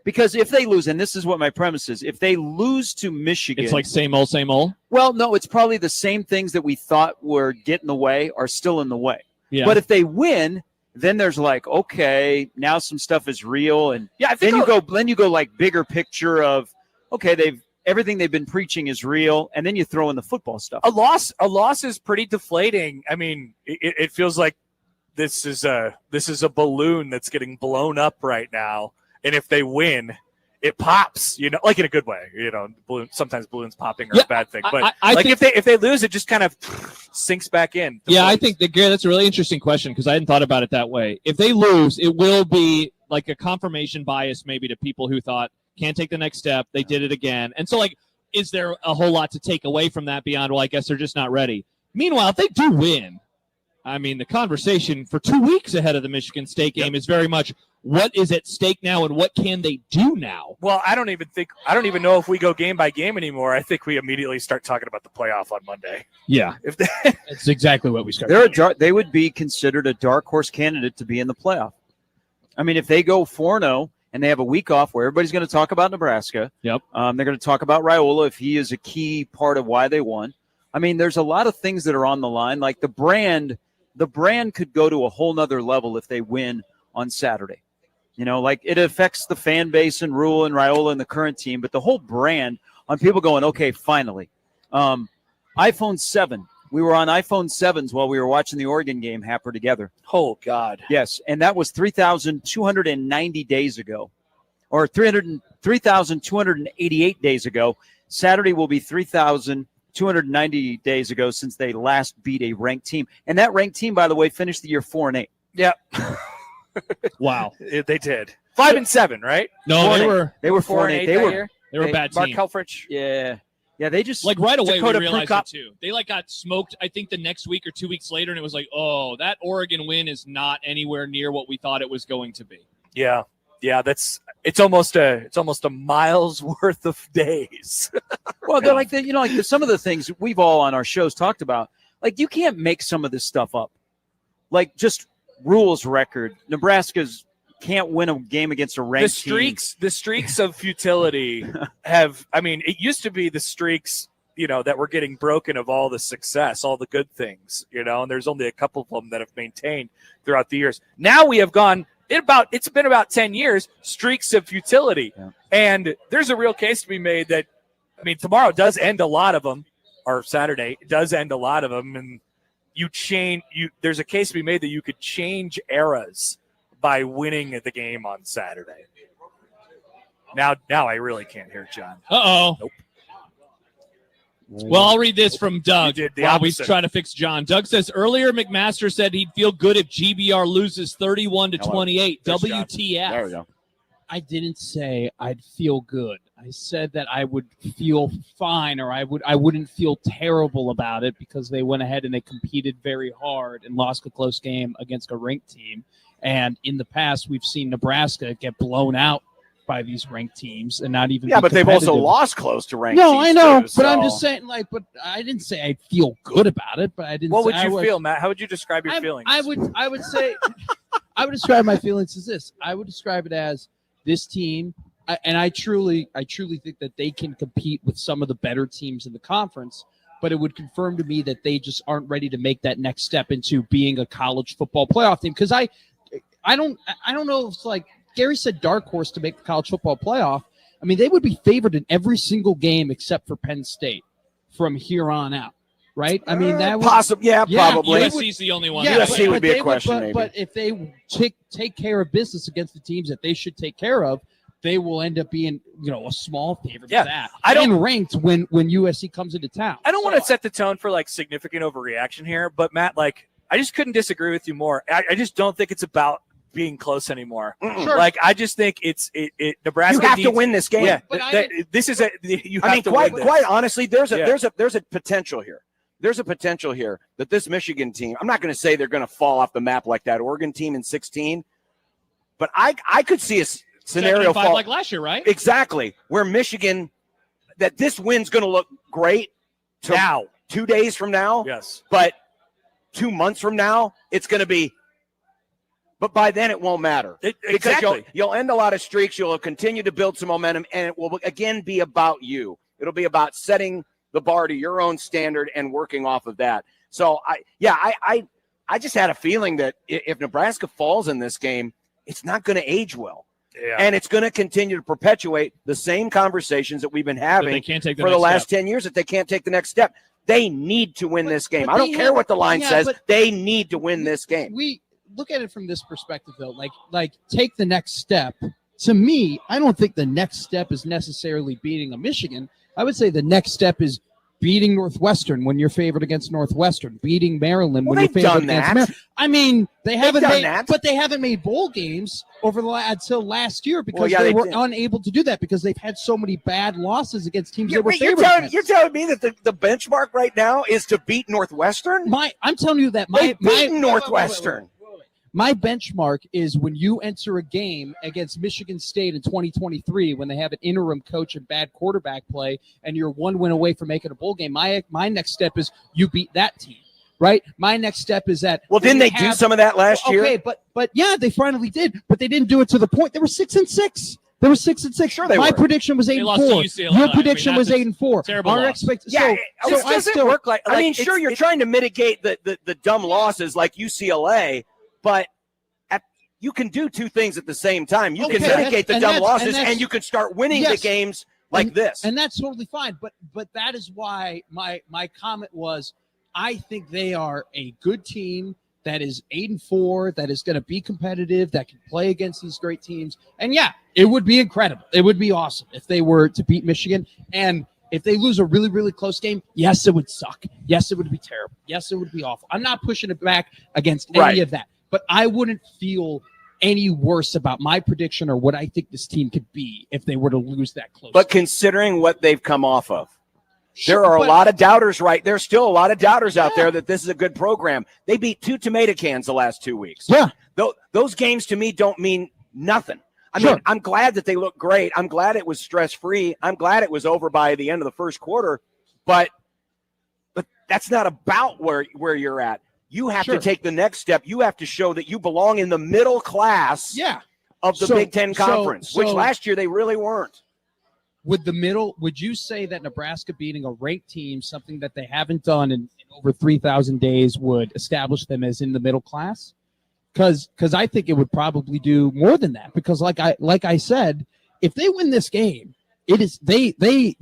Because if they lose, and this is what my premise is, if they lose to Michigan. It's like same old, same old. Well, no, it's probably the same things that we thought were getting in the way are still in the way. Yeah. But if they win, then there's like, okay, now some stuff is real. And I think then you go like bigger picture of, okay, everything they've been preaching is real, and then you throw in the football stuff. A loss is pretty deflating. I mean, it feels like this is a balloon that's getting blown up right now, and if they win, it pops. Like in a good way. Sometimes balloons popping are a bad thing, but I like think if they lose, it just kind of sinks back in. Yeah, I think Gary, that's a really interesting question because I hadn't thought about it that way. If they lose, it will be like a confirmation bias maybe to people who thought can't take the next step. They did it again. And so, like, is there a whole lot to take away from that beyond, well, I guess they're just not ready? Meanwhile, if they do win, I mean, the conversation for 2 weeks ahead of the Michigan State game is very much what is at stake now and what can they do now? Well, I don't even know if we go game by game anymore. I think we immediately start talking about the playoff on Monday. Yeah. That's exactly what we started. They would be considered a dark horse candidate to be in the playoff. I mean, if they go 4-0 and they have a week off where everybody's going to talk about Nebraska. Yep. They're going to talk about Raiola if he is a key part of why they won. I mean, there's a lot of things that are on the line. Like the brand could go to a whole nother level if they win on Saturday. Like it affects the fan base and Rule and Raiola and the current team, but the whole brand on people going, okay, finally. iPhone 7. We were on iPhone 7s while we were watching the Oregon game, Happer, together. Oh, God. Yes, and that was 3,290 days ago, or 3,288 days ago. Saturday will be 3,290 days ago since they last beat a ranked team. And that ranked team, by the way, finished the year 4-8. Yeah. Wow. They did. 5-7, right? No, they were 4-8. They were a bad Mark team. Helfrich. Yeah. Yeah, they just like right away Dakota we realized Prukop. it too. They like got smoked, I think, the next week or 2 weeks later, and it was like, oh, that Oregon win is not anywhere near what we thought it was going to be. Yeah. It's almost a mile's worth of days. Well, they're like some of the things we've all on our shows talked about. Like you can't make some of this stuff up. Like just Rule's record. Nebraska's can't win a game against a ranked team. The streaks of futility have, I mean, it used to be the streaks, that were getting broken of all the success, all the good things, and there's only a couple of them that have maintained throughout the years. Now we have gone, it's been about 10 years, streaks of futility. Yeah. And there's a real case to be made that, I mean, tomorrow does end a lot of them, or Saturday does end a lot of them. And there's a case to be made that you could change eras by winning the game on Saturday. Now I really can't hear John. Uh-oh. Nope. Well, I'll read this from Doug You did the while we opposite. try to fix John. Doug says, earlier McMaster said he'd feel good if GBR loses 31-28. WTF. There we go. I didn't say I'd feel good. I said that I would feel fine, or I wouldn't feel terrible about it because they went ahead and they competed very hard and lost a close game against a ranked team. And in the past, we've seen Nebraska get blown out by these ranked teams and not even. Yeah, be but they've also competitive. lost close to ranked No, teams I know, too, but I'm so- just saying, but I didn't say I'd feel good about it. But I didn't. What say would I you feel, Matt? How would you describe your feelings? I would say I would describe my feelings as this. I would describe it as this team, and I truly think that they can compete with some of the better teams in the conference. But it would confirm to me that they just aren't ready to make that next step into being a college football playoff team. Because I don't know if it's like Gary said, dark horse to make the college football playoff. I mean, they would be favored in every single game except for Penn State from here on out. Right? I mean, that would possible. Yeah, probably. USC's the only one. Yeah, USC would be a question, maybe. But if they take care of business against the teams that they should take care of, they will end up being, a small favorite for that. And ranked when USC comes into town. I don't want to set the tone for like significant overreaction here, but Matt, like I just couldn't disagree with you more. I just don't think it's about being close anymore. Sure. Like I just think it's Nebraska. You have needs, to win this game. Yeah, this is you have to quite win this. honestly, there's a potential here. There's a potential here that this Michigan team. I'm not going to say they're going to fall off the map like that Oregon team in 16, but I could see a scenario 75 fall like last year, right? Exactly, where Michigan, that this win's going to look great now, 2 days from now. Yes, but 2 months from now, it's going to be. But by then, it won't matter. Because you'll end a lot of streaks. You'll continue to build some momentum, and it will, again, be about you. It'll be about setting the bar to your own standard and working off of that. So, I just had a feeling that if Nebraska falls in this game, it's not going to age well. Yeah. And it's going to continue to perpetuate the same conversations that we've been having for the last 10 years, that they can't take the next step. They need to win this game. I don't care what the line says. They need to win this game. We look at it from this perspective, though. Like take the next step. To me, I don't think the next step is necessarily beating a Michigan. I would say the next step is beating Northwestern when you're favored against Northwestern, beating Maryland when you're favored against Maryland. I mean, they haven't made bowl games until last year because they were unable to do that because they've had so many bad losses against teams that were favored. You're telling me that the benchmark right now is to beat Northwestern? I'm telling you that they've beaten Northwestern. My benchmark is when you enter a game against Michigan State in 2023 when they have an interim coach and bad quarterback play and you're one win away from making a bowl game. My next step is you beat that team, right? My next step is that. Well, didn't they do some of that last year? Okay, but yeah, they finally did, but they didn't do it to the point. They were 6-6. They were 6-6. Sure, they My were. prediction was 8-4. Your prediction was 8-4. Terrible loss. Yeah, it doesn't work like. I mean, sure, you're trying to mitigate the dumb losses like UCLA, but you can do two things at the same time. You can mitigate the dumb losses, and you can start winning the games like this. And that's totally fine. But that is why my comment was, I think they are a good team that is 8-4, that is going to be competitive, that can play against these great teams. And yeah, it would be incredible. It would be awesome if they were to beat Michigan. And if they lose a really, really close game, yes, it would suck. Yes, it would be terrible. Yes, it would be awful. I'm not pushing it back against any of that. But I wouldn't feel any worse about my prediction or what I think this team could be if they were to lose that close. But considering what they've come off of, there are a lot of doubters, right? There's still a lot of doubters out there that this is a good program. They beat 2 tomato cans the last 2 weeks. Yeah. Those games to me don't mean nothing. I mean, I'm glad that they look great. I'm glad it was stress-free. I'm glad it was over by the end of the first quarter. But that's not about where you're at. You have to take the next step. You have to show that you belong in the middle class of the Big Ten Conference, which last year they really weren't. Would you say that Nebraska beating a ranked team, something that they haven't done in over 3,000 days, would establish them as in the middle class? Because I think it would probably do more than that. Because like I said, if they win this game, the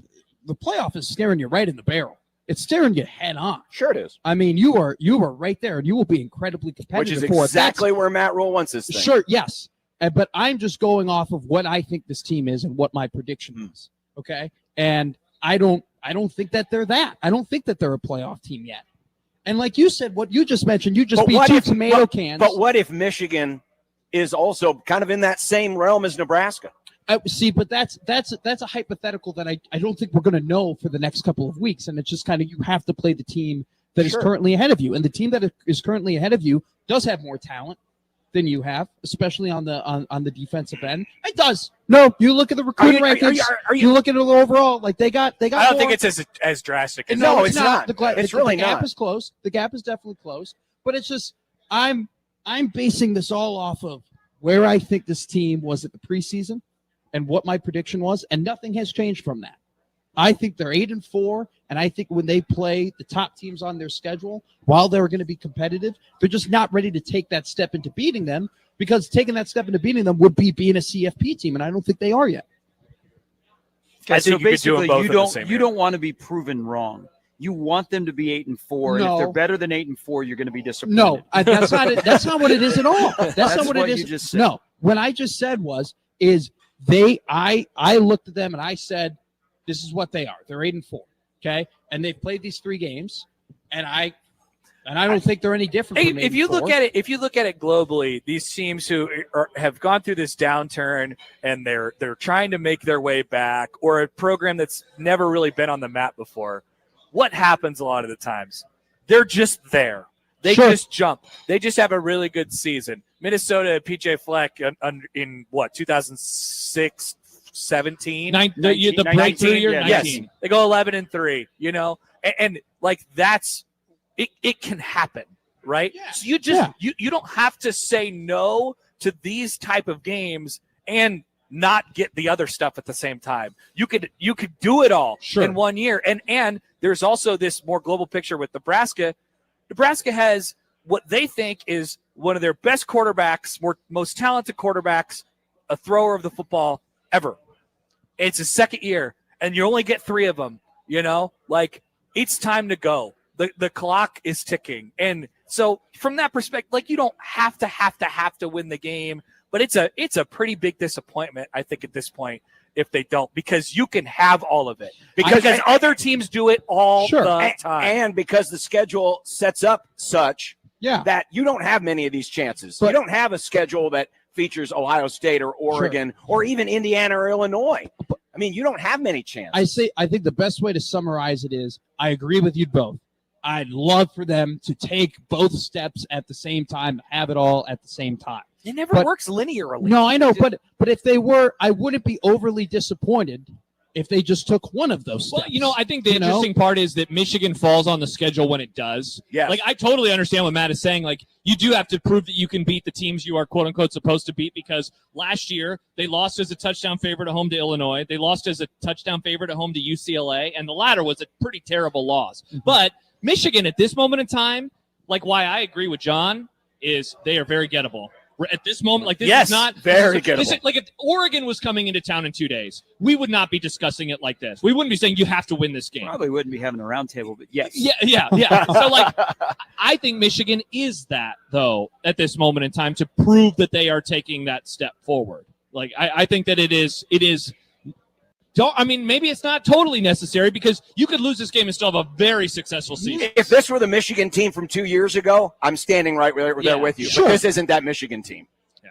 playoff is staring you right in the barrel. It's staring you head on. Sure it is. I mean, you are right there, and you will be incredibly competitive. Which is exactly where Matt Rule wants this thing. Sure, yes. But I'm just going off of what I think this team is and what my prediction is. Okay, and I don't think that they're that. I don't think that they're a playoff team yet. And like you said, what you just mentioned, you just beat two tomato cans. But what if Michigan is also kind of in that same realm as Nebraska? See, but that's a hypothetical that I don't think we're going to know for the next couple of weeks. And it's just kind of, you have to play the team that is currently ahead of you. And the team that is currently ahead of you does have more talent than you have, especially on the defensive end. It does. No, you look at the recruiting rankings. You look at it overall, like they got. I don't think it's as drastic. No, it's not. It's really not. The gap is close. The gap is definitely close. But it's just I'm basing this all off of where I think this team was at the preseason and what my prediction was, and nothing has changed from that. I think they're 8-4, and I think when they play the top teams on their schedule, while they're going to be competitive, they're just not ready to take that step into beating them, because taking that step into beating them would be being a CFP team, and I don't think they are yet. So basically, you don't want to be proven wrong. You want them to be 8-4, and if they're better than 8-4, you're going to be disappointed. No, that's not it. That's not what it is at all. That's not what it is. You just said. No, what I just said is I looked at them and I said, this is what they are. They're 8-4, okay, and they've played these 3 games, and I don't think they're any different. From if you look at it globally, these teams who have gone through this downturn and they're trying to make their way back, or a program that's never really been on the map before, what happens a lot of the times? They're just there. They just jump. They just have a really good season. Minnesota, PJ Fleck in what, 2006, 17, the breakthrough year, 19. Yes, they go 11-3. You know, and like that's it. It can happen, right? Yeah. So you don't have to say no to these type of games and not get the other stuff at the same time. You could do it all in 1 year, and there's also this more global picture with Nebraska. Nebraska has what they think is one of their best quarterbacks, most talented quarterbacks, a thrower of the football ever. It's his second year, and you only get 3 of them. You know, like, it's time to go. The clock is ticking, and so from that perspective, like, you don't have to win the game, but it's a pretty big disappointment, I think, at this point, if they don't, because you can have all of it because other teams do it all the time, and because the schedule sets up such that you don't have many of these chances. You don't have a schedule that features Ohio State or Oregon or even Indiana or Illinois. I mean, you don't have many chances. I think the best way to summarize it is, I agree with you both. I'd love for them to take both steps at the same time, have it all at the same time. It never works linearly. No, I know, but if they were, I wouldn't be overly disappointed if they just took one of those steps. Well, you know, I think the interesting part is that Michigan falls on the schedule when it does. Yeah. Like, I totally understand what Matt is saying. Like, you do have to prove that you can beat the teams you are, quote unquote, supposed to beat, because last year they lost as a touchdown favorite at home to Illinois. They lost as a touchdown favorite at home to UCLA, and the latter was a pretty terrible loss. Mm-hmm. But Michigan at this moment in time, like, why I agree with John, is they are very gettable. At this moment, like, this is not very gettable. Like, if Oregon was coming into town in 2 days, we would not be discussing it like this. We wouldn't be saying you have to win this game. Probably wouldn't be having a roundtable, but yes. Yeah. So, like, I think Michigan is that, though, at this moment in time, to prove that they are taking that step forward. Like, I think that it is. I mean, maybe it's not totally necessary, because you could lose this game and still have a very successful season. If this were the Michigan team from 2 years ago, I'm standing right there with you. But this isn't that Michigan team. Yeah,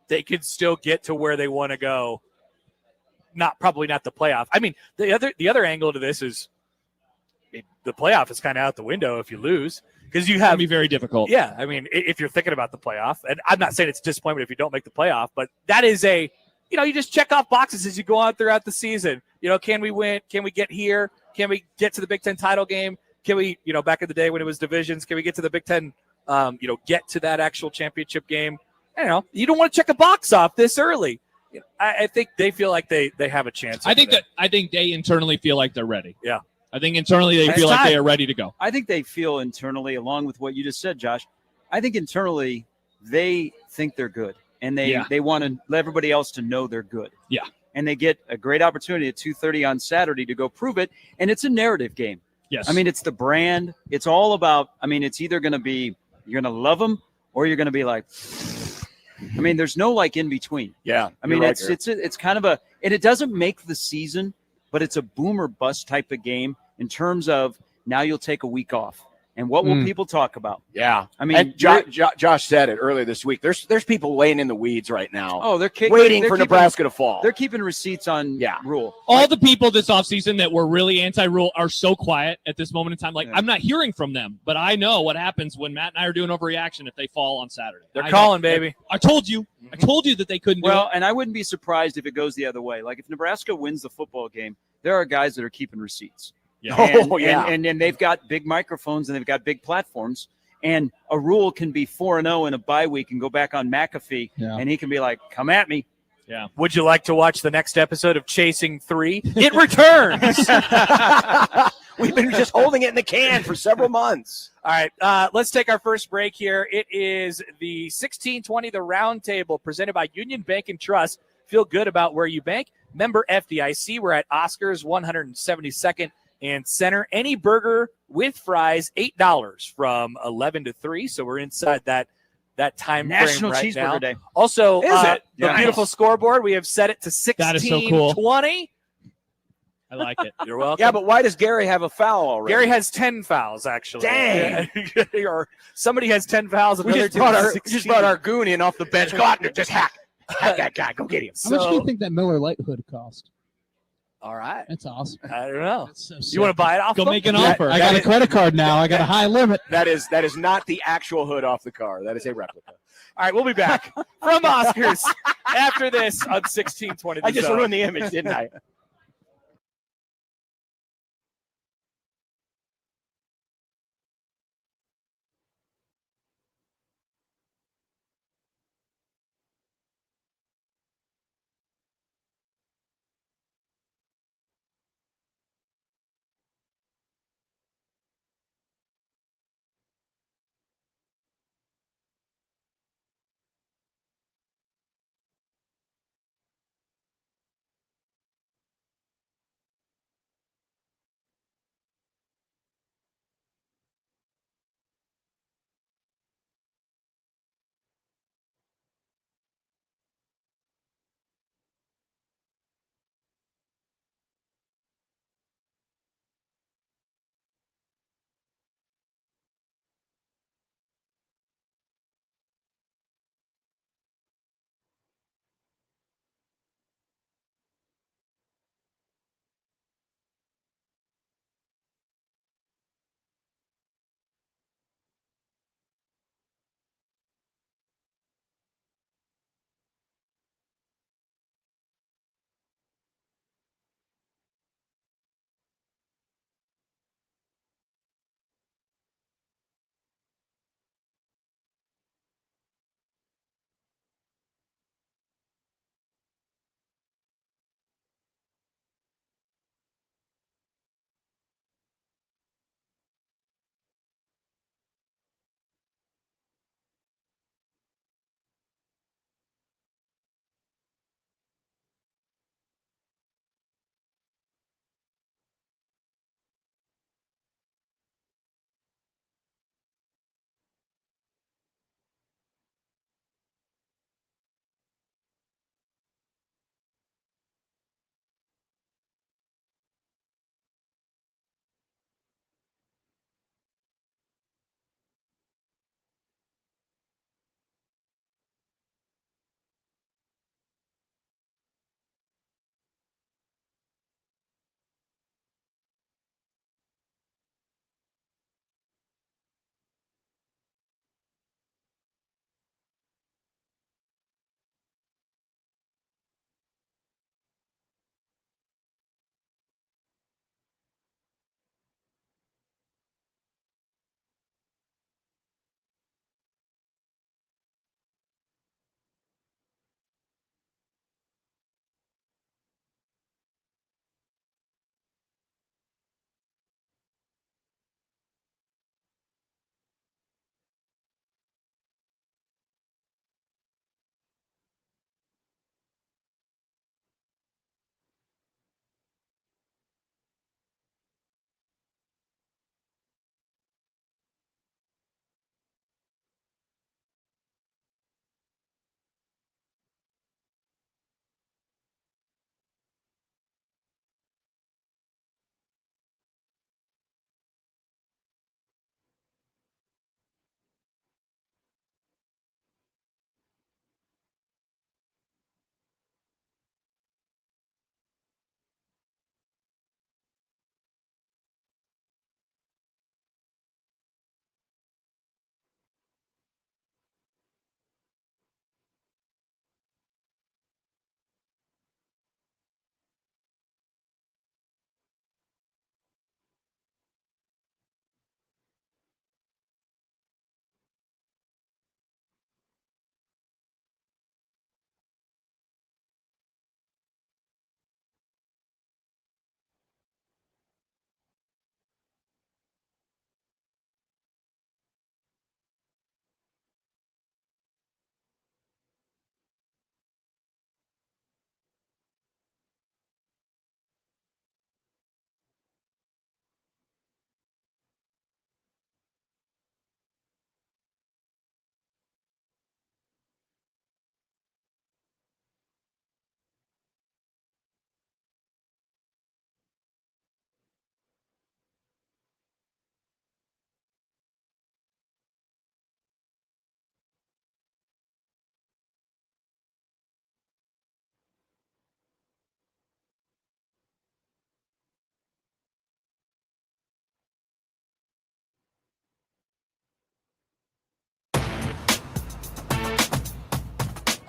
they could still get to where they want to go. Probably not the playoff. I mean, the other angle to this is the playoff is kind of out the window if you lose, because you have be very difficult. Yeah, I mean, if you're thinking about the playoff, and I'm not saying it's disappointment if you don't make the playoff, but that is you just check off boxes as you go on throughout the season. Can we win? Can we get here? Can we get to the Big Ten title game? Can we, back in the day when it was divisions, can we get to the Big Ten, get to that actual championship game? I don't know. You don't want to check a box off this early. I think they feel like they have a chance. I think they internally feel like they're ready. Yeah. I think internally they feel like they are ready to go. I think they feel internally, along with what you just said, Josh, I think internally they think they're good. And they want to let everybody else to know they're good. Yeah. And they get a great opportunity at 2:30 on Saturday to go prove it. And it's a narrative game. Yes. I mean, it's the brand. It's all about, it's either going to be, you're going to love them, or you're going to be like, I mean, there's no like in between. Yeah. I mean, you're right, it's kind of and it doesn't make the season, but it's a boom or bust type of game in terms of now you'll take a week off. And what will people talk about? Yeah. I mean, and Josh said it earlier this week. There's people laying in the weeds right now. Oh, they're waiting for Nebraska to fall. They're keeping receipts on Rule. All the people this offseason that were really anti-Rule are so quiet at this moment in time. Like, I'm not hearing from them, but I know what happens when Matt and I are doing overreaction if they fall on Saturday. They're calling, baby. I told you. I told you that they couldn't do it. Well, and I wouldn't be surprised if it goes the other way. Like, if Nebraska wins the football game, there are guys that are keeping receipts. Yeah. And they've got big microphones and they've got big platforms. And a Rule can be 4-0 in a bye week and go back on McAfee, and he can be like, "Come at me." Yeah. Would you like to watch the next episode of Chasing 3? It returns. We've been just holding it in the can for several months. All right, let's take our first break here. It is the 1620, the Roundtable, presented by Union Bank and Trust. Feel good about where you bank. Member FDIC. We're at Oscars, 172nd and Center. Any burger with fries, $8 from 11 to 3. So we're inside that time National frame right Cheeseburger now. Day. Also, Is it? the beautiful scoreboard, we have set it to 1620. That is so cool. I like it. You're welcome. Yeah, but why does Gary have a foul already? Gary has 10 fouls, actually. Dang. Or somebody has 10 fouls. We just brought our goon in off the bench. Go out there, just hack that guy. Go get him. How much do you think that Miller Lite hood cost? All right. That's awesome. I don't know. That's so You want to buy it off? Go them? make an offer. I got a credit card now. I got a high limit. That is not the actual hood off the car. That is a replica. All right, we'll be back from Oscars after this on 1620. I just ruined the image, didn't I?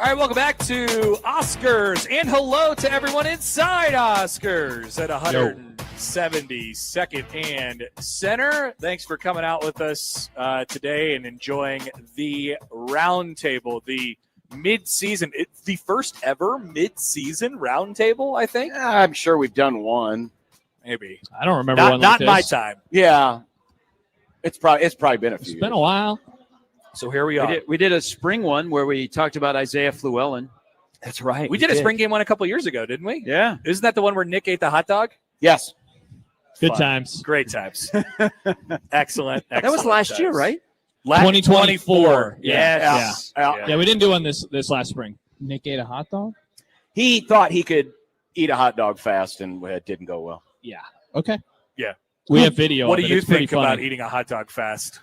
All right, welcome back to Oscars, and hello to everyone inside Oscars at 172nd and Center. Thanks for coming out with us today and enjoying the Roundtable, the mid-season. It's the first ever mid-season Roundtable, I think. Yeah, I'm sure we've done one. Maybe. I don't remember one like Not this. my time. Yeah, it's probably been a few. It's been a while. So here we are. We did a spring one where we talked about Isaiah Fluellen. That's right. We did a spring game one a couple years ago, didn't we? Yeah. Isn't that the one where Nick ate the hot dog? Yes. Good Fun. times. Great times. Excellent. That was last year, right? 2024. Yes. Yeah, we didn't do one this last spring. Nick ate a hot dog? He thought he could eat a hot dog fast, and it didn't go well. Yeah. Okay. Yeah. We have video. What of do it. you It's pretty think about funny. eating a hot dog fast?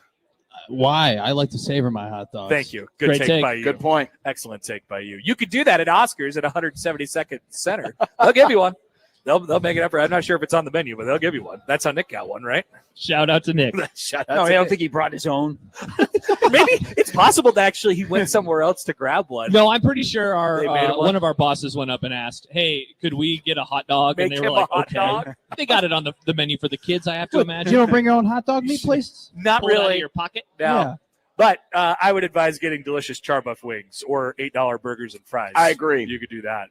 Why? I like to savor my hot dogs. Thank you. Good Great take take. by you. Good point. Excellent take by you. You could do that at Oscars at 172nd Center. They'll give you one. They'll make it up for. I'm not sure if it's on the menu, but they'll give you one. That's how Nick got one, right? Shout out to Nick. Shout out No, to I don't Nick. think he brought his own. Maybe it's possible that actually he went somewhere else to grab one. No, I'm pretty sure They made him one? one of our bosses went up and asked, "Hey, could we get a hot dog?" Make and they were him like, a hot "Okay." dog? They got it on the menu for the kids. I have to You imagine. don't bring your own hot dog meat places? Not Pull it out of really. your pocket. No. Yeah. But I would advise getting delicious Charbuff wings or $8 burgers and fries. I agree. You could do that.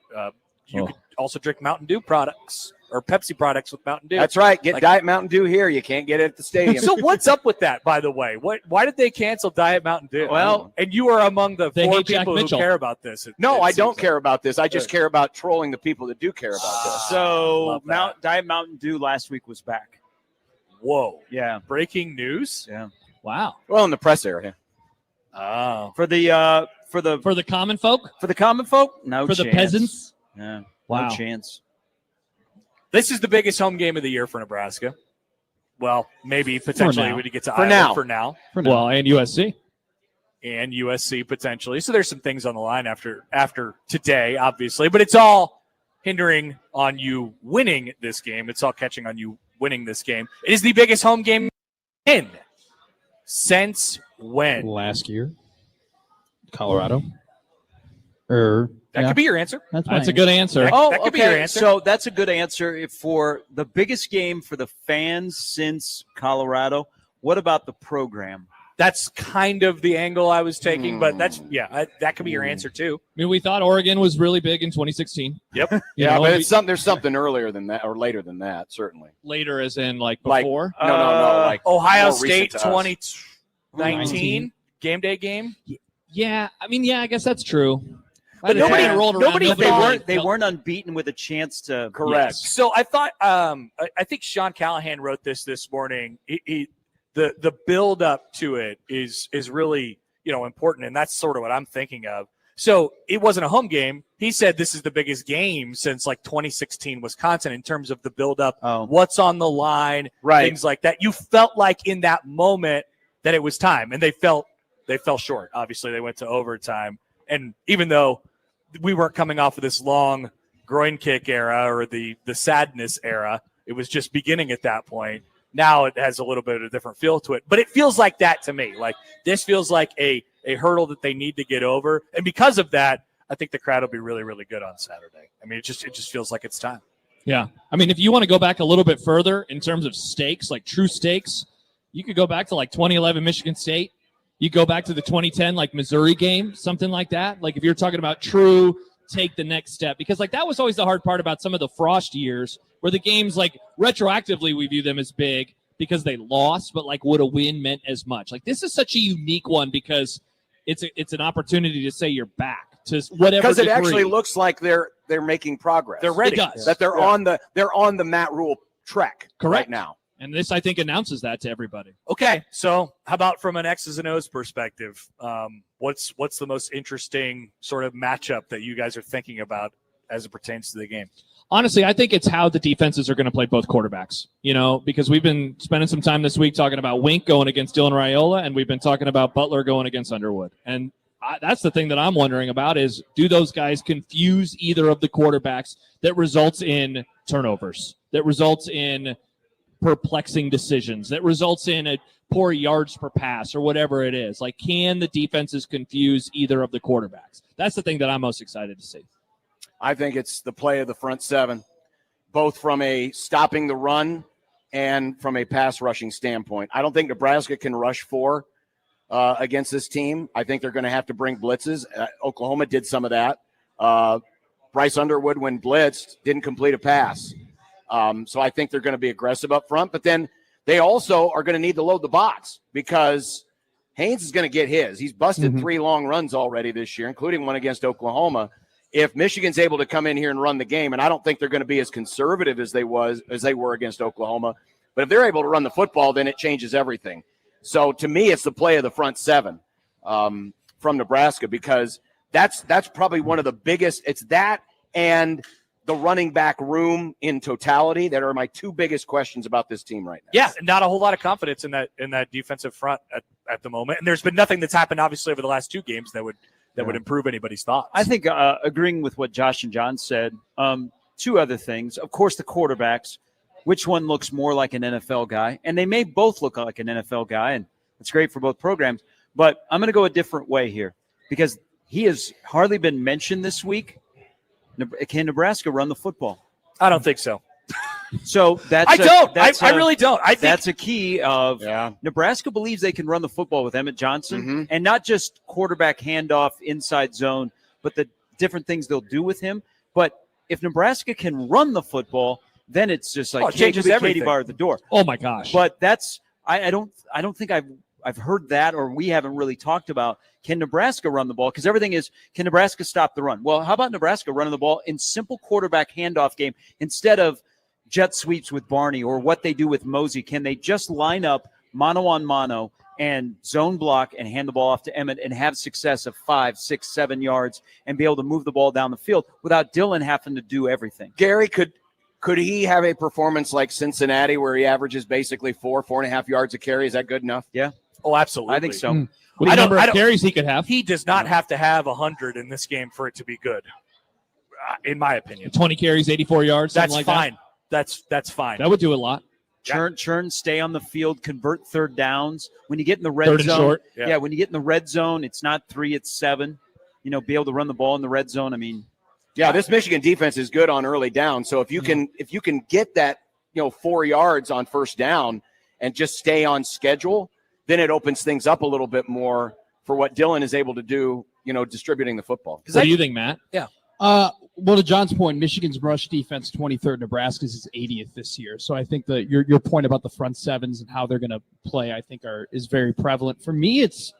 You could also drink Mountain Dew products or Pepsi products with Mountain Dew. That's right. Get Like- Diet Mountain Dew here. You can't get it at the stadium. So what's up with that, by the way? Why did they cancel Diet Mountain Dew? Well, and you are among the they 4 hate Jack people who Mitchell. care about this. No, It I seems don't like. care about this. I just Good. care about trolling the people that do care about this. So Love that. Diet Mountain Dew last week was back. Whoa. Yeah. Breaking news? Yeah. Wow. Well, in the press area. Oh. For the For the common folk, common folk, no for chance. the peasants. Yeah. Wow. No chance. This is the biggest home game of the year for Nebraska. Well, maybe potentially now. when you get to For Iowa now. for now. Well, and USC. And USC potentially. So there's some things on the line after today, obviously, but it's all hindering on you winning this game. It's all catching on you winning this game. It is the biggest home game in since when? Last year. Colorado. Or That could be your answer. That's a good answer. That could be your answer. So that's a good answer for the biggest game for the fans since Colorado. What about the program? That's kind of the angle I was taking, but that could be your answer too. I mean, we thought Oregon was really big in 2016. Yep. You Yeah, know, but we- it's there's something earlier than that or later than that, certainly. later, as in like Like- before. No, like Ohio more recent State to us. 2019 game day game. Yeah, I mean, yeah, I guess that's true. But Nobody nobody- rolled around. nobody- They weren't unbeaten with a chance to. Correct. So I thought I think Sean Callahan wrote this morning. The build up to it is really important, and that's sort of what I'm thinking of. So it wasn't a home game. He said this is the biggest game since like 2016 Wisconsin in terms of the build up, what's on the line, Right. things like that. You felt like in that moment that it was time, and they fell short. Obviously, they went to overtime, and even though we weren't coming off of this long groin kick era or the sadness era, it was just beginning at that point. Now it has a little bit of a different feel to it, but it feels like that to me. Like this feels like a hurdle that they need to get over, and because of that, I think the crowd will be really, really good on Saturday. I mean, it just feels like it's time. Yeah. I mean, if you want to go back a little bit further in terms of stakes, like true stakes, you could go back to like 2011 Michigan State. You go back to the 2010 like Missouri game, something like that. Like if you're talking about true take the next step, because like that was always the hard part about some of the Frost years where the games like retroactively we view them as big because they lost, but like would a win meant as much. Like this is such a unique one because it's an opportunity to say you're back to whatever because it degree. actually looks like they're making progress. They're ready. It does. That they're on the Matt Rule trek Correct. right now. And this, I think, announces that to everybody. Okay, so how about from an X's and O's perspective? What's the most interesting sort of matchup that you guys are thinking about as it pertains to the game? Honestly, I think it's how the defenses are going to play both quarterbacks, because we've been spending some time this week talking about Wink going against Dylan Raiola, and we've been talking about Butler going against Underwood. And that's the thing that I'm wondering about is, do those guys confuse either of the quarterbacks that results in turnovers, that results in perplexing decisions that results in a poor yards per pass or whatever it is. Like, can the defenses confuse either of the quarterbacks? That's the thing that I'm most excited to see. I think it's the play of the front seven, both from a stopping the run and from a pass rushing standpoint. I don't think Nebraska can rush 4 against this team. I think they're going to have to bring blitzes. Oklahoma did some of that. Bryce Underwood, when blitzed, didn't complete a pass. So I think they're going to be aggressive up front. But then they also are going to need to load the box because Haynes is going to get his. He's busted 3 long runs already this year, including one against Oklahoma. If Michigan's able to come in here and run the game, and I don't think they're going to be as conservative as they were against Oklahoma, but if they're able to run the football, then it changes everything. So to me, it's the play of the front seven from Nebraska, because that's probably one of the biggest. It's that and the running back room in totality that are my 2 biggest questions about this team right now. Yeah, not a whole lot of confidence in that defensive front at the moment, and there's been nothing that's happened obviously over the last 2 games that would improve anybody's thoughts. I think agreeing with what Josh and John said, 2 other things. Of course, the quarterbacks, which one looks more like an NFL guy? And they may both look like an NFL guy, and it's great for both programs. But I'm going to go a different way here because he has hardly been mentioned this week. Can Nebraska run the football? I don't think so. So I really don't. I think that's a key of Nebraska believes they can run the football with Emmett Johnson, and not just quarterback handoff inside zone, but the different things they'll do with him. But if Nebraska can run the football, then it's just like Katie bar at the door. Oh my gosh! But that's I don't think I've heard that, or we haven't really talked about can Nebraska run the ball, because everything is can Nebraska stop the run? Well, how about Nebraska running the ball in simple quarterback handoff game instead of jet sweeps with Barney or what they do with Mosey? Can they just line up mano on mano and zone block and hand the ball off to Emmett and have success of 5, 6, 7 yards and be able to move the ball down the field without Dylan having to do everything? Gary, could he have a performance like Cincinnati where he averages basically 4.5 yards a carry? Is that good enough? Yeah. Oh, absolutely. I think so. What number of carries he could have? He does not have to have 100 in this game for it to be good, in my opinion. 20 carries, 84 yards. That's like fine. That's fine. That would do a lot. Churn, stay on the field, convert third downs. When you get in the red zone, short. Yeah, when you get in the red zone, it's not 3, it's 7. Be able to run the ball in the red zone. I mean, yeah, this Michigan defense is good on early down. So if you can get that 4 yards on first down and just stay on schedule, then it opens things up a little bit more for what Dylan is able to do, distributing the football. What do you think, Matt? Yeah. Well, to John's point, Michigan's rush defense 23rd, Nebraska's is 80th this year. So I think that your point about the front sevens and how they're going to play, I think is very prevalent. For me, it's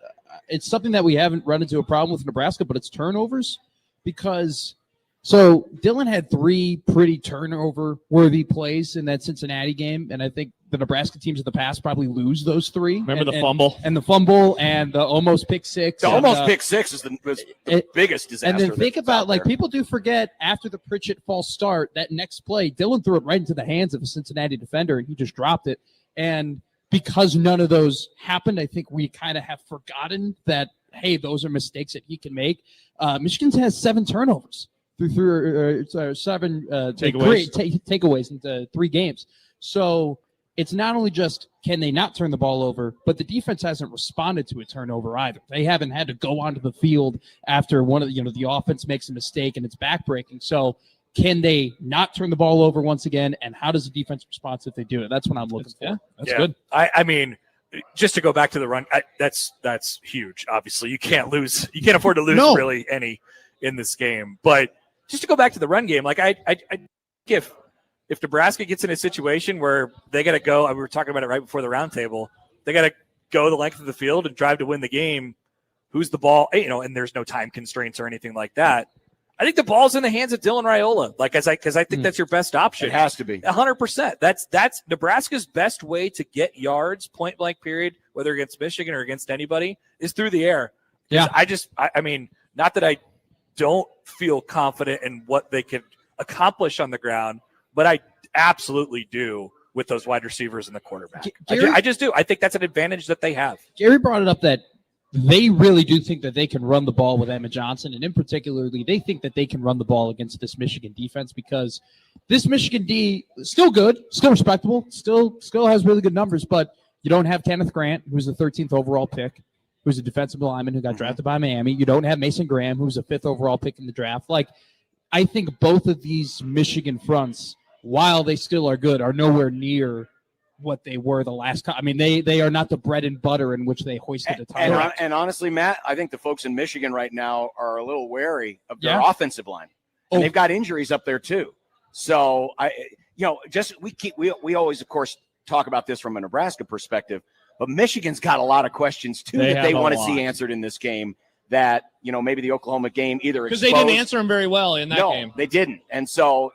something that we haven't run into a problem with Nebraska, but it's turnovers, because so Dylan had 3 pretty turnover-worthy plays in that Cincinnati game, and I think the Nebraska teams in the past probably lose those 3. Remember the fumble? And the fumble and the almost pick 6. The almost pick 6 is the biggest disaster. And then think about, people do forget after the Pritchett false start, that next play, Dylan threw it right into the hands of a Cincinnati defender, and he just dropped it. And because none of those happened, I think we kind of have forgotten that, hey, those are mistakes that he can make. Michigan has 7 turnovers. Through 7 takeaways into 3 games. So it's not only just can they not turn the ball over, but the defense hasn't responded to a turnover either. They haven't had to go onto the field after one of the offense makes a mistake and it's backbreaking. So can they not turn the ball over once again? And how does the defense respond if they do it? That's what I'm looking for. That's good. I mean, just to go back to the run, that's huge. Obviously, you can't lose. You can't afford to lose really any in this game, but just to go back to the run game, if Nebraska gets in a situation where they got to go, we were talking about it right before the roundtable, they got to go the length of the field and drive to win the game. Who's the ball? And there's no time constraints or anything like that. I think the ball's in the hands of Dylan Raiola, because I think that's your best option. It has to be 100%. That's Nebraska's best way to get yards, point blank period, whether against Michigan or against anybody, is through the air. Yeah, I mean, not that I don't feel confident in what they could accomplish on the ground, but I absolutely do with those wide receivers and the quarterback. I just do. I think that's an advantage that they have. Gary brought it up that they really do think that they can run the ball with Emma Johnson, and in particularly, they think that they can run the ball against this Michigan defense because this Michigan D is still good, still respectable, still has really good numbers, but you don't have Kenneth Grant, who's the 13th overall pick, who's a defensive lineman who got drafted by Miami. You don't have Mason Graham, who's a 5th overall pick in the draft. Like, I think both of these Michigan fronts, while they still are good, are nowhere near what they were the last time. I mean, they are not the bread and butter in which they hoisted a title. And honestly, Matt, I think the folks in Michigan right now are a little wary of their offensive line, and they've got injuries up there too. So we always, of course, talk about this from a Nebraska perspective, but Michigan's got a lot of questions too that they want to see answered in this game. That maybe the Oklahoma game either because they didn't answer them very well in that game. No, they didn't, and so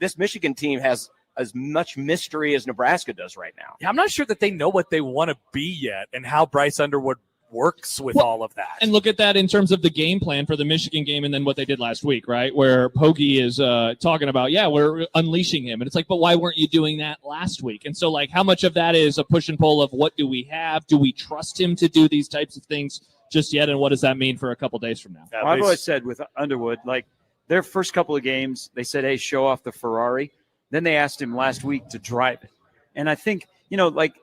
this Michigan team has as much mystery as Nebraska does right now. Yeah, I'm not sure that they know what they want to be yet and how Bryce Underwood works with all of that. And look at that in terms of the game plan for the Michigan game and then what they did last week, right? Where Pogge is talking about, we're unleashing him. And it's like, but why weren't you doing that last week? And so, like, how much of that is a push and pull of what do we have? Do we trust him to do these types of things just yet? And what does that mean for a couple days from now? Well, I've always said with Underwood, like, their first couple of games, they said, hey, show off the Ferrari. Then they asked him last week to drive it. And I think, like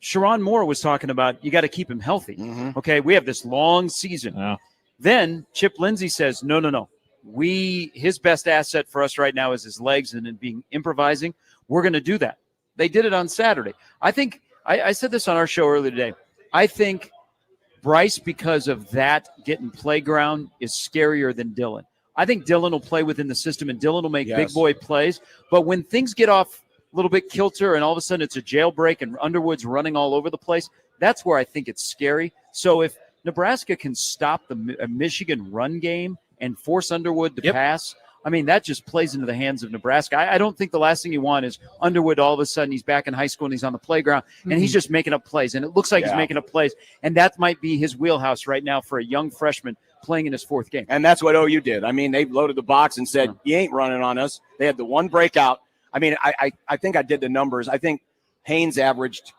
Sherrone Moore was talking about, you got to keep him healthy. Okay, we have this long season. Yeah. Then Chip Lindsey says, no. His best asset for us right now is his legs and being improvising. We're going to do that. They did it on Saturday. I think, I said this on our show earlier today, I think Bryce, because of that getting playground, is scarier than Dylan. I think Dylan will play within the system, and Dylan will make big boy plays. But when things get off a little bit kilter and all of a sudden it's a jailbreak and Underwood's running all over the place, that's where I think it's scary. So if Nebraska can stop the Michigan run game and force Underwood to pass, I mean, that just plays into the hands of Nebraska. I don't think the last thing you want is Underwood all of a sudden he's back in high school and he's on the playground and he's just making up plays. And it looks like he's making up plays. And that might be his wheelhouse right now for a young freshman playing in his 4th game. And that's what OU did. I mean, they loaded the box and said, you ain't running on us. They had the one breakout. I mean, I think I did the numbers. I think Haynes averaged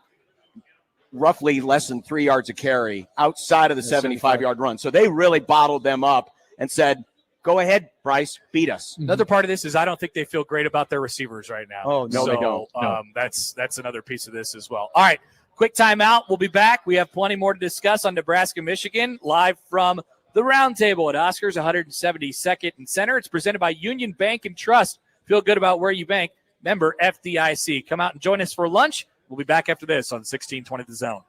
roughly less than 3 yards a carry outside of the 75-yard run. So they really bottled them up and said, go ahead, Bryce, beat us. Another part of this is I don't think they feel great about their receivers right now. Oh, no, they don't. No. That's another piece of this as well. All right, quick timeout. We'll be back. We have plenty more to discuss on Nebraska, Michigan, live from the Roundtable at Oscars 172nd and Center. It's presented by Union Bank and Trust. Feel good about where you bank. Member FDIC. Come out and join us for lunch. We'll be back after this on 1620 The Zone.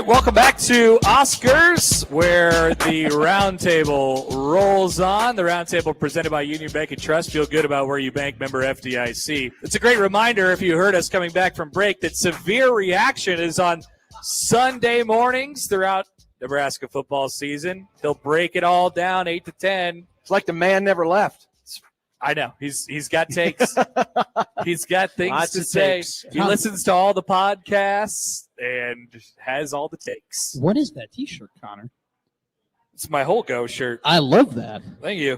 welcome back to Oscars, where the Roundtable rolls on. The Roundtable presented by Union Bank and Trust. Feel good about where you bank, member FDIC. It's a great reminder, if you heard us coming back from break, that Severe Reaction is on Sunday mornings throughout Nebraska football season. He'll break it all down 8 to 10. It's like the man never left. I know. He's got takes. He's got things Lots to of say. takes. He listens to all the podcasts and has all the takes. What is that T-shirt, Connor? It's my whole go shirt. I love that. Thank you.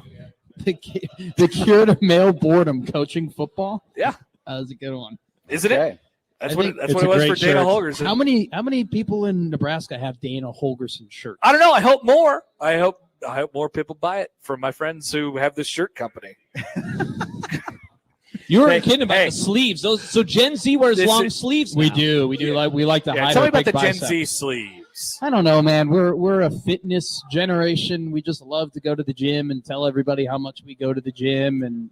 The cure to male boredom, coaching football. Yeah, that was a good one. Isn't it? That's what it was for Dana Holgerson. How many people in Nebraska have Dana Holgerson shirts? I don't know. I hope more. I hope more people buy it from my friends who have this shirt company. You were kidding about the sleeves. So Gen Z wears This long is- sleeves. We now. do. We like to hide tell me our about the big Gen bicep. Z sleeves. I don't know, man. We're a fitness generation. We just love to go to the gym and tell everybody how much we go to the gym, and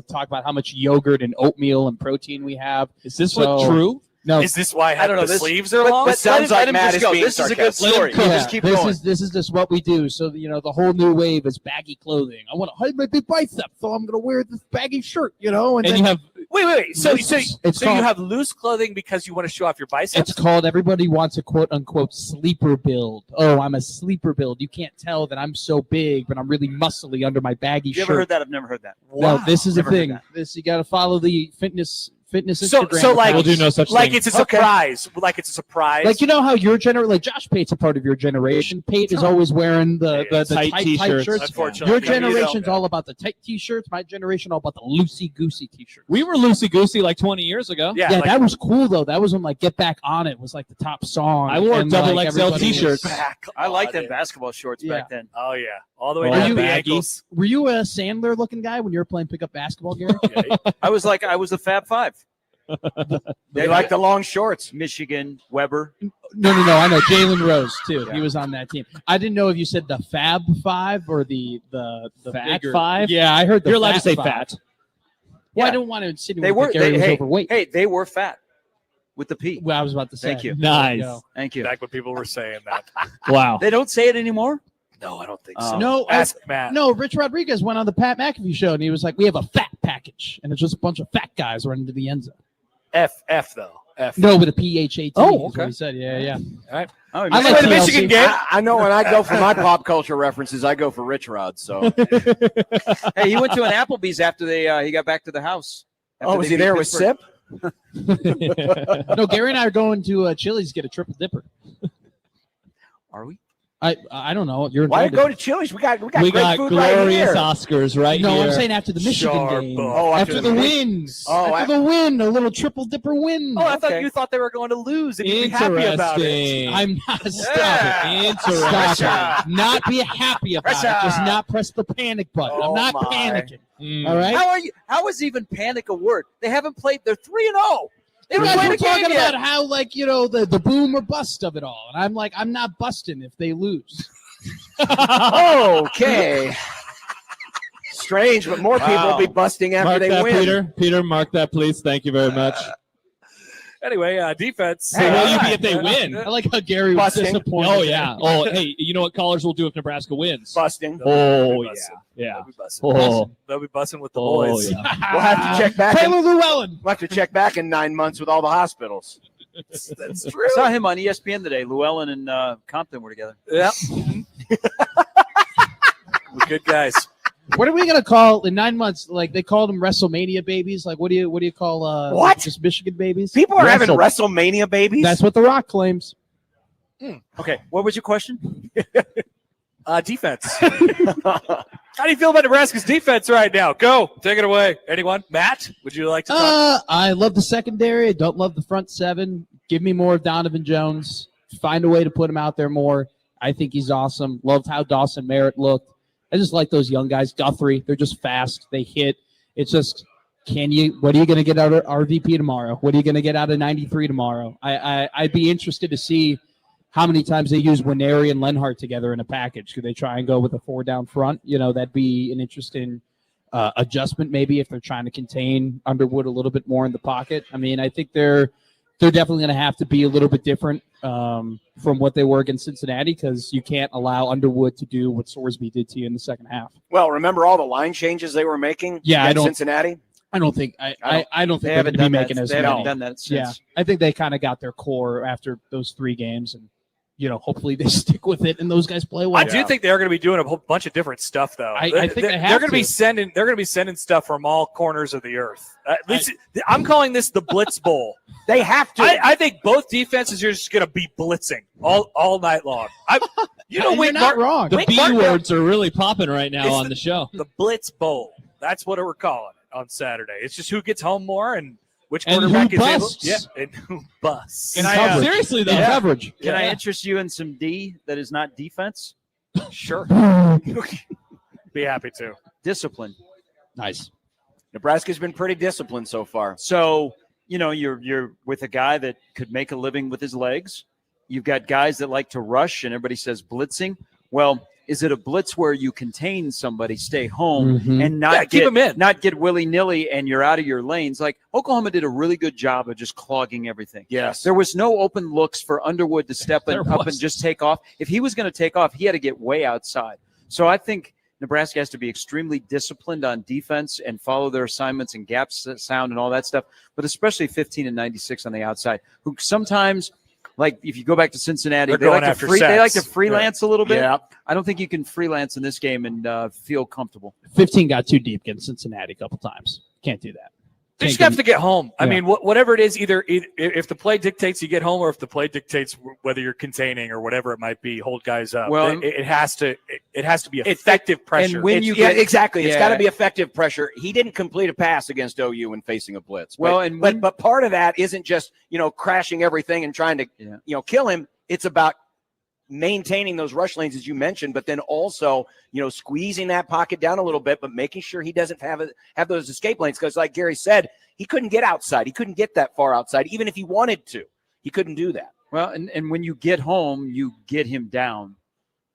talk about how much yogurt and oatmeal and protein we have. Is this what true? No. Is this why I don't know, the this- sleeves are long? But sounds like Matt is being This is a good sarcastic. story. Yeah, Just keep this going. is just what we do. So the whole new wave is baggy clothing. I want to hide my big bicep, so I'm going to wear this baggy shirt. And And then you have Wait. So It's you called- have loose clothing because you want to show off your biceps? It's called, everybody wants a quote unquote sleeper build. Oh, I'm a sleeper build. You can't tell that I'm so big, but I'm really muscly under my baggy You shirt. ever heard that? I've never heard that. No, this is the Never heard thing. that. This you got to follow the fitness So Instagram. like We'll do no such like thing. it's a surprise. Like it's a surprise. Like how your like Josh Pate's a part of your generation. Pate is always wearing the Tight tight t-shirts. shirts. Unfortunately, Your you don't. generation's all about the tight t-shirts. My generation all about the loosey goosey t-shirts. we were loosey goosey like 20 years ago. Yeah, Yeah, like, that was cool though. That was when Get Back On It was like the top song. I wore and, double like, XL everybody was- t-shirts. back I like on them it. basketball shorts Yeah. back then. Oh yeah, all the way Oh, down to the baggy. ankles. Were you a Sandler looking guy when you were playing pickup basketball, Gary? I was the Fab Five. They like the long shorts. Michigan, Weber. No. I know Jalen Rose too. He was on that team. I didn't know if you said the Fab Five or the Fat bigger Five? Yeah, I heard the You're allowed to Fat say Five. fat. Well, I Yeah. don't want to insinuate They were. that Gary was hey, overweight. hey, they were fat with the P. Well, I was about to say. Thank you. Nice. Thank you. Back when people were saying that. Wow. They don't say it anymore. No, I don't think Oh. so. No, Ask Matt. no. Rich Rodriguez went on the Pat McAfee show and he was like, "We have a fat package," and it's just a bunch of fat guys running to the end zone. F though. F. No, with a PHAT. Oh, is what okay. he said. Yeah. All right. Oh, I By like the TLC. Michigan game. I know when I go for my pop culture references, I go for Rich Rod. So hey, he went to an Applebee's after he got back to the house. After was they he beat there with Pittsburgh. Sip? No, Gary and I are going to Chili's to get a triple dipper. Are we? I don't know. You're Why invited. go to Chili's? We got We great got food right glorious here. Oscars right No, here. I'm saying after the Michigan Sharp game. up. Oh, after the wins. Oh, after the win, a little triple dipper win. Oh, I thought Okay. you thought they were going to lose and you'd be happy about it. Interesting. I'm not. Stop Yeah. it. Interesting. Stop it. Not be happy about it. Pressure. Just not press the panic button. Oh, I'm not my. panicking. Mm. All right. How are you? How is even panic a word? They haven't played. They're 3-0. They You haven't guys played were a game talking yet. about how the boom or bust of it all, and I'm like, I'm not busting if they lose. Okay. Strange, but more people will be busting after Mark they that, win. Peter. Peter, mark that, please. Thank you very much. Anyway, defense. Hey, will you be if they win? I like how Gary was Busting. disappointed. Oh, yeah. Oh, hey, you know what callers will do if Nebraska wins? Busting. Oh, yeah. Busting. Yeah. They'll be busting. Oh, They'll be busting with the oh boys. yeah. We'll have to check back. Taylor Llewellyn. We'll have to check back in 9 months with all the hospitals. That's true. I saw him on ESPN today. Llewellyn and Compton were together. Yep. We're good guys. What are we gonna call in 9 months? Like they called them WrestleMania babies. Like what do you call What? just Michigan babies? People are having Wrestle- WrestleMania babies. That's what The Rock claims. Okay, what was your question? Defense. How do you feel about Nebraska's defense right now? Go. Take it away. Anyone? Matt, would you like to talk? I love the secondary. I don't love the front seven. Give me more of Donovan Jones. Find a way to put him out there more. I think he's awesome. Loved how Dawson Merritt looked. I just like those young guys. Guthrie, they're just fast. They hit. It's just, what are you going to get out of RVP tomorrow? What are you going to get out of 93 tomorrow? I'd be interested to see how many times they use Winery and Lenhart together in a package. Could they try and go with a 4 down front? That'd be an interesting adjustment maybe if they're trying to contain Underwood a little bit more in the pocket. I mean, I think they're definitely going to have to be a little bit different. from what they were against Cincinnati because you can't allow Underwood to do what Sorsby did to you in the second half. Well, remember all the line changes they were making? Yeah, against Cincinnati. I don't think I don't think They they're haven't going to be done making that. as They many. haven't done that since. Yeah, I think they kind of got their core after those 3 games, and hopefully they stick with it and those guys play well. I do think they're going to be doing a whole bunch of different stuff, though. I think they have they're going to to. be sending. They're going to be sending stuff from all corners of the earth. At least I'm calling this the Blitz Bowl. They have to. I think both defenses are just going to be blitzing all night long. You're not wrong. The B words are really popping right now on the show. The Blitz Bowl. That's what we're calling it on Saturday. It's just who gets home more and which And quarterback who is able. busts. Yeah, and who busts. Can I, seriously though, coverage. Can I interest you in some D that is not defense? Sure. Be happy to. Discipline. Nice. Nebraska's been pretty disciplined so far. So, you're with a guy that could make a living with his legs. You've got guys that like to rush, and everybody says blitzing. Well, is it a blitz where you contain somebody, stay home, and not keep them in. not get willy-nilly and you're out of your lanes? Like Oklahoma did a really good job of just clogging everything. Yes. There was no open looks for Underwood to step up and just take off. If he was going to take off, he had to get way outside. So I think Nebraska has to be extremely disciplined on defense and follow their assignments and gaps sound and all that stuff, but especially 15 and 96 on the outside, who sometimes – like if you go back to Cincinnati, they like to freelance a little bit. Yeah. I don't think you can freelance in this game and feel comfortable. 15 got too deep against Cincinnati a couple times. Can't do that. They just have to get home. I mean, whatever it is, either if the play dictates you get home, or if the play dictates whether you're containing or whatever it might be, hold guys up. Well, it has to be effective pressure. And when exactly, it's got to be effective pressure. He didn't complete a pass against OU when facing a blitz. Well, but part of that isn't just crashing everything and trying to kill him. It's about maintaining those rush lanes, as you mentioned, but then also, squeezing that pocket down a little bit, but making sure he doesn't have those escape lanes. Because like Gary said, he couldn't get outside. He couldn't get that far outside. Even if he wanted to, he couldn't do that. Well, and when you get home, you get him down.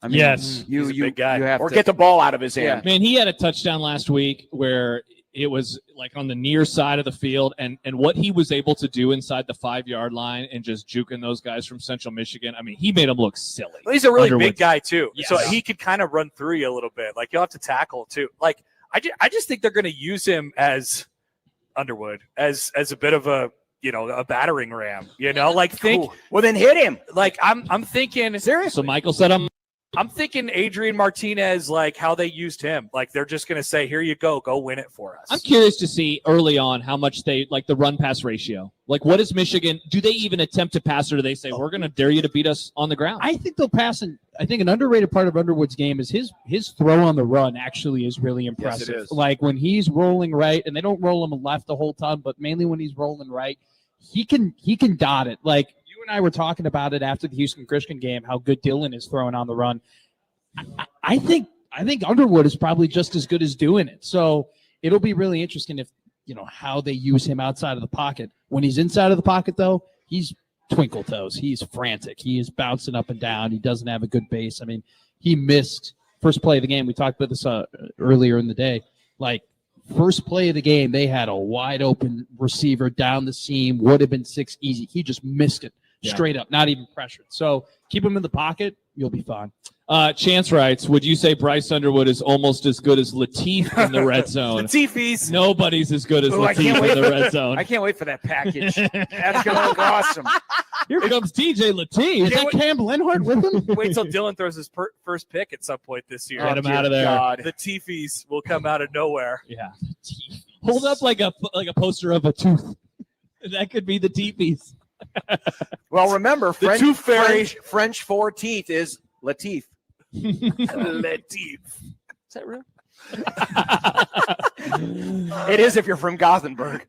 I mean, Yes. you big guy. you have Or to get the ball out of his hand. Man, he had a touchdown last week where it was like on the near side of the field, and what he was able to do inside the 5-yard line and just juking those guys from Central Michigan. I mean, he made them look silly. Well, he's a really Underwood. big guy too, Yes. so he could kind of run through you a little bit. Like you'll have to tackle too. Like I just think they're going to use him as Underwood as a bit of a a battering ram. Well, then hit him. Like I'm thinking seriously. So Michael said I'm thinking Adrian Martinez, like how they used him. Like they're just going to say, here you go win it for us. I'm curious to see early on how much they like the run pass ratio. Like, what is Michigan? Do they even attempt to pass, or do they say we're going to dare you to beat us on the ground? I think they'll pass. And I think an underrated part of Underwood's game is his throw on the run actually is really impressive. Yes, it is. Like when he's rolling right, and they don't roll him left the whole time, but mainly when he's rolling right, he can dot it. Like you and I were talking about it after the Houston Christian game, how good Dylan is throwing on the run. I think Underwood is probably just as good as doing it. So it'll be really interesting if how they use him outside of the pocket. When he's inside of the pocket, though, he's twinkle toes. He's frantic. He is bouncing up and down. He doesn't have a good base. I mean, he missed first play of the game. We talked about this earlier in the day. Like first play of the game, they had a wide open receiver down the seam. Would have been 6 easy. He just missed it straight up, not even pressured. So keep him in the pocket. You'll be fine. Chance writes, would you say Bryce Underwood is almost as good as Lateef in the red zone? Lateef's. Nobody's as good as Lateef in the red zone. I can't wait for that package. That's going to look awesome. Here comes TJ Lateef. Is that Cam Lenhart with him? Wait till Dylan throws his first pick at some point this year. Get him out of there. God. The Teefies will come out of nowhere. Yeah. Hold up like a poster of a tooth. That could be the Teefies. Well, remember, The tooth fairy. French for teeth is Lateef. Lateef. Is that real? It is if you're from Gothenburg.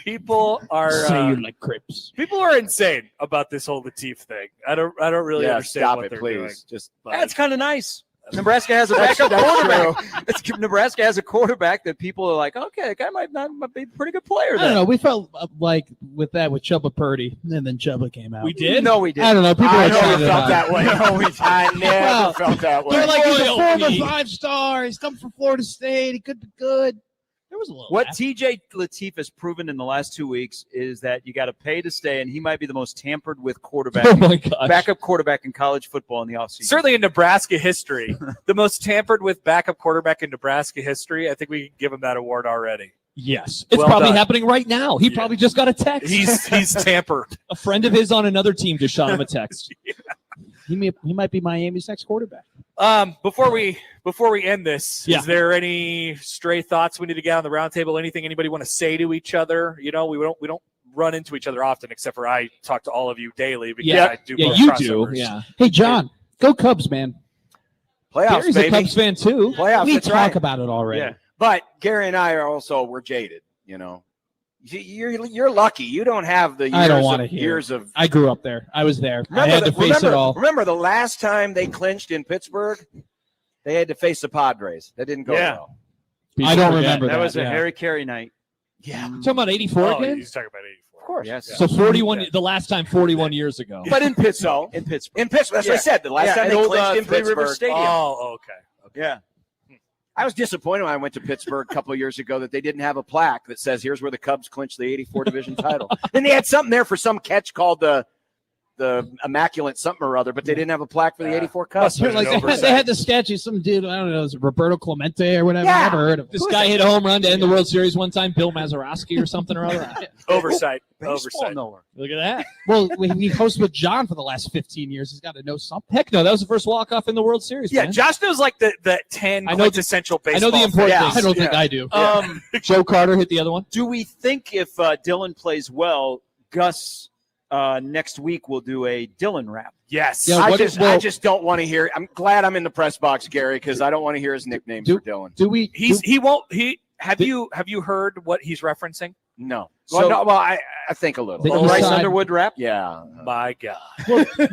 People are Say you like Crips. people are insane about this whole Lateef thing. I don't really understand stop what it, they're please. doing. Just That's kind of nice. Nebraska has a backup quarterback. Nebraska has a quarterback that people are like, okay, that guy might be a pretty good player. I don't know. We felt like with Chubba Purdy, and then Chubba came out. We did? No, we didn't. I don't know. People I are never excited felt about that it. way. I never felt that way. They're like, he's a former Loyalty. 5-star. He's come from Florida State. He could be good. There was a little. What laugh. TJ Lateef has proven in the last 2 weeks is that you got to pay to stay, and he might be the most tampered with quarterback, Oh my gosh. backup quarterback in college football in the offseason. Certainly in Nebraska history, the most tampered with backup quarterback in Nebraska history. I think we can give him that award already. Yes. It's Well probably done. happening right now. He probably just got a text. He's tampered. A friend of his on another team just shot him a text. He might be Miami's next quarterback. Before we end this, Yeah. is there any stray thoughts we need to get on the roundtable? Anything anybody want to say to each other? You know, we don't run into each other often, except for I talk to all of you daily because I do. Yeah, both you crossovers. do. Yeah. Hey, John, go Cubs, man. Playoffs, Gary's baby. a Cubs fan too. Playoffs. We That's talk right. about it already. Yeah. But Gary and I are also we're jaded. You know, you're lucky. You don't have the I don't want to years hear. of. I grew up there. I was there. I Remember had to face it all. Remember the last time they clinched in Pittsburgh? They had to face the Padres. That didn't go well. I don't remember That was a yeah. Harry Carey night. Yeah. Talking about 84 Oh, again? he's talking about 84. Of course. Yes. So 41, the last time 41 years ago. But in Pittsburgh. In Pittsburgh. In Pittsburgh. That's what I said. The last time at they old, clinched in Three River Pittsburgh. Stadium. Oh, okay. Yeah. I was disappointed when I went to Pittsburgh a couple of years ago that they didn't have a plaque that says, here's where the Cubs clinched the 84 division title. Then they had something there for some catch called the Immaculate something or other, but they didn't have a plaque for the 84 Cubs. Like they had the sketchy, some dude, I don't know, it was Roberto Clemente or whatever. Yeah. I never heard of him. This guy hit a home run to end the World Series one time, Bill Mazeroski or something or other. Oversight. Baseball Oversight. knower. Look at that. Well, we hosted with John for the last 15 years. He's got to know something. Heck no, that was the first walk-off in the World Series, Yeah, man. Josh knows like the 10 I know quintessential I baseball. know the important things. things. I don't think I do. Joe Carter hit the other one. Do we think if Dylan plays well, Gus next week will do a Dylan rap? Yes. Yeah, I just don't want to hear. I'm glad I'm in the press box, Gary, because I don't want to hear his nicknames for Dylan. Do we? He won't. Have you heard what he's referencing? No. So- I think a little. The Bryce East Side- Underwood rap? Yeah. My God.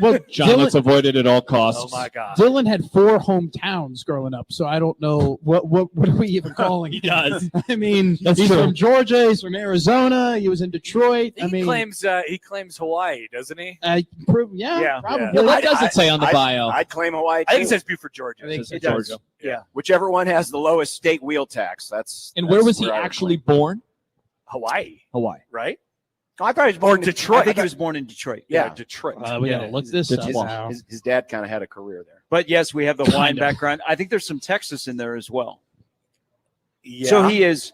Well, John, let's avoid it at all costs. Oh my God. Dylan had 4 hometowns growing up, so I don't know what are we even calling. He him? does. I mean, That's he's true. from Georgia. He's from Arizona. He was in Detroit. I He mean, claims Hawaii, doesn't he? yeah, Yeah. probably. Yeah, what does it say on the bio? I'd claim Hawaii. I think it too. says Buford, Georgia. I think It so. does. Georgia. Yeah. Whichever one has the lowest state wheel tax. That's. And where that's was he I would actually claim. born? Hawaii, Hawaii. right? I thought he was born in Detroit. I think he was born in Detroit. Yeah. Detroit. We gotta look this up His- now. His dad kind of had a career there. But yes, we have the Hawaiian Kind of. background. I think there's some Texas in there as well. Yeah. So he is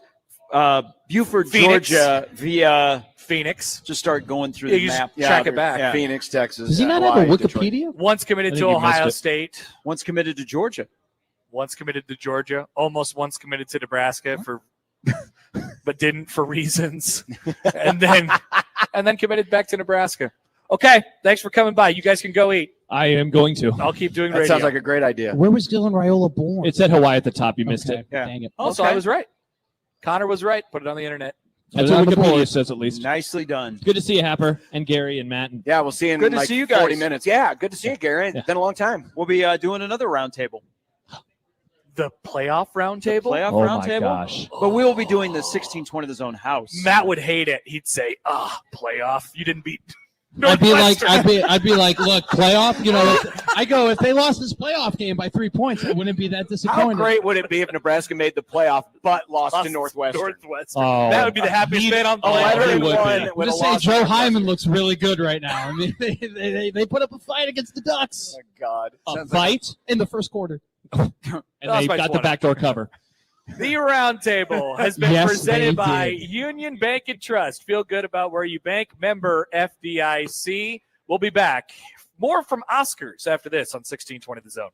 Buford, Phoenix. Georgia via Phoenix. just start going through Yeah, the you just map. track it back. Yeah. Phoenix, Texas. Does he not Hawaii, have a Detroit. Wikipedia? Once committed I to think you missed Ohio it. State. Once committed to Georgia. Once committed to Georgia. Almost once committed to Nebraska but didn't for reasons. and then committed back to Nebraska. Okay, thanks for coming by. You guys can go eat. I am going to. I'll keep doing That radio. sounds like a great idea. Where was Dylan Raiola born? It said Hawaii at the top. You missed Okay, it. Yeah. Dang it. Also, I was right. Connor was right. Put it on the internet. That's Put it what on the Wikipedia board. says, at least. Nicely done. Good to see you, Happer, and Gary, and Matt. And Yeah, we'll see you in Good to like see you 40 guys. minutes. Yeah, good to see you, Gary. It's been a long time. We'll be doing another roundtable. The playoff roundtable? Playoff Oh, my roundtable. gosh. But we will be doing the 16-20 the zone house. Matt would hate it. He'd say, playoff. You didn't beat I'd be like, Northwestern." I'd be like, look, playoff. You know, I go if they lost this playoff game by 3 points, I wouldn't be that How disappointed. great would it be if Nebraska made the playoff but lost to Northwestern? Northwestern. Oh. That would be the happiest man on the Oh, planet. I he would won be. with a Just say loss to Joe Northwestern. Hyman looks really good right now. I mean, they put up a fight against the Ducks Oh, God. a Sounds like fight, in the first quarter. and That's they my got the 20. backdoor cover. The Roundtable has been Yes, presented they by did. Union Bank and Trust. Feel good about where you bank. Member FDIC. We'll be back. More from Oscars after this on 1620 The Zone.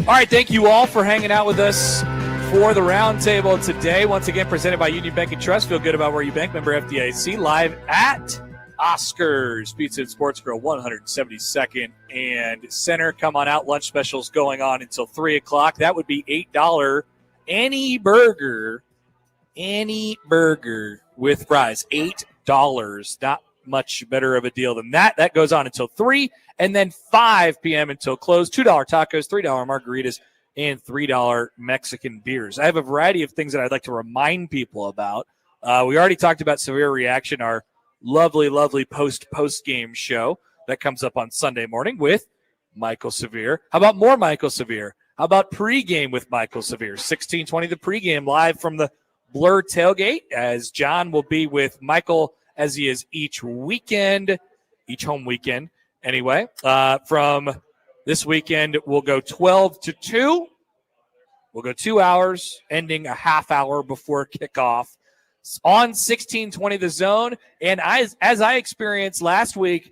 All right, thank you all for hanging out with us for the Roundtable today. Once again, presented by Union Bank and Trust. Feel good about where you bank. Member FDIC. Live at Oscars Pizza and Sports Grill, 172nd and Center. Come on out. Lunch specials going on until 3 o'clock. That would be $8 any burger with fries. $8. Not much better of a deal than that. That goes on until 3, and then 5 p.m. until close. $2 tacos, $3 margaritas, and $3 Mexican beers. I have a variety of things that I'd like to remind people about. We already talked about Severe Reaction, our lovely post-game show that comes up on Sunday morning with Michael Severe. How about more Michael Severe? How about pregame with Michael Severe? 1620 the pregame live from the Blur tailgate, as John will be with Michael as he is each weekend, each home weekend. Anyway, from this weekend, we'll go 12 to 2. We'll go 2 hours, ending a half hour before kickoff on 1620 The Zone. And as I experienced last week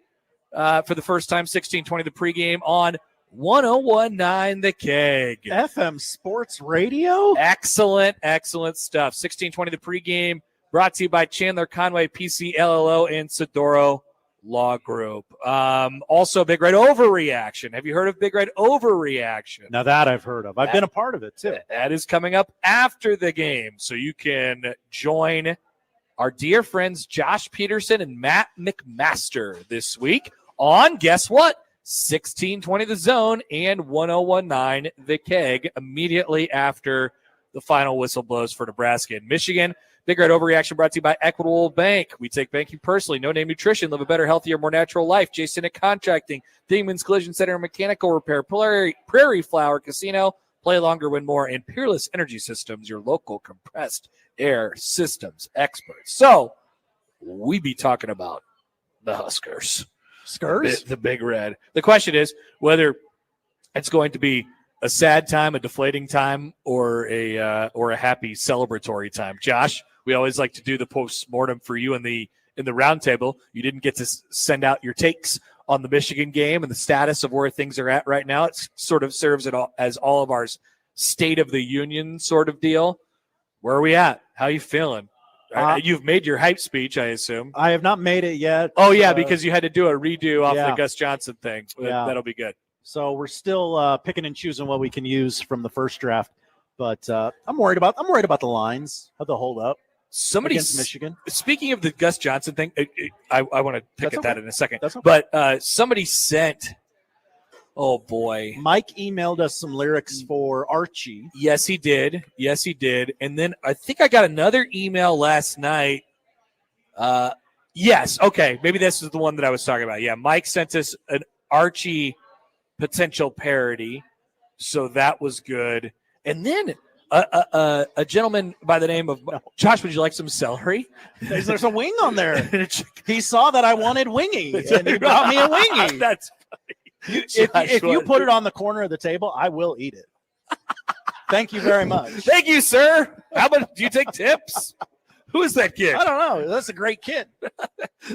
for the first time, 1620 the pregame on 1019 The Keg. FM Sports Radio? Excellent stuff. 1620 the pregame, brought to you by Chandler Conway, PC, LLO, and Sidoro Law Group. Also, Big Red Overreaction. Have you heard of Big Red Overreaction? Now that I've heard of. I've been a part of it, too. That is coming up after the game, so you can join our dear friends Josh Peterson and Matt McMaster this week on, guess what? 1620 The Zone and 1019 The Keg immediately after the final whistle blows for Nebraska and Michigan. Big Red Overreaction brought to you by Equitable Bank. We take banking personally. No Name Nutrition. Live a better, healthier, more natural life. Jason at Contracting. Demons Collision Center and Mechanical Repair. Prairie Flower Casino. Play longer, win more. And Peerless Energy Systems, your local compressed air systems experts. So, we be talking about the Huskers. Skurs? The Big Red. The question is whether it's going to be a sad time, a deflating time, or a happy celebratory time. Josh, we always like to do the post-mortem for you in the roundtable. You didn't get to send out your takes on the Michigan game and the status of where things are at right now. It sort of serves it all as all of our State of the Union sort of deal. Where are we at? How are you feeling? You've made your hype speech, I assume. I have not made it yet. Oh, yeah, because you had to do a redo off the Gus Johnson thing. Yeah. That'll be good. So we're still picking and choosing what we can use from the first draft. But I'm worried about the lines, how they'll hold up against Michigan. Speaking of the Gus Johnson thing, I want to pick at that in a second. That's okay. But somebody sent – oh, boy. Mike emailed us some lyrics for Archie. Yes, he did. And then I think I got another email last night. Yes, okay. Maybe this is the one that I was talking about. Yeah, Mike sent us an Archie potential parody, so that was good. And then a gentleman by the name of Josh, would you like some celery? There's a wing on there. He saw that I wanted wingy, and he brought me a wingy. That's if you put it on the corner of the table, I will eat it. Thank you very much. Thank you, sir. How about, do you take tips? Who is that kid? I don't know. That's a great kid.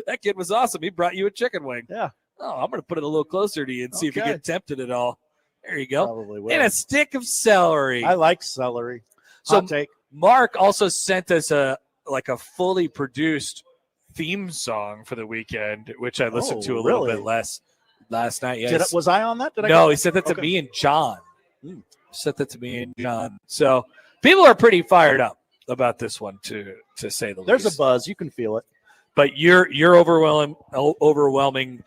That kid was awesome. He brought you a chicken wing. Yeah. Oh, I'm going to put it a little closer to you and see if you get tempted at all. There you go. Probably will. And a stick of celery. I like celery. So Hot take. Mark also sent us a fully produced theme song for the weekend, which I listened to a little bit less last night. Yes. Was I on that? No, he sent that to me and John. Sent that to me and John. So people are pretty fired up about this one, to say the least. There's a buzz. You can feel it. But your overwhelming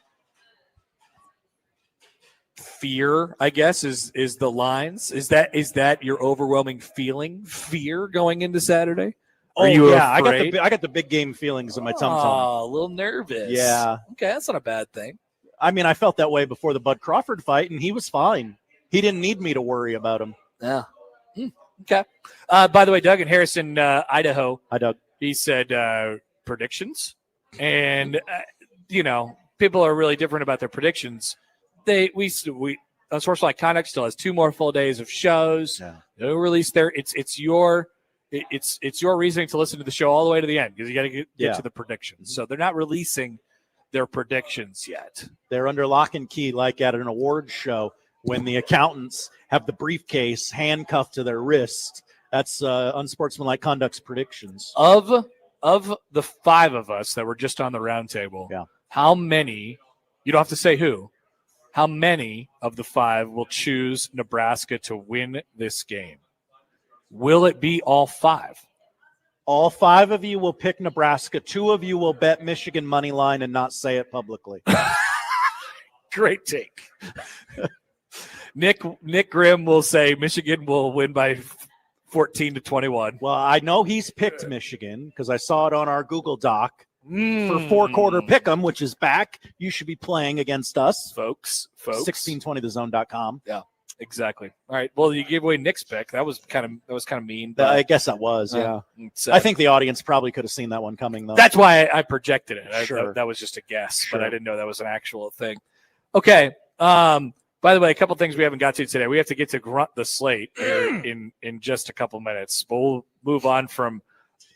fear, I guess, is the lines. Is that your overwhelming fear going into Saturday? Oh, yeah. Afraid? I got the big game feelings in my tum-tum. Oh, a little nervous. Yeah. Okay, that's not a bad thing. I mean, I felt that way before the Bud Crawford fight, and he was fine. He didn't need me to worry about him. Yeah. Okay. By the way, Doug in Harrison, Idaho. Hi, Doug. He said predictions. And, people are really different about their predictions. Unsportsmanlike Conduct still has 2 more full days of shows. Yeah. They'll release it's your reasoning to listen to the show all the way to the end, because you got to get to the predictions. So they're not releasing their predictions yet. They're under lock and key, like at an awards show. when the accountants have the briefcase handcuffed to their wrist. That's unsportsmanlike conduct's predictions. Of the 5 of us that were just on the roundtable, how many, you don't have to say who, how many of the 5 will choose Nebraska to win this game? Will it be all 5? All 5 of you will pick Nebraska. 2 of you will bet Michigan money line and not say it publicly. Great take. Nick Grimm will say Michigan will win by 14-21. Well, I know he's picked Michigan because I saw it on our Google Doc for 4-quarter pick'em, which is back. You should be playing against us, folks. 1620thezone.com. Yeah, exactly. All right. Well, you gave away Nick's pick. That was kind of mean. But, I guess that was. Yeah. I think the audience probably could have seen that one coming, though. That's why I projected it. Sure. That was just a guess, Sure. but I didn't know that was an actual thing. Okay. By the way, a couple things we haven't got to today. We have to get to Grunt the Slate in just a couple minutes. But we'll move on from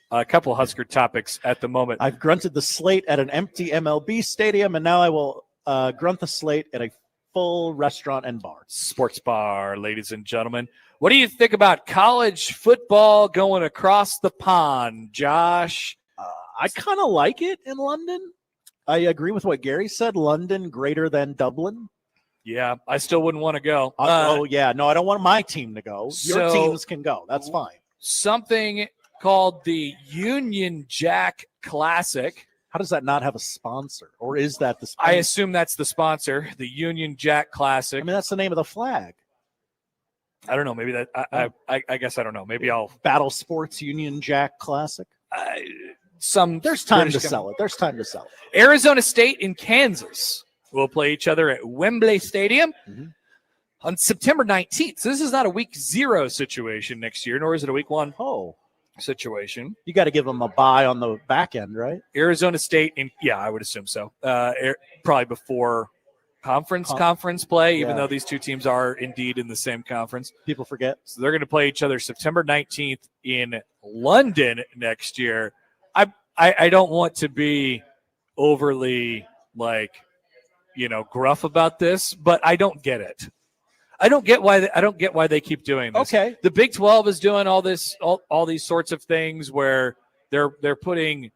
a couple Husker topics at the moment. I've grunted the slate at an empty MLB stadium, and now I will grunt the slate at a full restaurant and bar. Sports bar, ladies and gentlemen. What do you think about college football going across the pond, Josh? I kind of like it in London. I agree with what Gary said. London greater than Dublin. Yeah, I still wouldn't want to go. Yeah. No, I don't want my team to go. Your teams can go. That's fine. Something called the Union Jack Classic. How does that not have a sponsor? Or is that the sponsor? I assume that's the sponsor, the Union Jack Classic. I mean, that's the name of the flag. I don't know. Maybe that. I guess I don't know. Maybe I'll Battle Sports Union Jack Classic. There's time to sell it. There's time to sell it. Arizona State and Kansas will play each other at Wembley Stadium on September 19th. So this is not a week 0 situation next year, nor is it a week 1 situation. You got to give them a bye on the back end, right? Arizona State, I would assume so. Probably before conference play, even though these two teams are indeed in the same conference. People forget. So they're going to play each other September 19th in London next year. I don't want to be overly gruff about this, but I don't get it. I don't get why they keep doing this. Okay. The Big 12 is doing all these sorts of things where they're putting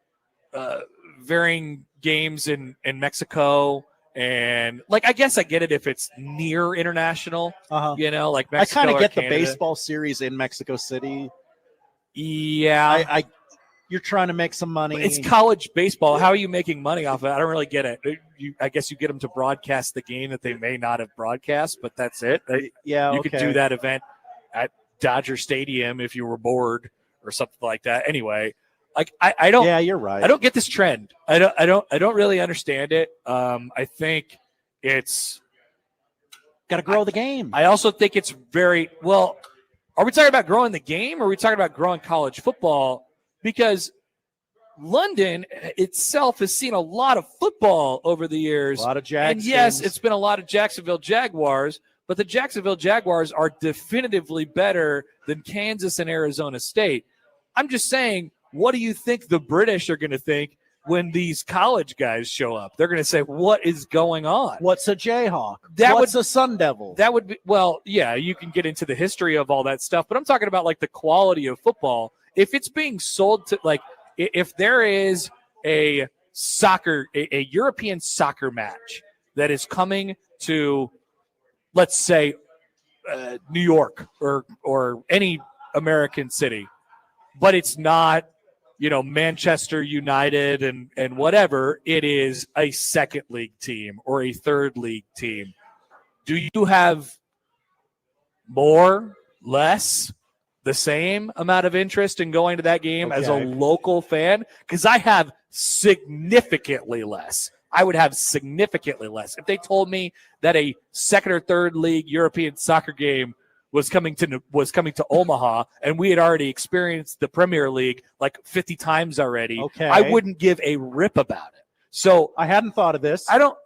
varying games in Mexico, and I guess I get it if it's near international. Like Mexico. I kind of get Canada. the baseball series in Mexico City. Yeah. You're trying to make some money. It's college baseball. How are you making money off of it? I don't really get it. I guess you get them to broadcast the game that they may not have broadcast, but that's it. You could do that event at Dodger Stadium if you were bored or something like that. Anyway, I don't. Yeah, you're right. I don't get this trend. I don't really understand it. I think it's got to grow the game. I also think it's very well. Are we talking about growing the game, or are we talking about growing college football? Because London itself has seen a lot of football over the years. A lot of Jags. And yes, games. it's been a lot of Jacksonville Jaguars, but the Jacksonville Jaguars are definitively better than Kansas and Arizona State. I'm just saying, what do you think the British are going to think when these college guys show up? They're going to say, what is going on? What's a Jayhawk? What's a Sun Devil? That would be, well, yeah, you can get into the history of all that stuff, but I'm talking about the quality of football. If it's being sold to if there is a European soccer match that is coming to, let's say, New York or any American city, but it's not, Manchester United and whatever, it is a second league team or a third league team. Do you have more, less, the same amount of interest in going to that game as a local fan? Because I have significantly less. I would have significantly less. If they told me that a second or third league European soccer game was coming to Omaha, and we had already experienced the Premier League 50 times already, I wouldn't give a rip about it. So I hadn't thought of this. I don't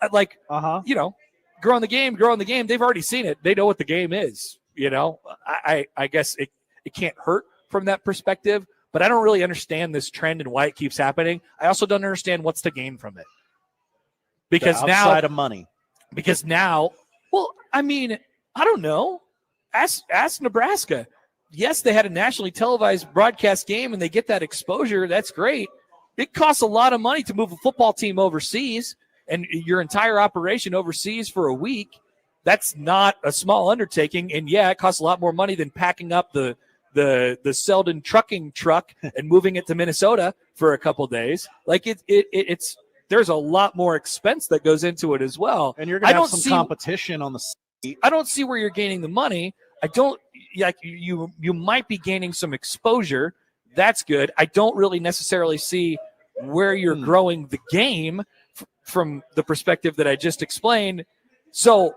growing the game. They've already seen it. They know what the game is. I guess it can't hurt from that perspective, but I don't really understand this trend and why it keeps happening. I also don't understand what's to gain from it. Because Outside of money. Because now, well, I mean, I don't know. Ask Nebraska. Yes, they had a nationally televised broadcast game and they get that exposure. That's great. It costs a lot of money to move a football team overseas and your entire operation overseas for a week. That's not a small undertaking. And yeah, it costs a lot more money than packing up the Selden trucking truck and moving it to Minnesota for a couple days. Like it's there's a lot more expense that goes into it as well. And you're going to have some competition on the seat. I don't see where you're gaining the money. I don't like you might be gaining some exposure. That's good. I don't really necessarily see where you're growing the game from the perspective that I just explained. So,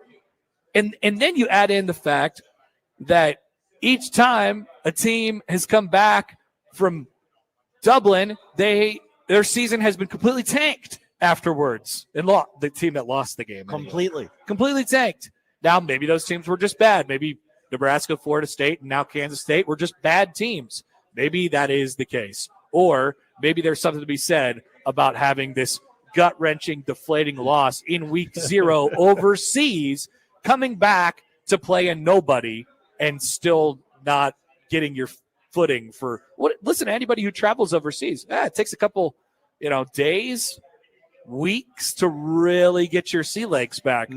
and then you add in the fact that each time a team has come back from Dublin, their season has been completely tanked afterwards. And the team that lost the game completely tanked. Now maybe those teams were just bad. Maybe Nebraska, Florida State, and now Kansas State were just bad teams. Maybe that is the case. Or maybe there's something to be said about having this gut-wrenching, deflating loss in week 0 overseas, coming back to play a nobody and still not getting your footing for what? Listen, anybody who travels overseas, it takes a couple, days, weeks to really get your sea legs back.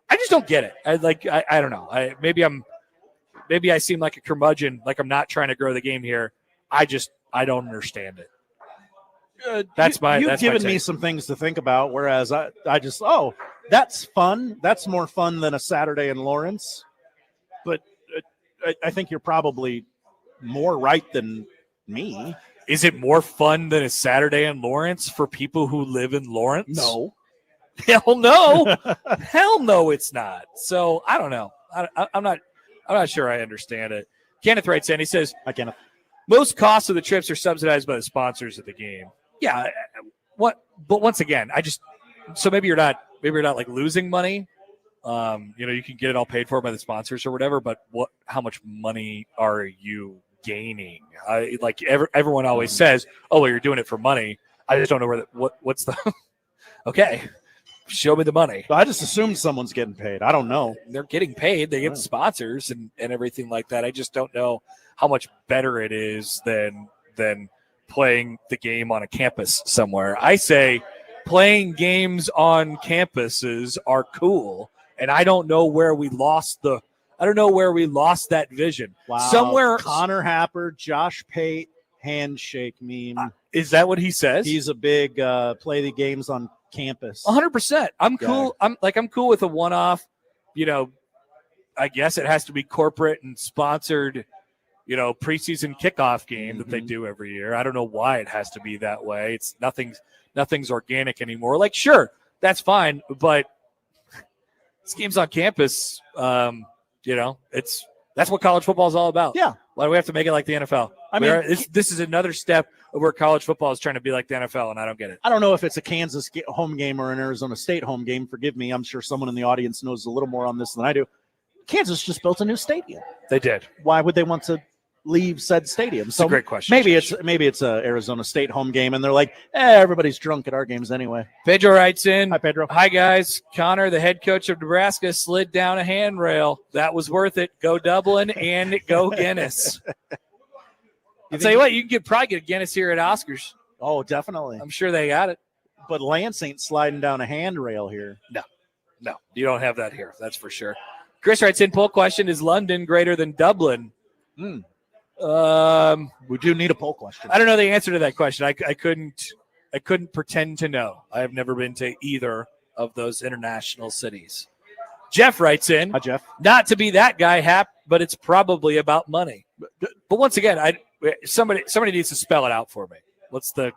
I just don't get it. I don't know. Maybe I seem like a curmudgeon, like I'm not trying to grow the game here. I don't understand it. You've given me some things to think about, whereas I just, that's fun. That's more fun than a Saturday in Lawrence. But I think you're probably more right than me. Is it more fun than a Saturday in Lawrence for people who live in Lawrence? No. Hell no. Hell no, it's not. So I don't know. I'm not sure I understand it. Kenneth writes in, he says, "Hi, Kenneth. Most costs of the trips are subsidized by the sponsors of the game." Yeah. But once again, so maybe you're not like losing money. You can get it all paid for by the sponsors or whatever, but how much money are you gaining? Everyone always says, "Oh, well, you're doing it for money." I just don't know what's the okay. Show me the money. I just assume someone's getting paid. I don't know. They're getting paid. They get sponsors and everything like that. I just don't know how much better it is than playing the game on a campus somewhere. I say playing games on campuses are cool, and I don't know where we lost that vision. Wow. Somewhere Connor Happer, Josh Pate handshake meme. Is that what he says? He's a big play the games on campus. 100%. I'm cool. I'm cool with a one-off. I guess it has to be corporate and sponsored. Preseason kickoff game that they do every year. I don't know why it has to be that way. It's nothing's organic anymore. Like, sure, that's fine, but this game's on campus. That's what college football is all about. Yeah. Why do we have to make it like the NFL? This is another step of where college football is trying to be like the NFL, and I don't get it. I don't know if it's a Kansas home game or an Arizona State home game. Forgive me. I'm sure someone in the audience knows a little more on this than I do. Kansas just built a new stadium. They did. Why would they want to leave said stadium? It's a great question. Maybe it's a Arizona State home game, and they're like, everybody's drunk at our games anyway. Pedro writes in. Hi, Pedro. Hi, guys. Connor, the head coach of Nebraska, slid down a handrail. That was worth it. Go Dublin and go Guinness. I'll tell you what, you can probably get a Guinness here at Oscars. Oh, definitely. I'm sure they got it. But Lance ain't sliding down a handrail here. No, you don't have that here. That's for sure. Chris writes in, poll question, is London greater than Dublin? We do need a poll question. I don't know the answer to that question. I couldn't pretend to know. I have never been to either of those international cities. Jeff writes in. Hi, Jeff. Not to be that guy, Hap, but it's probably about money. But once again, somebody needs to spell it out for me. What's the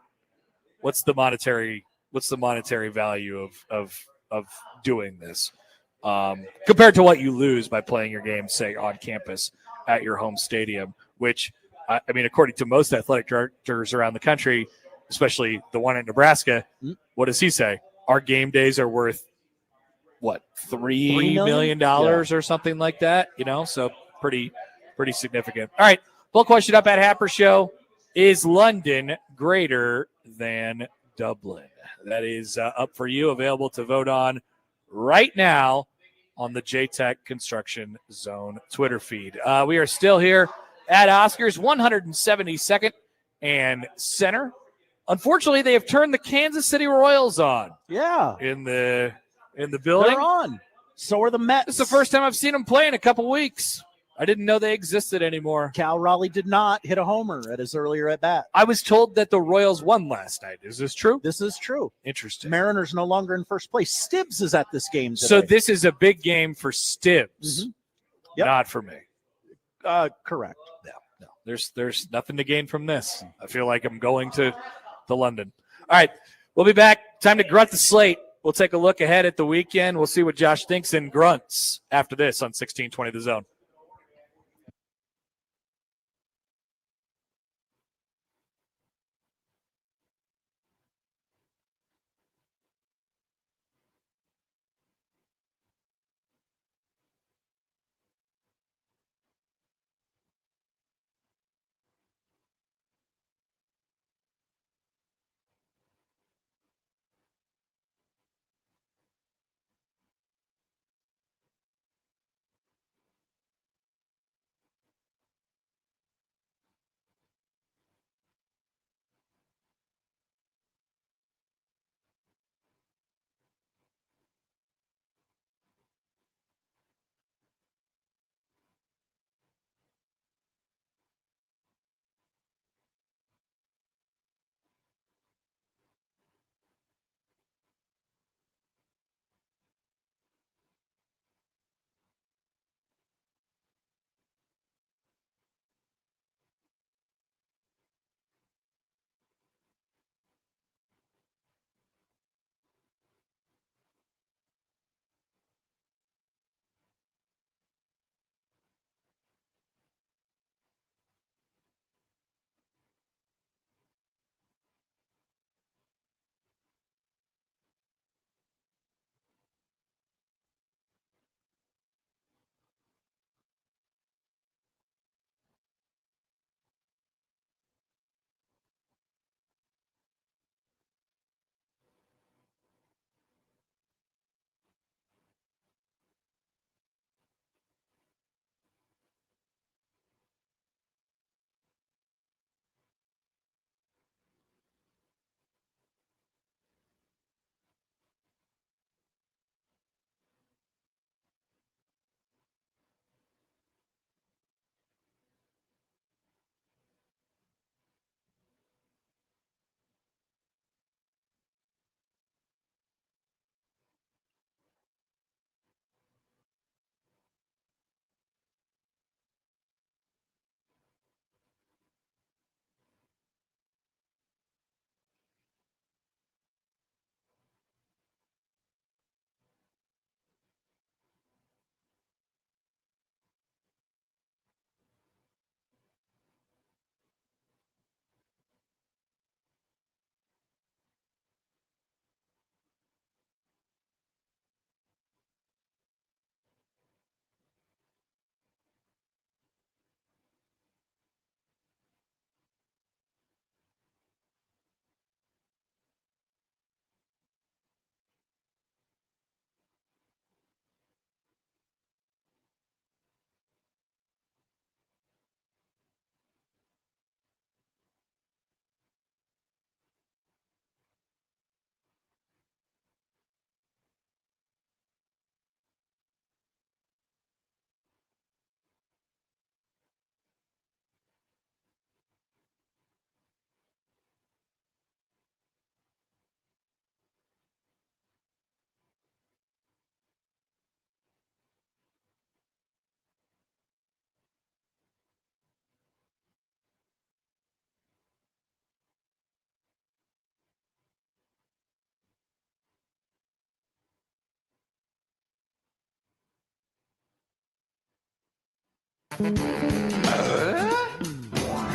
monetary value of doing this compared to what you lose by playing your game, say, on campus at your home stadium, which, according to most athletic directors around the country, especially the one in Nebraska, what does he say? Our game days are worth, what, $3 million or something like that? So pretty significant. All right, full question up at Happer Show. Is London greater than Dublin? That is up for you, available to vote on right now on the JTech Construction Zone Twitter feed. We are still here at Oscars, 172nd and Center. Unfortunately, they have turned the Kansas City Royals on. Yeah. In the building. They're on. So are the Mets. It's the first time I've seen them play in a couple weeks. I didn't know they existed anymore. Cal Raleigh did not hit a homer at his earlier at bat. I was told that the Royals won last night. Is this true? This is true. Interesting. Mariners no longer in first place. Stibbs is at this game today. So this is a big game for Stibbs, Yep. not for me. Correct. No, there's nothing to gain from this. I feel like I'm going to London. All right, we'll be back. Time to grunt the slate. We'll take a look ahead at the weekend. We'll see what Josh thinks and grunts after this on 1620 The Zone.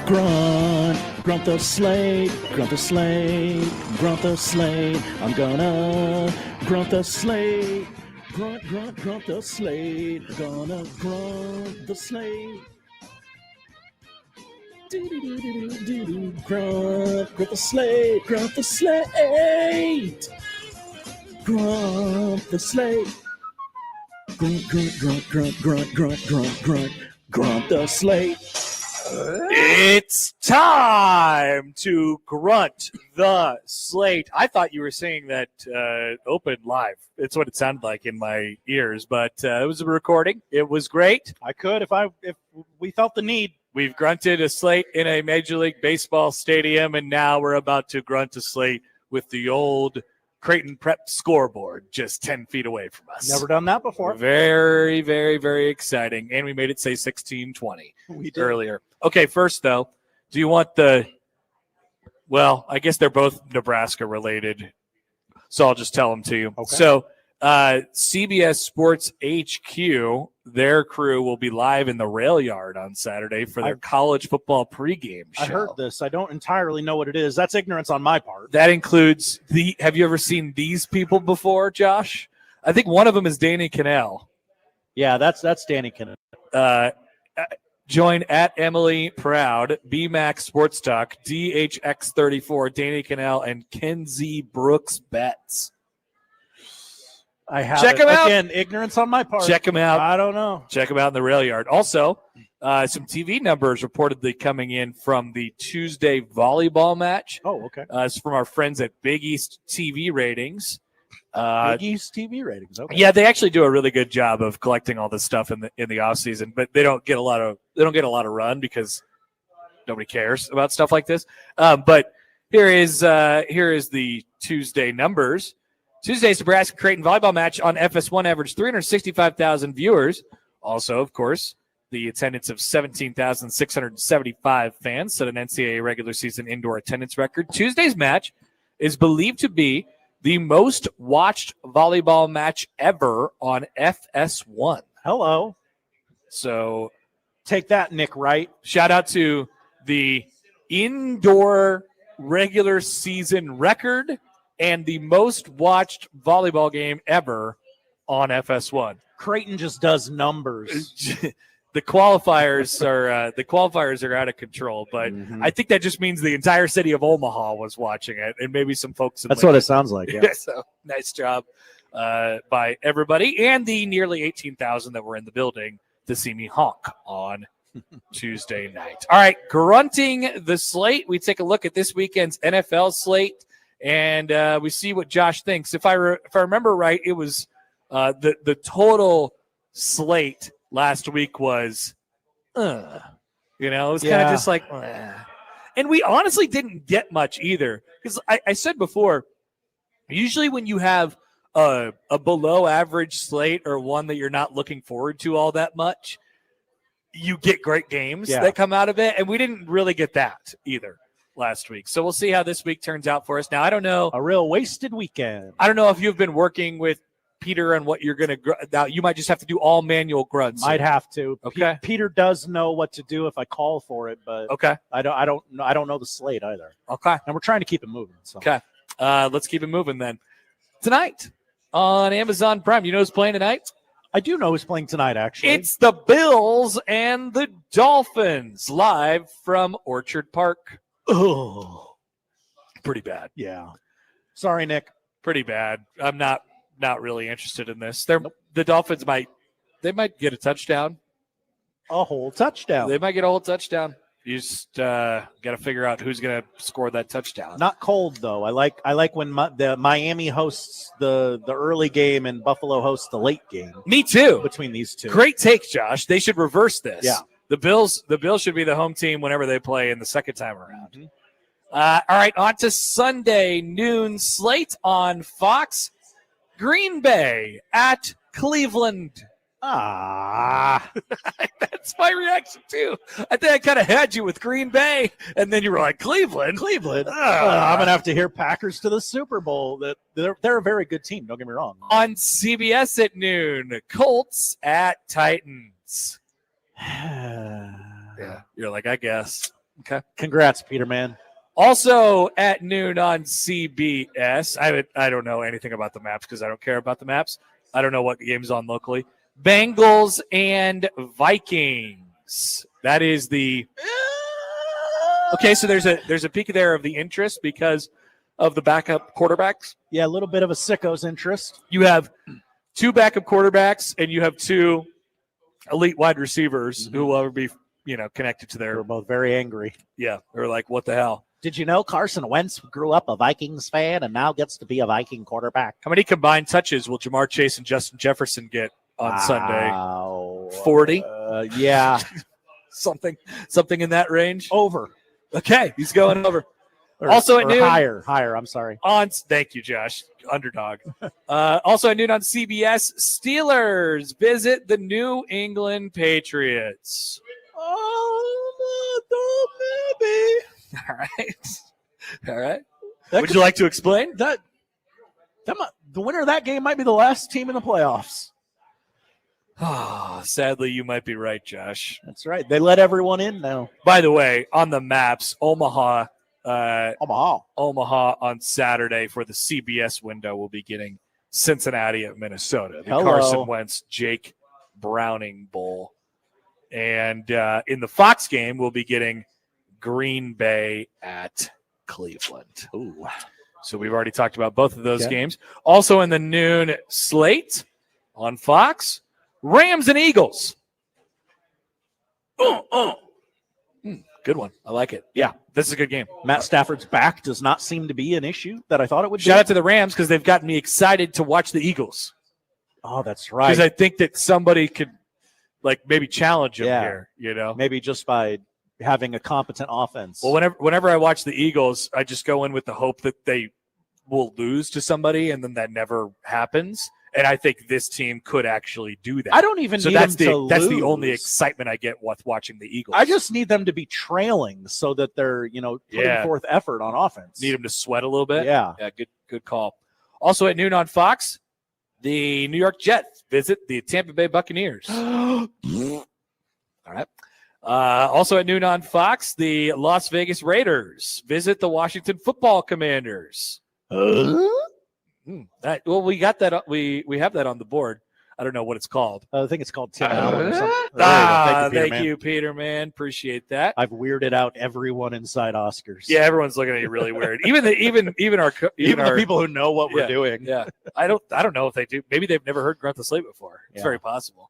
Grunt the slate, grunt the slate, grunt the slate. I'm gonna grunt the slate, grunt the slate. Gonna grunt the slate. Grunt the slate, grunt the slate, grunt the slate, Grunt the Slate. It's time to grunt the slate. I thought you were saying that open live. It's what it sounded like in my ears, but it was a recording. It was great. I could if we felt the need. We've grunted a slate in a Major League Baseball stadium, and now we're about to grunt a slate with the old Creighton Prep scoreboard just 10 feet away from us. Never done that before. Very, very, very exciting. And we made it say 1620 We did. earlier. Okay, first, though, do you want the – well, I guess they're both Nebraska related, so I'll just tell them to you. Okay. So CBS Sports HQ, their crew will be live in the rail yard on Saturday for their college football pregame show. I heard this. I don't entirely know what it is. That's ignorance on my part. That includes have you ever seen these people before, Josh? I think one of them is Danny Cannell. Yeah, that's Danny Cannell. Join at Emily Proud, BMAX Sports Talk, DHX34, Danny Cannell, and Kenzie Brooks Betts. I have Check them out. Again, ignorance on my part. Check them out. I don't know. Check them out in the rail yard. Also, some TV numbers reportedly coming in from the Tuesday volleyball match. Oh, okay. It's from our friends at Big East TV Ratings. Big East TV ratings. Okay. Yeah, they actually do a really good job of collecting all this stuff in the off season, but they don't get a lot of run because nobody cares about stuff like this. But here is the Tuesday numbers. Tuesday's Nebraska Creighton volleyball match on FS1 averaged 365,000 viewers. Also, of course, the attendance of 17,675 fans set an NCAA regular season indoor attendance record. Tuesday's match is believed to be the most watched volleyball match ever on FS1. Hello. So take that, Nick Wright. Shout out to the indoor regular season record and the most watched volleyball game ever on FS1. Creighton just does numbers. The qualifiers are out of control, but I think that just means the entire city of Omaha was watching it, and maybe some folks. That's what it sounds like. Yeah. So nice job by everybody, and the nearly 18,000 that were in the building to see me honk on Tuesday night. All right, grunting the slate. We take a look at this weekend's NFL slate, and we see what Josh thinks. If I remember right, it was the total slate last week was, it was kind of just like, and we honestly didn't get much either. Because I said before, usually when you have a below average slate or one that you're not looking forward to all that much, you get great games that come out of it. And we didn't really get that either last week. So we'll see how this week turns out for us. Now, I don't know. A real wasted weekend. I don't know if you've been working with Peter and what you're going to now. You might just have to do all manual grunts. Might have to. Okay. Peter does know what to do if I call for it, but okay. I don't know the slate either. Okay. And we're trying to keep it moving. So. Okay. Let's keep it moving then. Tonight on Amazon Prime, you know who's playing tonight? I do know who's playing tonight, actually. It's the Bills and the Dolphins live from Orchard Park. Oh, pretty bad. Yeah. Sorry, Nick. Pretty bad. I'm not really interested in this. The Dolphins might get a touchdown. A whole touchdown. They might get a whole touchdown. You just got to figure out who's going to score that touchdown. Not cold though. I like when the Miami hosts the early game and Buffalo hosts the late game. Me too. Between these two. Great take, Josh. They should reverse this. Yeah. The Bills should be the home team whenever they play in the second time around. Mm-hmm. All right, on to Sunday noon slate on Fox. Green Bay at Cleveland. That's my reaction too. I think I kind of had you with Green Bay, and then you were like, Cleveland. I'm gonna have to hear Packers to the Super Bowl. That they're a very good team. Don't get me wrong. On CBS at noon, Colts at Titans. Yeah, you're like, I guess. Okay. Congrats, Peter, man. Also at noon on CBS, I don't know anything about the maps because I don't care about the maps. I don't know what game's on locally. Bengals and Vikings. That is the okay. So there's a peak there of the interest because of the backup quarterbacks. Yeah, a little bit of a sicko's interest. You have 2 backup quarterbacks, and you have 2 elite wide receivers who will ever be, connected to their. They're both very angry. Yeah, they're like, what the hell? Did you know Carson Wentz grew up a Vikings fan and now gets to be a Viking quarterback? How many combined touches will Jamar Chase and Justin Jefferson get on Sunday? 40? Yeah. Something in that range? Over. Okay, he's going over. Or, also at or noon. Higher, I'm sorry. Thank you, Josh. Underdog. Also at noon on CBS, Steelers visit the New England Patriots. Maybe. All right. Would you like to explain? The winner of that game might be the last team in the playoffs. Sadly, you might be right, Josh. That's right. They let everyone in now. By the way, on the maps, Omaha on Saturday for the CBS window will be getting Cincinnati at Minnesota. The Carson Wentz, Jake Browning Bowl. And in the Fox game, we'll be getting Green Bay at Cleveland. Ooh. So we've already talked about both of those games. Also in the noon slate on Fox, Rams and Eagles. Good one. I like it. Yeah, this is a good game. Matt Stafford's back does not seem to be an issue that I thought it would be. Shout out to the Rams because they've gotten me excited to watch the Eagles. Oh, that's right. Because I think that somebody could maybe challenge them here, Maybe just by having a competent offense. Well, whenever I watch the Eagles, I just go in with the hope that they will lose to somebody, and then that never happens. And I think this team could actually do that. I don't even need them to lose. That's the only excitement I get with watching the Eagles. I just need them to be trailing so that they're, putting forth effort on offense. Need them to sweat a little bit? Yeah. Yeah, good call. Also at noon on Fox, the New York Jets visit the Tampa Bay Buccaneers. All right. Also at noon on Fox, the Las Vegas Raiders visit the Washington Football Commanders. We got that. We have that on the board. I don't know what it's called. I think it's called Tim Allen or something. Thank you, Peter, man. Appreciate that. I've weirded out everyone inside Oscars. Yeah, everyone's looking at you really weird. Even the people who know what we're doing. Yeah, I don't know if they do. Maybe they've never heard Grunt the Slate before. It's very possible.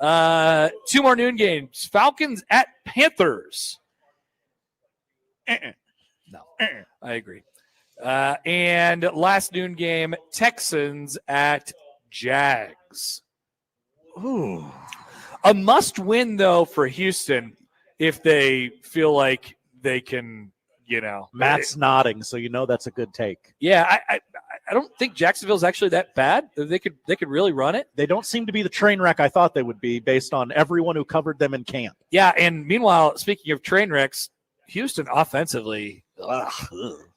2 more noon games. Falcons at Panthers. No, I agree. And last noon game, Texans at Jags. Ooh. A must win, though, for Houston if they feel like they can, Matt's nodding, so that's a good take. Yeah, I don't think Jacksonville's actually that bad. They could really run it. They don't seem to be the train wreck I thought they would be based on everyone who covered them in camp. Yeah, and meanwhile, speaking of train wrecks, Houston offensively,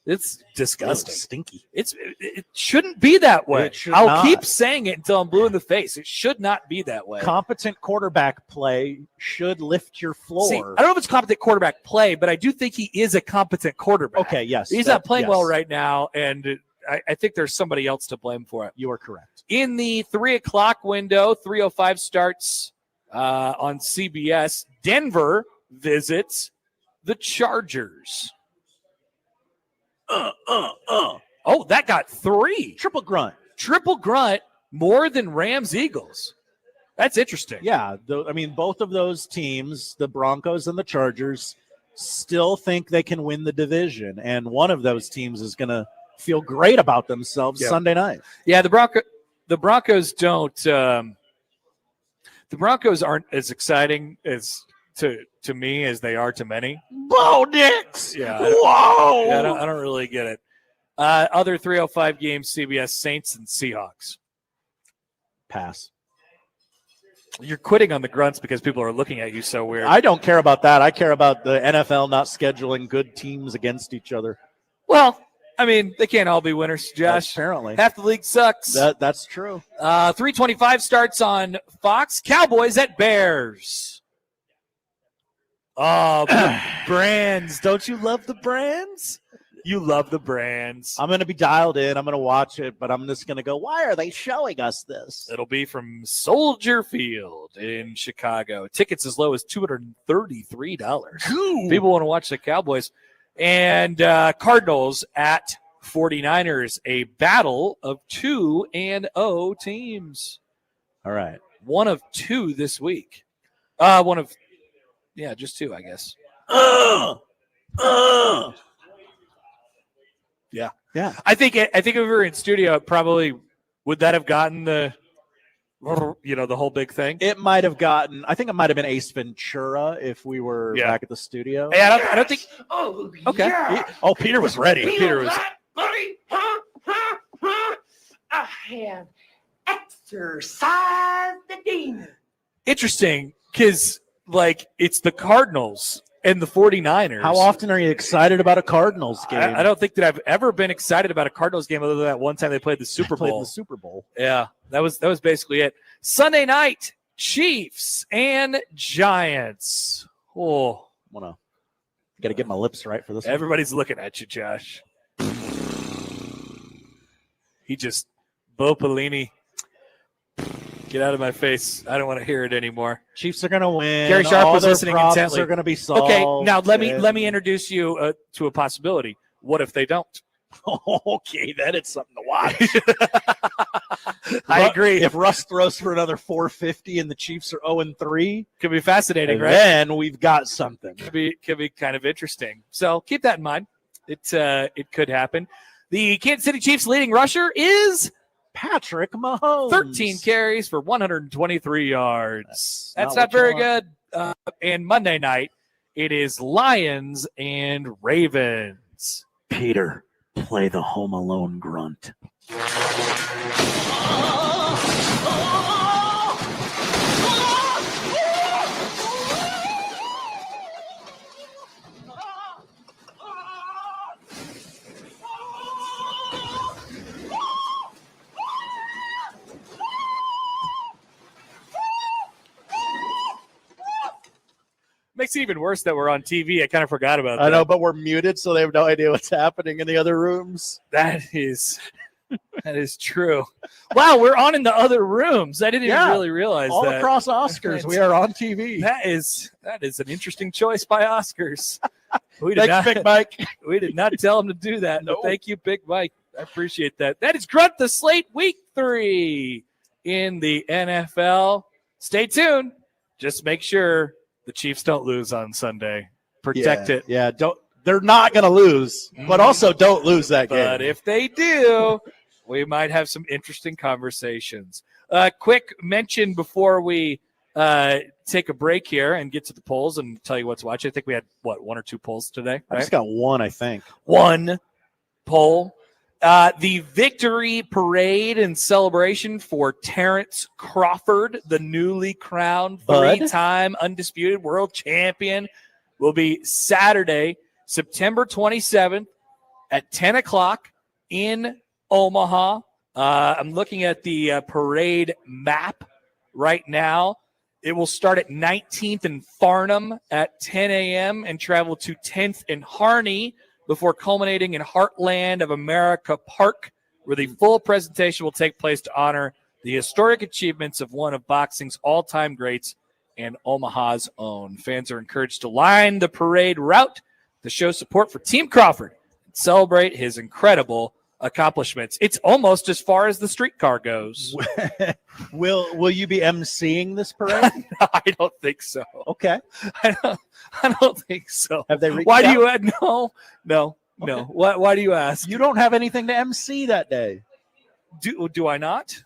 it's disgusting. Stinky. It shouldn't be that way. I'll keep saying it until I'm blue in the face. It should not be that way. Competent quarterback play should lift your floor. See, I don't know if it's competent quarterback play, but I do think he is a competent quarterback. Okay, yes. He's not playing well right now, and I think there's somebody else to blame for it. You are correct. In the 3 o'clock window, 3:05 starts on CBS. Denver visits the Chargers. Oh, that got 3. Triple grunt. More than Rams Eagles. That's interesting. Yeah. Both of those teams, the Broncos and the Chargers, still think they can win the division. And one of those teams is going to feel great about themselves Sunday night. Yeah, the Broncos don't. The Broncos aren't as exciting as to me as they are to many. Bo Nix. Yeah. Whoa. Yeah, I don't really get it. Other 3:05 games, CBS, Saints and Seahawks. Pass. You're quitting on the grunts because people are looking at you so weird. I don't care about that. I care about the NFL not scheduling good teams against each other. Well, they can't all be winners, Josh. Apparently. Half the league sucks. That's true. 3:25 starts on Fox. Cowboys at Bears. Oh, Brands. Don't you love the Brands? You love the Brands. I'm going to be dialed in. I'm going to watch it, but I'm just going to go, why are they showing us this? It'll be from Soldier Field in Chicago. Tickets as low as $233. People want to watch the Cowboys. And Cardinals at 49ers, a battle of 2-0 teams. All right. One of two this week. Just two, I guess. Yeah. Yeah. I think if we were in studio, probably would that have gotten the whole big thing? It might have gotten. I think it might have been Ace Ventura if we were back at the studio. Hey, I don't think. Oh, Okay. yeah. Peter was ready. Peter was. Buddy, I have exercised the demon. Interesting, because it's the Cardinals and the 49ers. How often are you excited about a Cardinals game? I don't think that I've ever been excited about a Cardinals game other than that one time they played the Super Bowl. Yeah, that was basically it. Sunday night, Chiefs and Giants. Oh, got to get my lips right for this. Everybody's looking at you, Josh. He just Bo Pelini. Get out of my face. I don't want to hear it anymore. Chiefs are going to win. Gary Sharp All was their listening problems intently. are going to be solved. Okay, now let me introduce you to a possibility. What if they don't? Okay, then it's something to watch. I agree. If Russ throws for another 450 and the Chiefs are 0-3, could be fascinating, right? Then we've got something. Could be kind of interesting. So keep that in mind. It could happen. The Kansas City Chiefs leading rusher is Patrick Mahomes. 13 carries for 123 yards. That's not what you very want. good. And Monday night, it is Lions and Ravens. Peter, play the Home Alone grunt. Makes it even worse that we're on TV. I kind of forgot about that. I know, but we're muted, so they have no idea what's happening in the other rooms. That is true. Wow, we're on in the other rooms. I didn't even really realize all that. across Oscars, we are on TV. That is an interesting choice by Oscars. Thanks, Big Mike. We did not tell him to do that. Nope. But thank you, Big Mike. I appreciate that. That is Grunt the Slate Week 3 in the NFL. Stay tuned. Just make sure the Chiefs don't lose on Sunday. Protect it. Yeah, they're not going to lose, but also don't lose that game. But if they do, we might have some interesting conversations. Quick mention before we take a break here and get to the polls and tell you what to watch. I think we had, one or two polls today? I just got one, I think. One poll. The victory parade and celebration for Terrence Crawford, the newly crowned three-time undisputed world champion, will be Saturday, September 27th at 10 o'clock in Omaha. I'm looking at the parade map right now. It will start at 19th and Farnham at 10 a.m. and travel to 10th and Harney before culminating in Heartland of America Park, where the full presentation will take place to honor the historic achievements of one of boxing's all-time greats and Omaha's own. Fans are encouraged to line the parade route to show support for Team Crawford and celebrate his incredible accomplishments. It's almost as far as the streetcar goes. Will you be emceeing this parade? No, I don't think so. Okay. I don't think so. Have they reached Why do out? you add? No. Okay. Why do you ask? You don't have anything to MC that day. Do I not?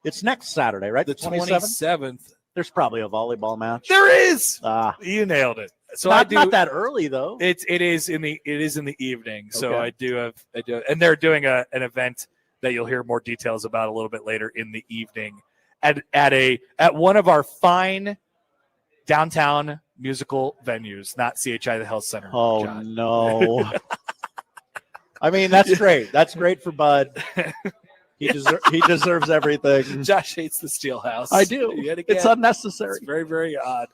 It's next Saturday, right? The 27th. There's probably a volleyball match. There is. You nailed it. So not that early though. It is in the evening. So Okay. I do, and they're doing an event that you'll hear more details about a little bit later in the evening at one of our fine downtown musical venues, not CHI the Health Center. Oh John. no. I mean, that's great. That's great for Bud. He deserves everything. Josh hates the Steel House. I do. Yet again. It's unnecessary. It's very, very odd.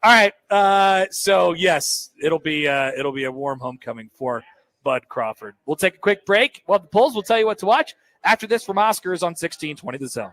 All right. So yes, it'll be a warm homecoming for Bud Crawford. We'll take a quick break. Well, the polls will tell you what to watch after this from Oscars on 1620 The Zone.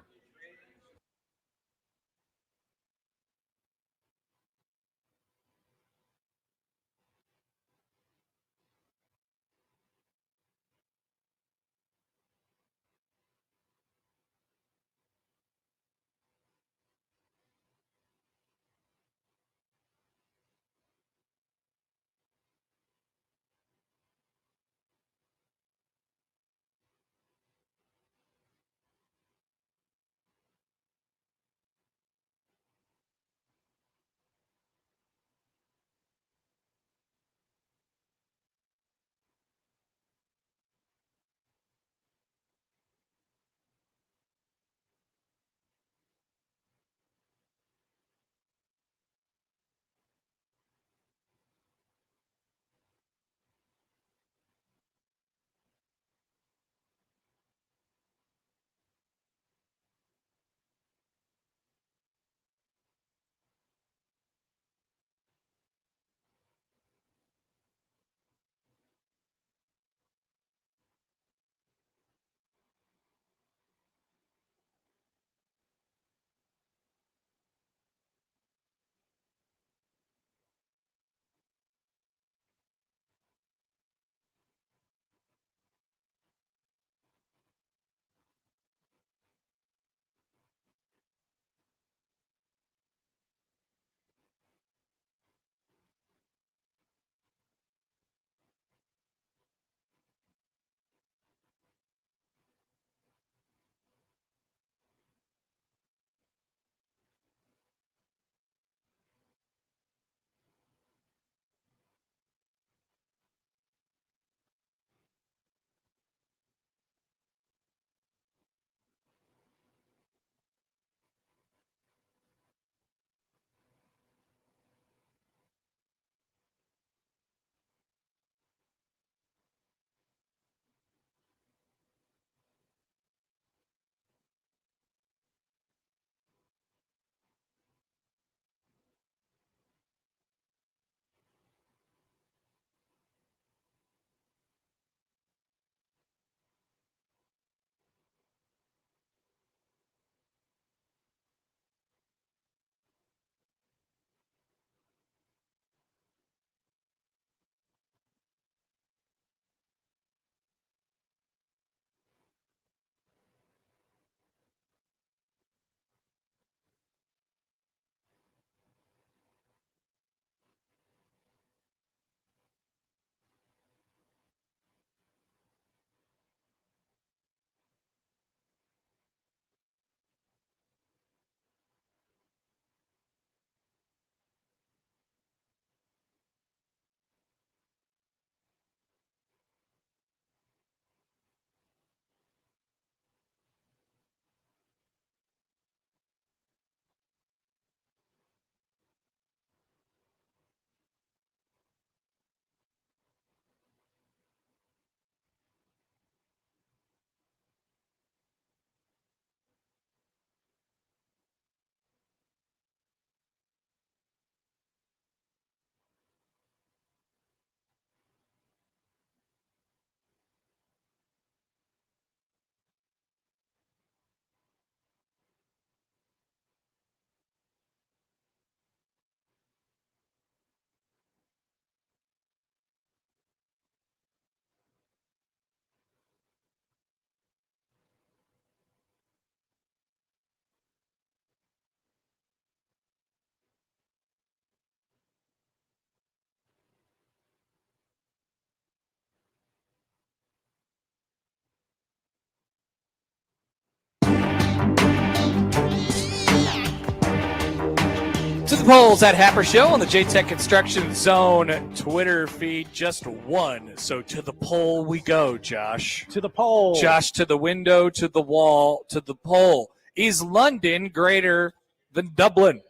polls at Happer Show on the J-Tech Construction Zone Twitter feed. Just one. So to the poll we go, Josh. To the poll. Josh, to the window, to the wall, to the poll. Is London greater than Dublin?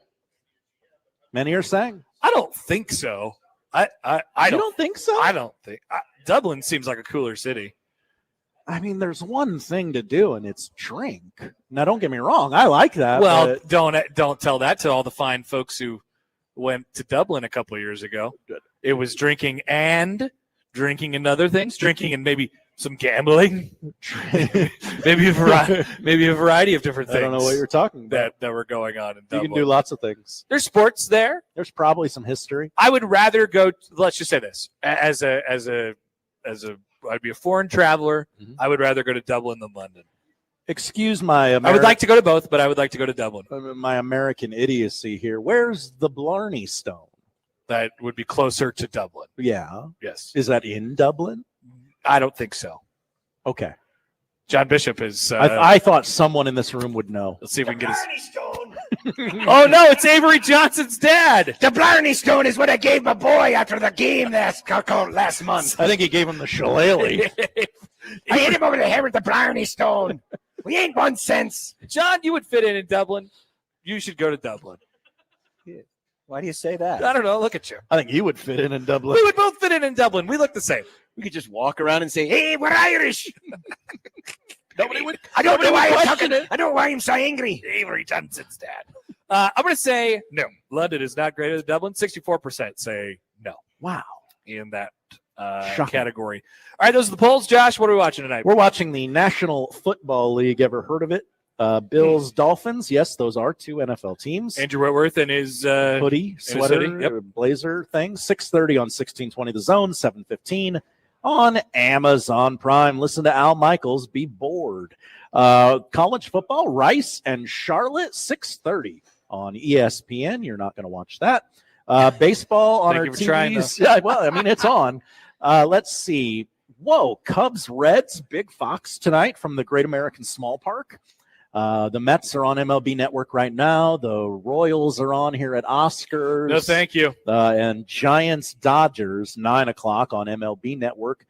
Many are saying. I don't think so. I don't think so? I don't think. Dublin seems like a cooler city. I mean, there's one thing to do, and it's drink. Now, don't get me wrong. I like that. Well, but don't tell that to all the fine folks who went to Dublin a couple of years ago. Good. It was drinking and other things, drinking and maybe some gambling, maybe a variety of different things. I don't know what you're talking about. that were going on in Dublin. You can do lots of things. There's sports there. There's probably some history. I would rather go. Let's just say this: I'd be a foreign traveler. Mm-hmm. I would rather go to Dublin than London. Excuse my I would like to go to both, but I would like to go to Dublin. My American idiocy here. Where's the Blarney Stone? That would be closer to Dublin. Yeah. Yes. Is that in Dublin? I don't think so. Okay. John Bishop is. I thought someone in this room would know. Let's see if we can get his. Oh no! It's Avery Johnson's dad. The Blarney Stone is what I gave my boy after the game last month. I think he gave him the shillelagh. I hit him over the head with the Blarney Stone. We ain't won since. John, you would fit in Dublin. You should go to Dublin. Why do you say that? I don't know. Look at you. I think you would fit in Dublin. We would both fit in Dublin. We look the same. We could just walk around and say, "Hey, we're Irish." Nobody would. I don't know why I'm question talking. I don't know why I'm so angry. Avery Johnson's dad. I'm going to say no. London is not greater than Dublin. 64% say no. Wow. In that Shocking. category. All right, those are the polls. Josh, what are we watching tonight? We're watching the National Football League. Ever heard of it? Bills, Dolphins. Yes, those are two NFL teams. Andrew Whitworth and his hoodie, sweater, blazer thing. 6:30 on 1620 The Zone. 7:15 on Amazon Prime. Listen to Al Michaels. Be bored. College football. Rice and Charlotte. 6:30 on ESPN. You're not going to watch that. Baseball on our TVs. Yeah, well, I mean, it's on. Let's see. Whoa, Cubs, Reds, Big Fox tonight from the Great American Small Park. The Mets are on MLB Network right now. The Royals are on here at Oscars. No, thank you. And Giants, Dodgers, 9 o'clock on MLB Network.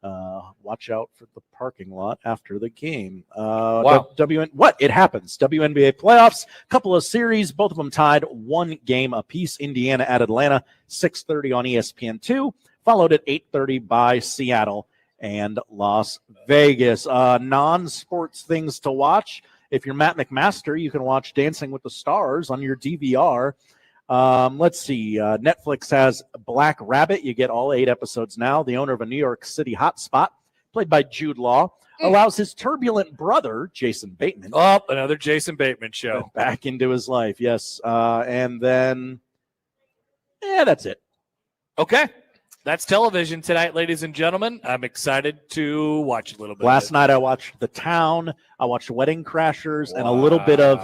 Watch out for the parking lot after the game. Wow. It happens. WNBA playoffs, couple of series, both of them tied 1 game apiece. Indiana at Atlanta, 6:30 on ESPN2, followed at 8:30 by Seattle and Las Vegas. Non-sports things to watch. If you're Matt McMaster, you can watch Dancing with the Stars on your DVR. Let's see. Netflix has Black Rabbit. You get all 8 episodes now. The owner of a New York City hotspot, played by Jude Law, allows his turbulent brother, Jason Bateman. Oh, another Jason Bateman show. Back into his life, yes. And then, that's it. Okay. That's television tonight, ladies and gentlemen. I'm excited to watch a little bit. Last night I watched The Town. I watched Wedding Crashers and a little bit of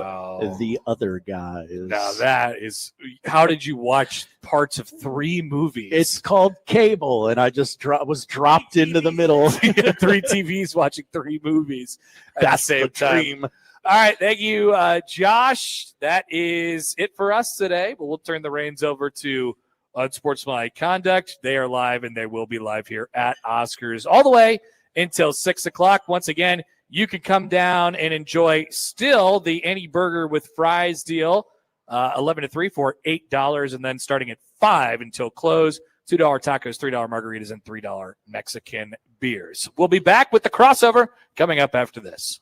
The Other Guys. Now that is, how did you watch parts of 3 movies? It's called cable, and I just was dropped into the middle. 3 TVs watching 3 movies at That's the same time. All right, thank you, Josh. That is it for us today, but we'll turn the reins over to Unsportsmanlike Conduct. They are live, and they will be live here at Oscars all the way until 6 o'clock. Once again, you can come down and enjoy still the Any Burger with Fries deal, 11 to 3 for $8, and then starting at 5 until close, $2 tacos, $3 margaritas, and $3 Mexican beers. We'll be back with the crossover coming up after this.